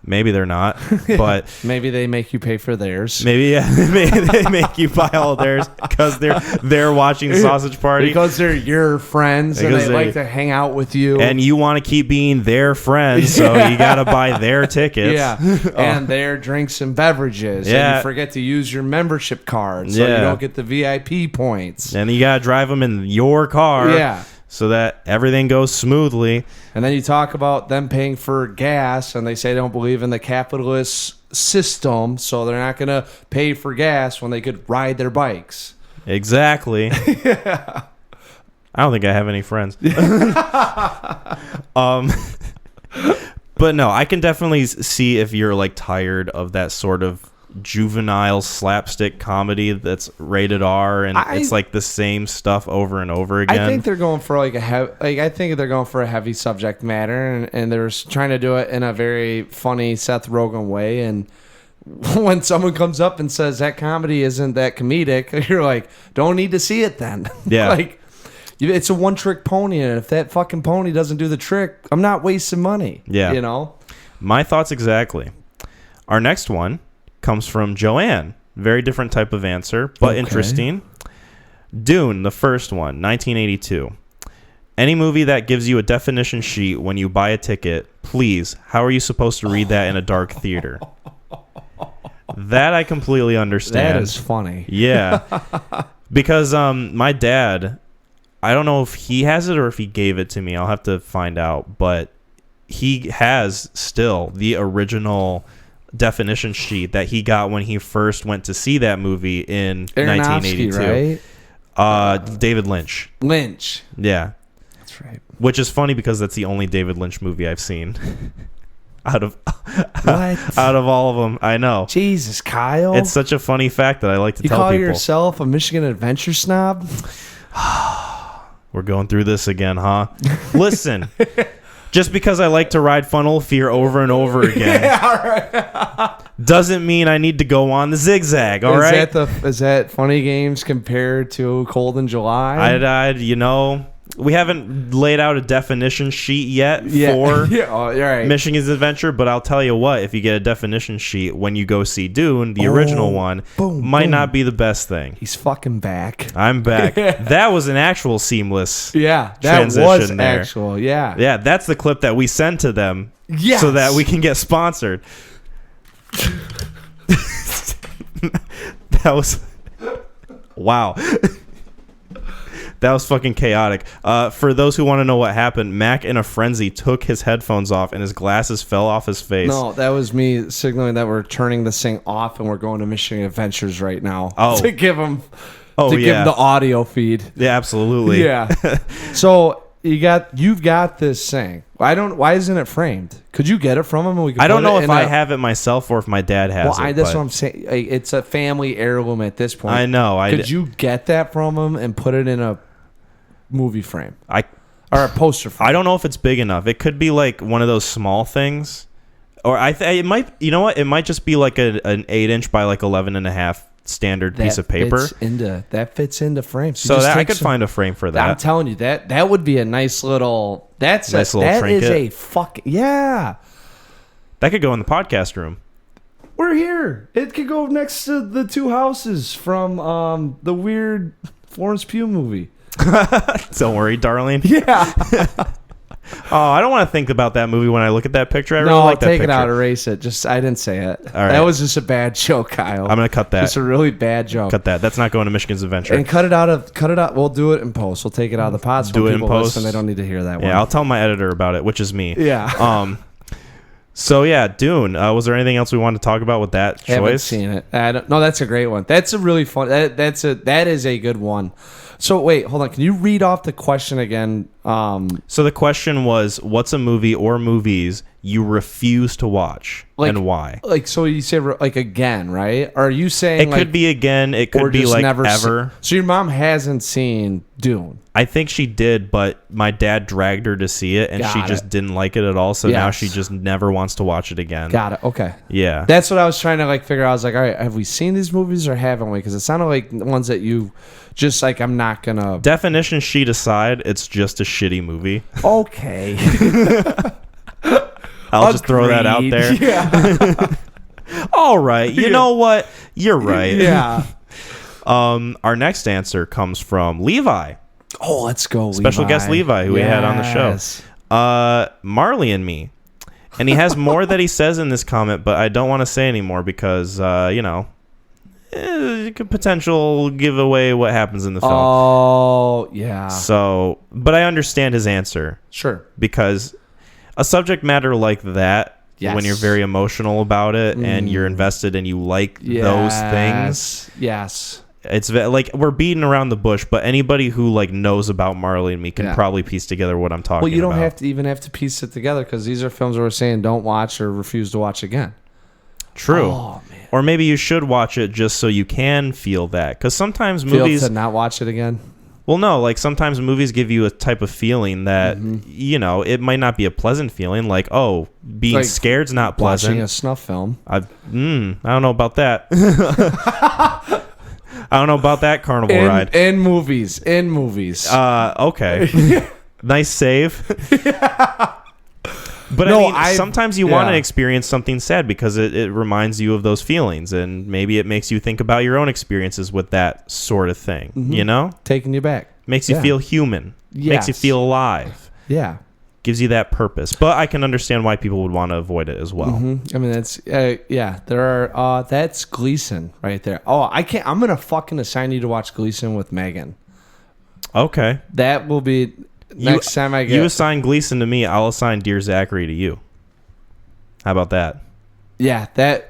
Maybe they're not, but maybe they make you pay for theirs. Maybe they make you buy all theirs because they're watching Sausage Party because they're your friends and they like to hang out with you, and you want to keep being their friends, so you got to buy their tickets, and their drinks and beverages, and you forget to use your membership card, so you don't get the VIP points, and you got to drive them in your car, so that everything goes smoothly. And then you talk about them paying for gas, and they say they don't believe in the capitalist system, so they're not going to pay for gas when they could ride their bikes. Exactly. I don't think I have any friends. But no, I can definitely see if you're like tired of that sort of juvenile slapstick comedy that's rated R and it's like the same stuff over and over again. I think they're going for like a heavy subject matter, and they're trying to do it in a very funny Seth Rogen way. And when someone comes up and says that comedy isn't that comedic, you're like, don't need to see it then. Yeah. Like, it's a one-trick pony, and if that fucking pony doesn't do the trick, I'm not wasting money. Yeah. You know? My thoughts exactly. Our next one comes from Joanne. Very different type of answer, but interesting. Dune, the first one, 1982. Any movie that gives you a definition sheet when you buy a ticket, please, how are you supposed to read that in a dark theater? That I completely understand. That is funny. Yeah. Because my dad, I don't know if he has it or if he gave it to me. I'll have to find out. But he has still the original definition sheet that he got when he first went to see that movie in 1982. Right? David Lynch. Yeah. That's right. Which is funny because that's the only David Lynch movie I've seen. out of all of them. I know. Jesus, Kyle. It's such a funny fact that I like to tell people. You call yourself a Michigan adventure snob? We're going through this again, huh? Listen. Just because I like to ride Funnel of Fear over and over again doesn't mean I need to go on the zigzag, all right? Is that Funny Games compared to Cold in July? We haven't laid out a definition sheet yet for Michigan's Adventure, but I'll tell you what, if you get a definition sheet when you go see Dune, the original one, might not be the best thing. He's fucking back. I'm back. That was an actual seamless that transition was there. Actual, yeah. Yeah, that's the clip that we send to them so that we can get sponsored. That was... Wow. That was fucking chaotic. For those who want to know what happened, Mac in a frenzy took his headphones off and his glasses fell off his face. No, that was me signaling that we're turning this thing off and we're going to Michigan Adventures right now to give them the audio feed. Yeah, absolutely. Yeah. So you've got this thing. Why isn't it framed? Could you get it from him? And we could I don't know if I have it myself or if my dad has it. That's what I'm saying. It's a family heirloom at this point. I know. Could you get that from him and put it in a movie frame or a poster frame? I don't know if it's big enough. It could be like one of those small things, or it might. You know what? It might just be like an 8-inch by like 11.5 standard piece of paper. That fits into frames. So that I could find a frame for that. I'm telling you that would be a nice little. That trinket. Is a fucking That could go in the podcast room. We're here. It could go next to the two houses from the weird Florence Pugh movie. Don't worry, darling. Yeah. I don't want to think about that movie when I look at that picture. I really like that picture. Take it out, erase it. I didn't say it. All right. That was just a bad joke, Kyle. I'm gonna cut that. Just a really bad joke. Cut that. That's not going to Michigan's Adventure. And cut it out. We'll do it in post. We'll take it out of the pod. So do it in post. Listen, they don't need to hear that one. Yeah, I'll tell my editor about it, which is me. Yeah. So yeah, Dune. Was there anything else we wanted to talk about with that choice? Haven't seen it. No, that's a great one. That's a really fun. That is a good one. So wait, hold on. Can you read off the question again? So the question was, what's a movie or movies you refuse to watch and why? Like, so you say like again, right? Or are you saying it could be again? It could be like ever. So your mom hasn't seen Dune? I think she did, but my dad dragged her to see it, and she just didn't like it at all. So now she just never wants to watch it again. Got it. Okay. Yeah. That's what I was trying to like figure out. I was like, all right, have we seen these movies or haven't we? Because it sounded like ones that you just like, I'm not gonna. Definition sheet aside, it's just a shitty movie. Okay. I'll just throw that out there. Yeah. All right. You know what? You're right. Yeah. Our next answer comes from Levi. Oh, let's go, Levi. Special guest Levi, who we had on the show. Marley and Me. And he has more that he says in this comment, but I don't want to say anymore because, it could potential give away what happens in the film. Oh, yeah. So, but I understand his answer. Sure. Because a subject matter like that, when you're very emotional about it and you're invested and you like those things. Yes. It's like we're beating around the bush, but anybody who like knows about Marley and Me can probably piece together what I'm talking about. Well, you don't have to piece it together because these are films where we're saying don't watch or refuse to watch again. True. Oh, man. Or maybe you should watch it just so you can feel that. Because sometimes movies... to not watch it again? Well, no. Like sometimes movies give you a type of feeling that, it might not be a pleasant feeling. Like, oh, being like scared's not pleasant. Watching a snuff film. I don't know about that. I don't know about that carnival ride. In movies. Okay. Nice save. But no, sometimes you want to experience something sad because it reminds you of those feelings, and maybe it makes you think about your own experiences with that sort of thing. You know, taking you back makes you feel human. Makes you feel alive. Yeah, gives you that purpose. But I can understand why people would want to avoid it as well. I mean, that's there are that's Gleason right there. Oh, I can't. I'm gonna fucking assign you to watch Gleason with Megan. Okay, that will be. Next time I get... You assign Gleason to me, I'll assign Dear Zachary to you. How about that? Yeah, that'd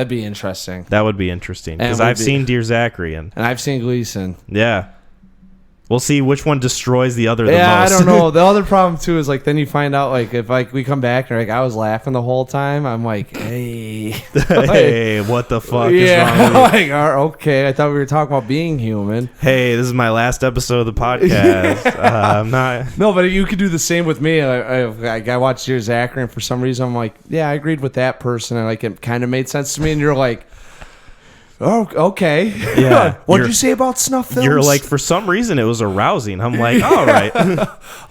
be interesting. That would be interesting. Because I've seen Dear Zachary. And I've seen Gleason. Yeah. We'll see which one destroys the other the most. Yeah, I don't know. The other problem, too, is like then you find out like if like we come back and like I was laughing the whole time, I'm like, hey. Hey, what the fuck is wrong with you? Like, okay, I thought we were talking about being human. Hey, this is my last episode of the podcast. I'm not... No, but you could do the same with me. I watched Dear Zachary, and for some reason I'm like, yeah, I agreed with that person, and like it kind of made sense to me, and you're like... Oh, okay. Yeah. What did you say about snuff films? You're like, for some reason, it was arousing. I'm like, all right.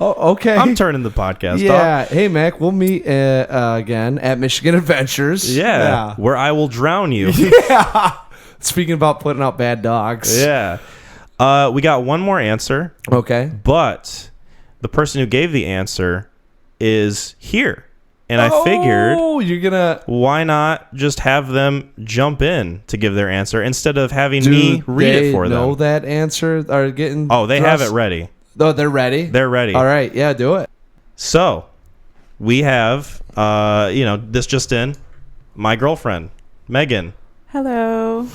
Oh, okay. I'm turning the podcast off. off. Hey, Mac, we'll meet again at Michigan Adventures. Yeah. Where I will drown you. Yeah. Speaking about putting out bad dogs. Yeah. We got one more answer. Okay. But the person who gave the answer is here. And I figured, why not just have them jump in to give their answer instead of having me read it for them? Know that answer? Are getting? Oh, they have it ready. Oh, they're ready. They're ready. All right, yeah, do it. So, we have, this just in, my girlfriend, Megan. Hello.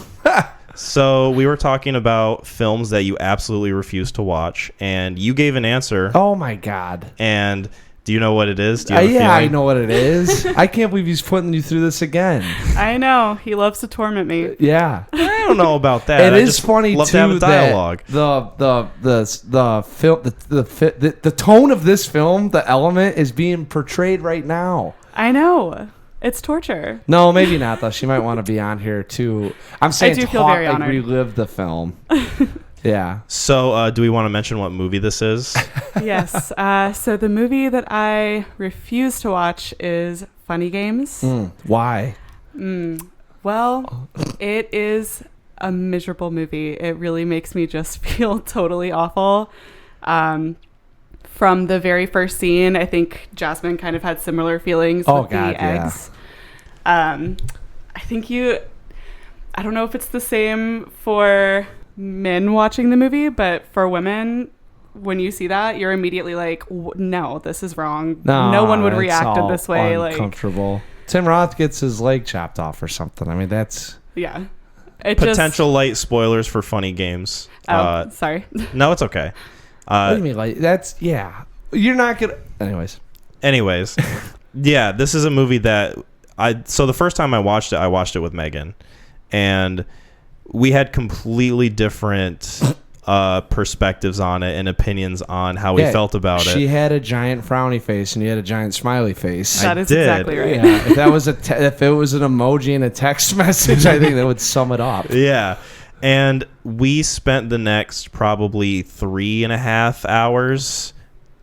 So we were talking about films that you absolutely refuse to watch, and you gave an answer. Oh my God! And do you know what it is? Do you have a yeah, feeling? I know what it is. I can't believe he's putting you through this again. I know. He loves to torment me. Yeah. I don't know about that. It is funny love too to have a dialogue. That the film the tone of this film, the element is being portrayed right now. I know. It's torture. No, maybe not though. She might want to be on here too. I'm saying I do feel very honored. Relive the film. Yeah. So, do we want to mention what movie this is? Yes. So the movie that I refuse to watch is Funny Games. Why? Well, it is a miserable movie. It really makes me just feel totally awful. From the very first scene, I think Jasmine kind of had similar feelings with the eggs. Yeah. I think I don't know if it's the same for men watching the movie, but for women, when you see that, you're immediately like, no, this is wrong. No one would react in this way. Uncomfortable. Like, Tim Roth gets his leg chopped off or something. I mean, that's potential light spoilers for funny games. Oh, sorry. No, it's okay. What do you mean, like, that's You're not gonna. Anyways, yeah, this is a movie that so the first time I watched it with Megan, and we had completely different perspectives on it and opinions on how we felt about it. She had a giant frowny face and you had a giant smiley face. That is exactly right. Yeah, if that was if it was an emoji and a text message, I think that would sum it up. Yeah. And we spent the next probably 3.5 hours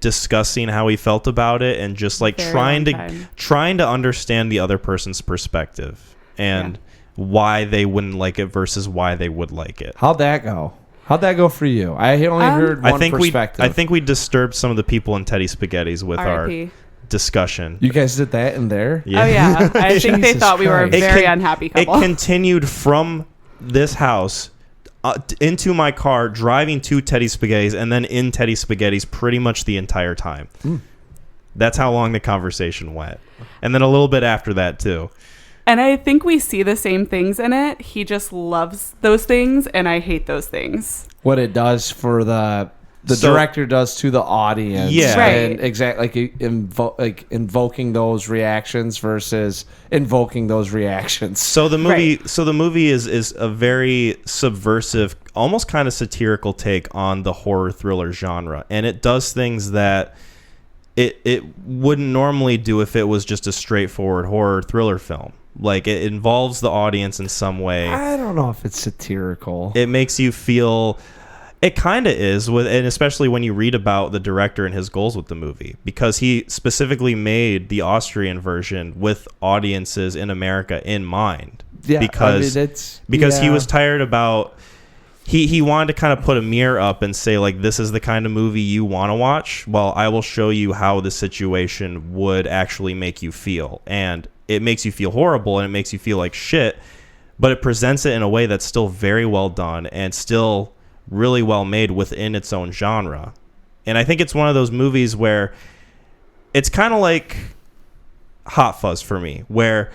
discussing how we felt about it and just like trying to understand the other person's perspective and why they wouldn't like it versus why they would like it. How'd that go? How'd that go for you? I only heard one perspective. I think we disturbed some of the people in Teddy Spaghetti's with our discussion. You guys did that in there? Yeah. Oh, yeah. I think they thought we were a very unhappy couple. It continued from this house into my car, driving to Teddy Spaghetti's, and then in Teddy Spaghetti's pretty much the entire time. That's how long the conversation went. And then a little bit after that, too. And I think we see the same things in it. He just loves those things, and I hate those things. What it does for the director does to the audience. Yeah. Right. And exactly like invoking those reactions versus invoking those reactions. So the movie is a very subversive, almost kind of satirical take on the horror thriller genre, and it does things that it wouldn't normally do if it was just a straightforward horror thriller film. Like, it involves the audience in some way. I don't know if it's satirical. It makes you feel... It kind of is, and especially when you read about the director and his goals with the movie, because he specifically made the Austrian version with audiences in America in mind. Yeah, because he was tired about... He wanted to kind of put a mirror up and say, like, this is the kind of movie you want to watch. Well, I will show you how the situation would actually make you feel. And it makes you feel horrible and it makes you feel like shit, but it presents it in a way that's still very well done and still really well made within its own genre. And I think it's one of those movies where it's kind of like Hot Fuzz for me, where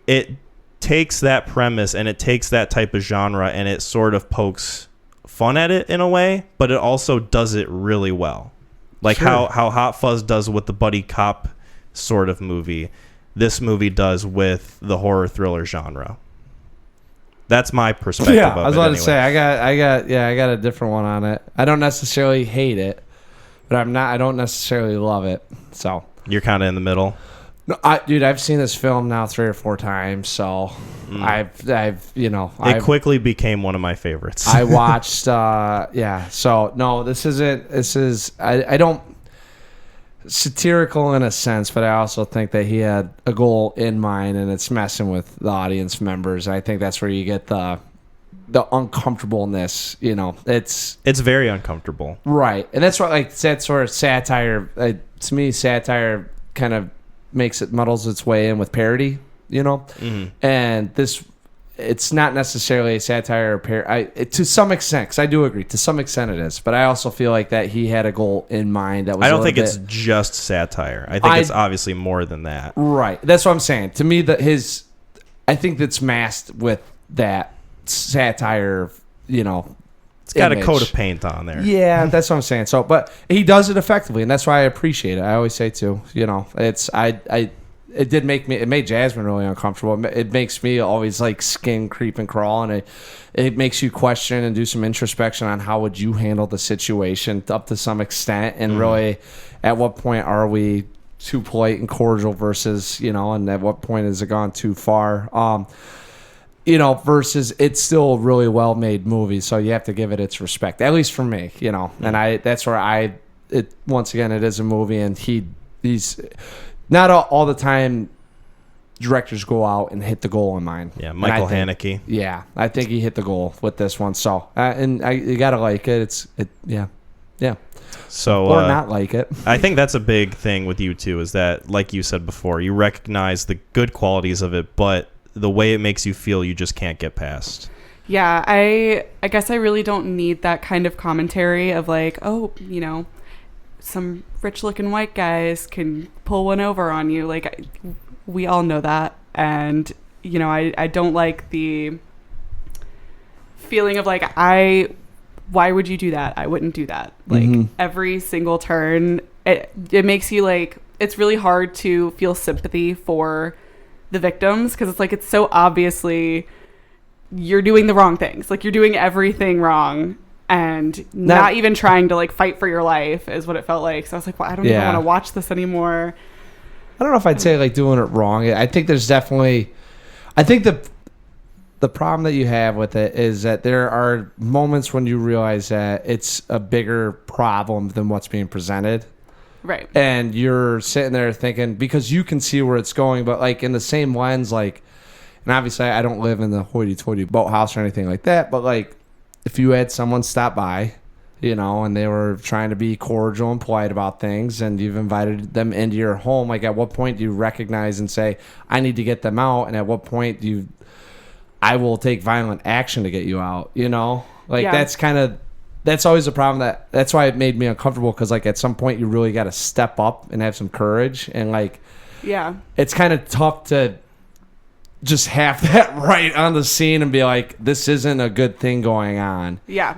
it takes that premise and it takes that type of genre and it sort of pokes fun at it in a way, but it also does it really well. Like how Hot Fuzz does with the buddy cop sort of movie, this movie does with the horror thriller genre. That's my perspective of it. I was about to say I got a different one on it. I don't necessarily hate it, but I don't necessarily love it. So you're kind of in the middle. No, I've seen this film now 3 or 4 times, so it quickly became one of my favorites. I watched so no, this is I don't satirical in a sense, but I also think that he had a goal in mind and it's messing with the audience members. I think that's where you get the uncomfortableness, it's very uncomfortable. Right. And that's what that sort of satire, to me, satire kind of muddles its way in with parody, and this, it's not necessarily a satire or parody to some extent, because I do agree to some extent it is, but I also feel like that he had a goal in mind that was I don't think it's just satire. I think it's obviously more than that. Right. That's what I'm saying. To me, I think that's masked with that satire, It's got a coat of paint on there. Yeah, that's what I'm saying. So, but he does it effectively, and that's why I appreciate it. I always say too, it made Jasmine really uncomfortable. It makes me always like skin creep and crawl, and it makes you question and do some introspection on how would you handle the situation up to some extent, and really, at what point are we too polite and cordial versus and at what point has it gone too far? Versus it's still a really well made movie, so you have to give it its respect, at least for me, and that's where once again, it is a movie, and he's not all the time directors go out and hit the goal in mind. Yeah, Michael Haneke. Yeah, I think he hit the goal with this one, so you gotta like it. Yeah. So or not like it. I think that's a big thing with you too, is that, like you said before, you recognize the good qualities of it, but the way it makes you feel, you just can't get past. Yeah, I guess I really don't need that kind of commentary of like, oh, some rich-looking white guys can pull one over on you. Like, we all know that. And, I don't like the feeling of like, why would you do that? I wouldn't do that. Like, every single turn, it makes you like, it's really hard to feel sympathy for the victims because it's like, it's so obviously you're doing the wrong things. Like, you're doing everything wrong and not even trying to like fight for your life is what it felt like. So I was like, well, I don't even want to watch this anymore. I don't know if I'd say like doing it wrong. I think there's definitely, I think the problem that you have with it is that there are moments when you realize that it's a bigger problem than what's being presented. Right. And you're sitting there thinking, because you can see where it's going, but like in the same lens, like, and obviously I don't live in the hoity-toity boathouse or anything like that, but like if you had someone stop by, and they were trying to be cordial and polite about things and you've invited them into your home, like at what point do you recognize and say, I need to get them out? And at what point I will take violent action to get you out, Like that's always a problem that's why it made me uncomfortable because like at some point you really got to step up and have some courage and like, it's kind of tough to just have that right on the scene and be like, this isn't a good thing going on. Yeah.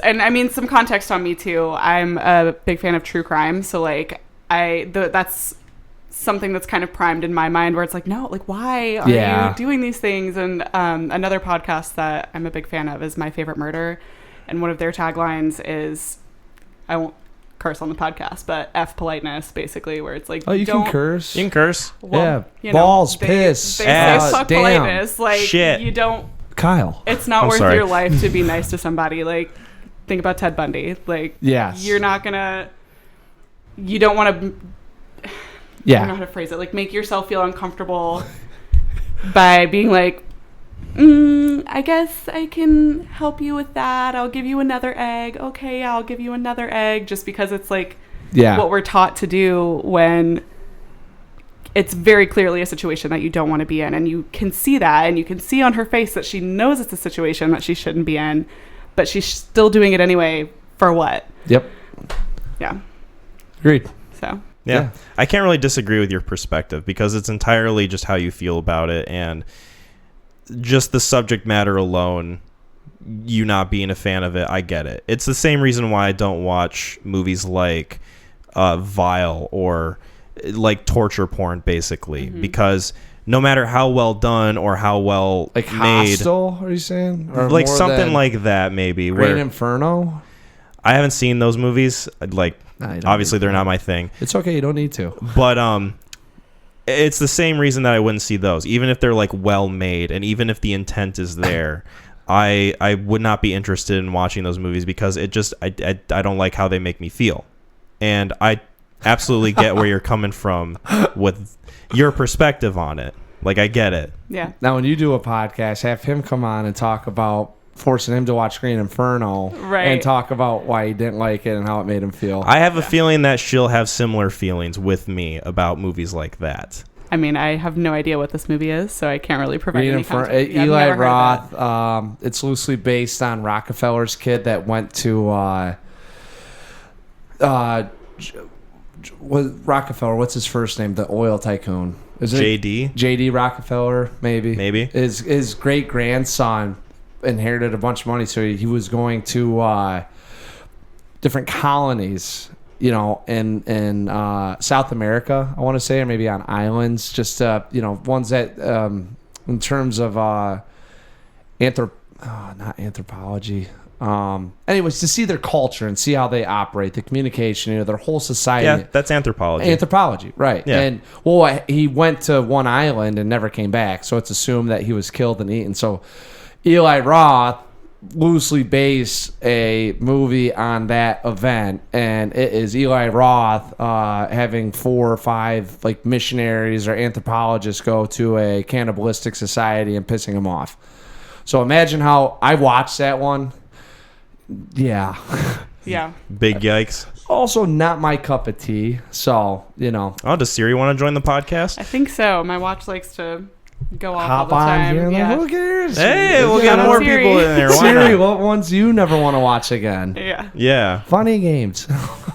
And I mean, some context on me too. I'm a big fan of true crime. So like that's something that's kind of primed in my mind where it's like, no, like why are you doing these things? And another podcast that I'm a big fan of is My Favorite Murder. And one of their taglines is, I won't curse on the podcast, but F politeness, basically, where it's like, oh, you can curse. You can curse. Well, balls, piss, they ass, say fuck damn, politeness. Like, shit. You don't. Kyle. It's not worth your life to be nice to somebody. Like, think about Ted Bundy. Like, you're not gonna. You don't want to. I don't know how to phrase it. Like, make yourself feel uncomfortable by being like, I guess I can help you with that. I'll give you another egg. Okay, I'll give you another egg. Just because it's like what we're taught to do when it's very clearly a situation that you don't want to be in. And you can see that, and you can see on her face that she knows it's a situation that she shouldn't be in, but she's still doing it anyway. For what? Yep. Yeah. Agreed. So. Yeah. I can't really disagree with your perspective because it's entirely just how you feel about it and just the subject matter alone, you not being a fan of it, I get it. It's the same reason why I don't watch movies like Vile or like torture porn, basically, because no matter how well done or how well like made, Hostel, are you saying? Or like something like that, maybe. Green Inferno? I haven't seen those movies. Like, obviously, they're not my thing. It's okay, you don't need to. But it's the same reason that I wouldn't see those, even if they're like well made, and even if the intent is there. I would not be interested in watching those movies because it just I don't like how they make me feel, and I absolutely get where you're coming from with your perspective on it. Like, I get it. Yeah. Now, when you do a podcast, have him come on and talk about forcing him to watch Green Inferno and talk about why he didn't like it and how it made him feel. I have a feeling that she'll have similar feelings with me about movies like that. I mean, I have no idea what this movie is, so I can't really provide any context. Eli Roth, it's loosely based on Rockefeller's kid that went to Rockefeller, what's his first name? The oil tycoon. Is it JD Rockefeller, maybe. His great grandson inherited a bunch of money, so he was going to different colonies, in South America, I want to say, or maybe on islands, just ones that in terms of not anthropology. Anyways, to see their culture and see how they operate, the communication, their whole society. Yeah, that's anthropology. Anthropology, right. Yeah. And, he went to one island and never came back, so it's assumed that he was killed and eaten. So Eli Roth loosely based a movie on that event, and it is Eli Roth having 4 or 5 like missionaries or anthropologists go to a cannibalistic society and pissing them off. So imagine how I watched that one. Yeah. Big yikes. Also not my cup of tea. So, Oh, does Siri want to join the podcast? I think so. My watch likes to go off hop all the on time. here. Yeah. Like, who cares? Hey, we'll Yeah, get more Siri. people in there. Why Siri, not? what ones you never want to watch again? Yeah. Yeah. Funny games.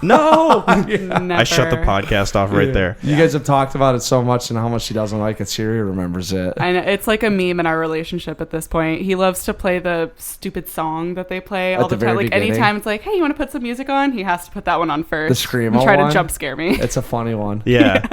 No. Never. I shut the podcast off right there. You guys have talked about it so much and how much she doesn't like it. Siri remembers it. I know, it's like a meme in our relationship at this point. He loves to play the stupid song that they play all At the the time. very Like beginning. anytime it's like, hey, you want to put some music on? He has to put that one on first. The Screamo and try one? to jump scare me. It's a funny one. Yeah.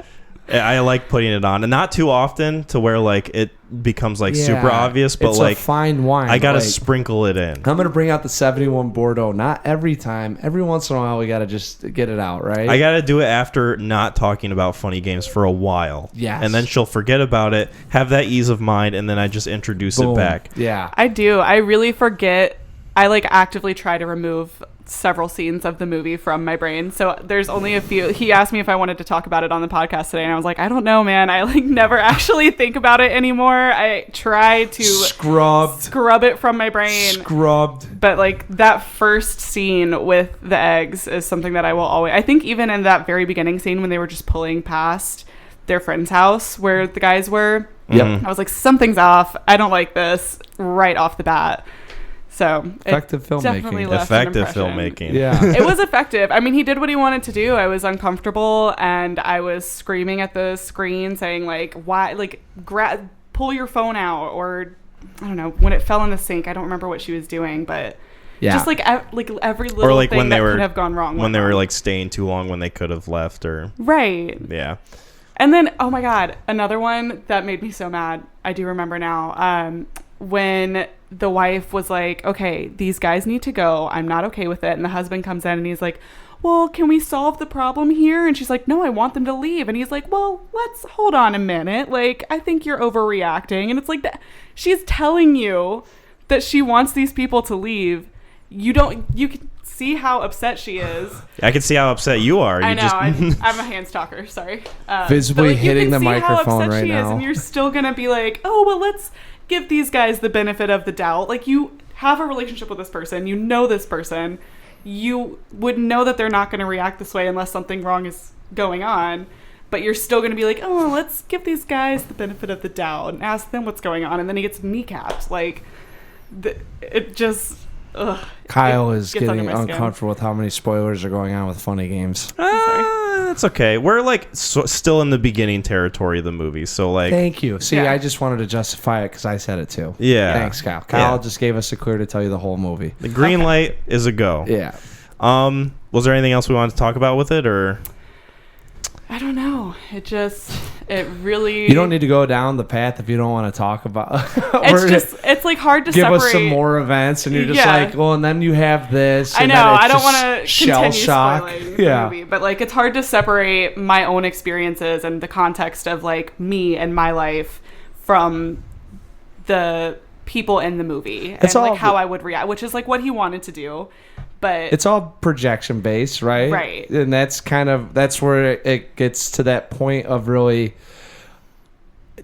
I like putting it on, and not too often to where like it becomes like super Yeah, obvious, but it's like a fine wine. I gotta like, sprinkle it in. I'm gonna bring out the 71 Bordeaux. Not every time. Every once in a while, we gotta just get it out, right? I gotta do it after not talking about funny games for a while. Yes. And then she'll forget about it, have that ease of mind, and then I just introduce Boom. it back. Yeah. I do. I really forget. I like actively try to remove several scenes of the movie from my brain. So there's only a few. He asked me if I wanted to talk about it on the podcast today, and I was like, I don't know, man. I like never actually think about it anymore. I try to scrub it from my brain. But like that first scene with the eggs is something that I will always. I think even in that very beginning scene when they were just pulling past their friend's house where the guys were, Yep. I was like, something's off. I don't like this right off the bat. So Effective it definitely filmmaking. left an Effective impression. filmmaking. Yeah. It was effective. I mean, he did what he wanted to do. I was uncomfortable and I was screaming at the screen saying like, why, like pull your phone out, or I don't know, when it fell in the sink. I don't remember what she was doing, but Yeah. just like every little Or like thing when they that were could have gone wrong. when they were like staying too long when they could have left, or right. yeah. And then, oh my God, another one that made me so mad. I do remember now. When the wife was like, okay, these guys need to go. I'm not okay with it. And the husband comes in and he's like, well, can we solve the problem here? And she's like, no, I want them to leave. And he's like, well, let's hold on a minute. Like, I think you're overreacting. And it's like, she's telling you that she wants these people to leave. You can see how upset she is. I can see how upset you are. I You know. just I'm a hand stalker. Sorry. Visibly but, like, hitting the you can see how microphone upset right she is, now. and you're still gonna be like, oh well, let's give these guys the benefit of the doubt. Like, you have a relationship with this person. You know this person. You would know that they're not going to react this way unless something wrong is going on. But you're still going to be like, oh, well, let's give these guys the benefit of the doubt and ask them what's going on. And then he gets kneecapped. Like, it just... Ugh, Kyle it is gets under getting my skin. uncomfortable with how many spoilers are going on with funny games. it's okay. We're like still in the beginning territory of the movie, so like Thank you. See, Yeah. I just wanted to justify it because I said it too. Yeah. Thanks, Kyle. Kyle Yeah. just gave us a clear to tell you the whole movie. the green light is a go. Yeah. Was there anything else we wanted to talk about with it, or I don't know. It really... You don't need to go down the path if you don't want to talk about. It's like hard to give separate. us some more events, and you're just Yeah. like, well, and then you have this. I and know. then it's I don't just want to shell continue shock. spoiling the Yeah. movie, but like it's hard to separate my own experiences and the context of like me and my life from the people in the movie It's and all- like how I would react, which is like what he wanted to do. But It's all projection based, right? Right. And that's where it gets to that point of really.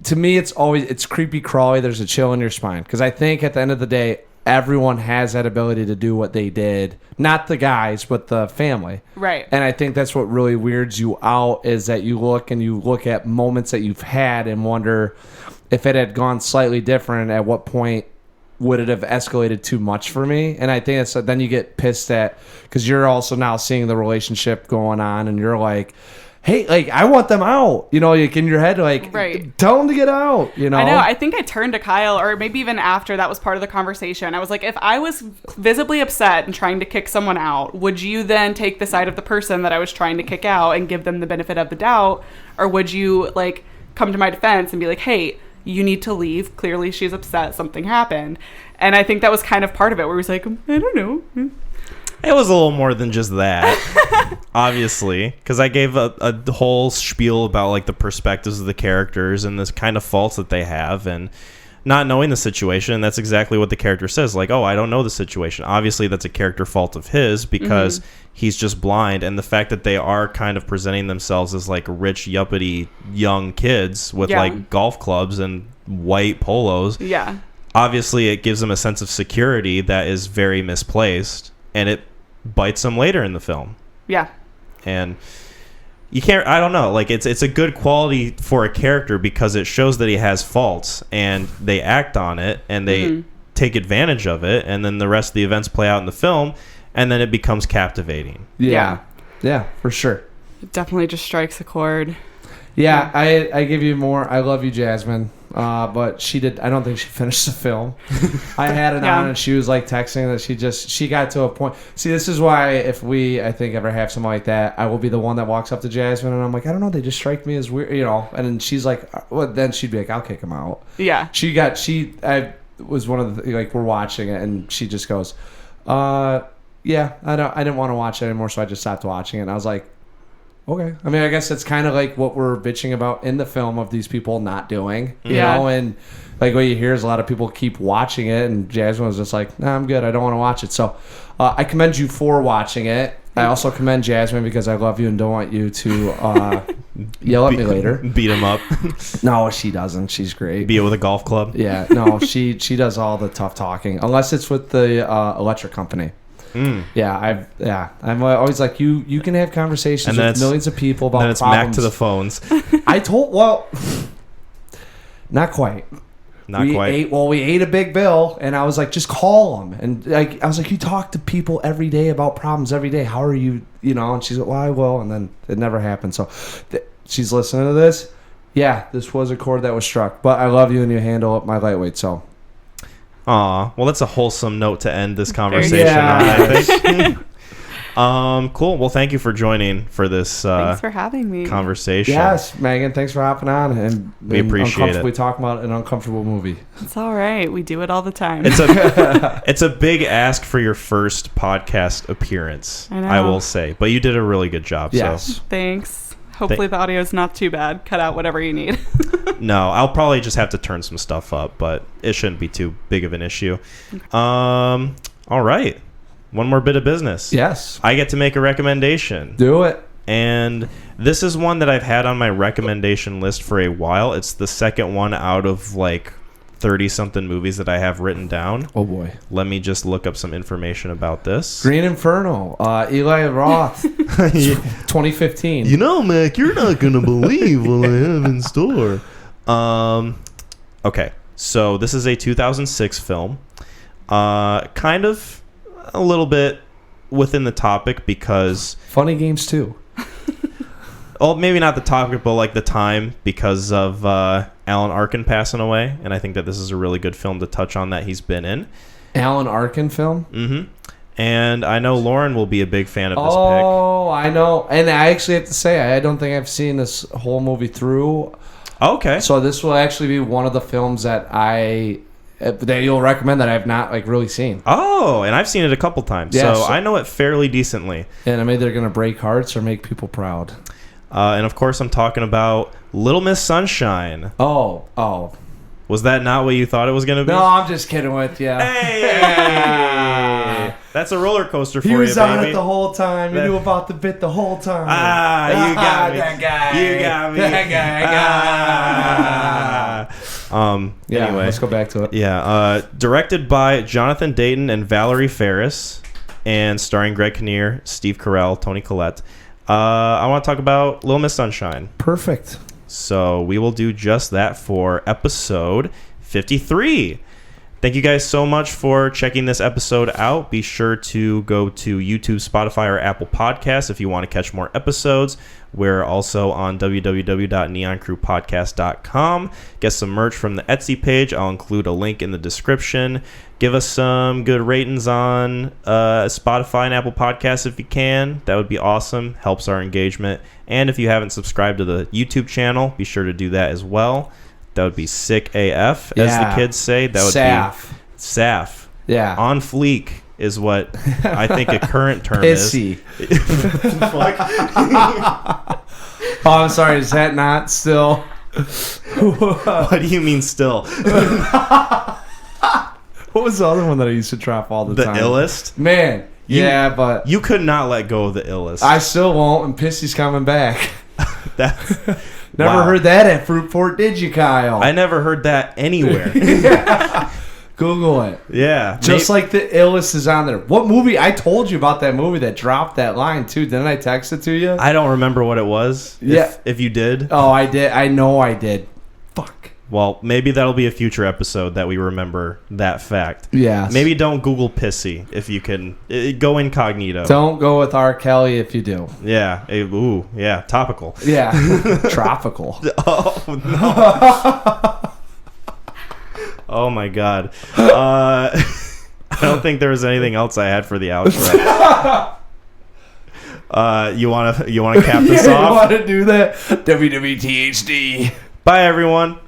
To me, it's creepy crawly. There's a chill in your spine because I think at the end of the day, everyone has that ability to do what they did. Not the guys, but the family. right. And I think that's what really weirds you out is that you look at moments that you've had and wonder if it had gone slightly different, at what point would it have escalated too much for me? And I think then you get pissed at because you're also now seeing the relationship going on and you're like, hey, like, I want them out. You know, like in your head, like, Right. tell them to get out, you know? I know. I think I turned to Kyle, or maybe even after that was part of the conversation. I was like, if I was visibly upset and trying to kick someone out, would you then take the side of the person that I was trying to kick out and give them the benefit of the doubt? Or would you, like, come to my defense and be like, hey, you need to leave. Clearly she's upset. Something happened. And I think that was kind of part of it where he was like, I don't know. it was a little more than just that, obviously, because I gave a whole spiel about like the perspectives of the characters and this kind of faults that they have, and not knowing the situation. That's exactly what the character says. Like, oh, I don't know the situation. Obviously, that's a character fault of his because he's just blind, and the fact that they are kind of presenting themselves as like rich, yuppity young kids with like golf clubs and white polos. Yeah. Obviously, it gives them a sense of security that is very misplaced, and it bites them later in the film. Yeah. And you can't. I don't know. Like it's a good quality for a character because it shows that he has faults, and they act on it, and they take advantage of it, and then the rest of the events play out in the film, and then it becomes captivating. Yeah, for sure. It definitely just strikes a chord. Yeah, I give you more. I love you, Jasmine. But she did. I don't think she finished the film. I had it on, and she was like texting that she got to a point. See, this is why if we, I think, ever have something like that, I will be the one that walks up to Jasmine, and I'm like, I don't know, they just strike me as weird, And then she's like, well, then she'd be like, I'll kick him out. Yeah. I was one of the we're watching it, and she just goes, yeah, I didn't want to watch it anymore, so I just stopped watching it. And I was like, okay. I mean, I guess that's kind of like what we're bitching about in the film of these people not doing, you know? And like what you hear is a lot of people keep watching it, and Jasmine was just like, nah, I'm good. I don't want to watch it. So I commend you for watching it. I also commend Jasmine because I love you and don't want you to yell at me later. Beat him up. No, she doesn't. She's great. Beat it with a golf club. Yeah. No, she does all the tough talking, unless it's with the electric company. Yeah, I'm always like, you can have conversations with millions of people about then it's problems. Mac to the phones. Not quite. We ate a big bill, and I was like, just call them. And like, I was like, you talk to people every day about problems every day. How are you, And she's like, well, I will. And then it never happened. So she's listening to this. Yeah, this was a chord that was struck. But I love you, and you handle up my lightweight, so. Aw, well, that's a wholesome note to end this conversation on, I think. Cool. Well, thank you for joining for this thanks for having me. Conversation. Yes, Megan, thanks for hopping on. And we appreciate it. We talk about an uncomfortable movie. It's all right. We do it all the time. It's a big ask for your first podcast appearance, I will say. But you did a really good job. Yes. So. Thanks. Hopefully the audio is not too bad. Cut out whatever you need. No, I'll probably just have to turn some stuff up, but it shouldn't be too big of an issue. All right. One more bit of business. Yes. I get to make a recommendation. Do it. And this is one that I've had on my recommendation list for a while. It's the second one out of like 30-something movies that I have written down. Oh, boy. Let me just look up some information about this. Green Inferno, Eli Roth, 2015. Mac, you're not going to believe what I have in store. Okay, so this is a 2006 film. Kind of a little bit within the topic because... Funny Games 2. Well, maybe not the topic, but like the time because of Alan Arkin passing away. And I think that this is a really good film to touch on that he's been in. Alan Arkin film? Mm-hmm. And I know Lauren will be a big fan of this pick. Oh, I know. And I actually have to say, I don't think I've seen this whole movie through. Okay. So this will actually be one of the films that you'll recommend that I've not like really seen. Oh, and I've seen it a couple times. Yeah, so I know it fairly decently. And I'm either going to break hearts or make people proud. And of course, I'm talking about Little Miss Sunshine. Oh. Was that not what you thought it was going to be? No, I'm just kidding with you. Hey! That's a roller coaster for you, baby. He was on it the whole time. He knew about the bit the whole time. You got me. That guy. You got me. That guy. Anyway, let's go back to it. Yeah. Directed by Jonathan Dayton and Valerie Ferris, and starring Greg Kinnear, Steve Carell, Toni Collette. I want to talk about Little Miss Sunshine. Perfect. So we will do just that for episode 53. Thank you guys so much for checking this episode out. Be sure to go to YouTube, Spotify, or Apple Podcasts if you want to catch more episodes. We're also on www.neoncrewpodcast.com. Get some merch from the Etsy page. I'll include a link in the description. Give us some good ratings on Spotify and Apple Podcasts if you can. That would be awesome. Helps our engagement. And if you haven't subscribed to the YouTube channel, be sure to do that as well. That would be sick AF, as the kids say. That would be SAF. Yeah. On fleek is what I think a current term Pissy. Oh, I'm sorry. Is that not still? What do you mean still? What was the other one that I used to drop all the time? The illest? Man. But... You could not let go of the illest. I still won't, and Pissy's coming back. Never heard that at Fruitport, did you, Kyle? I never heard that anywhere. Google it. Yeah. Just like the illest is on there. What movie? I told you about that movie that dropped that line too. Didn't I text it to you? I don't remember what it was. Yeah. If you did. Oh, I did. I know I did. Fuck. Well, maybe that'll be a future episode that we remember that fact. Yeah. Maybe don't Google pissy if you can. Go incognito. Don't go with R. Kelly if you do. Yeah. Ooh. Yeah. Topical. Yeah. Tropical. Oh no. Oh my God. I don't think there was anything else I had for the outro. You wanna cap this off? You want to do that? WWTHD. Bye, everyone.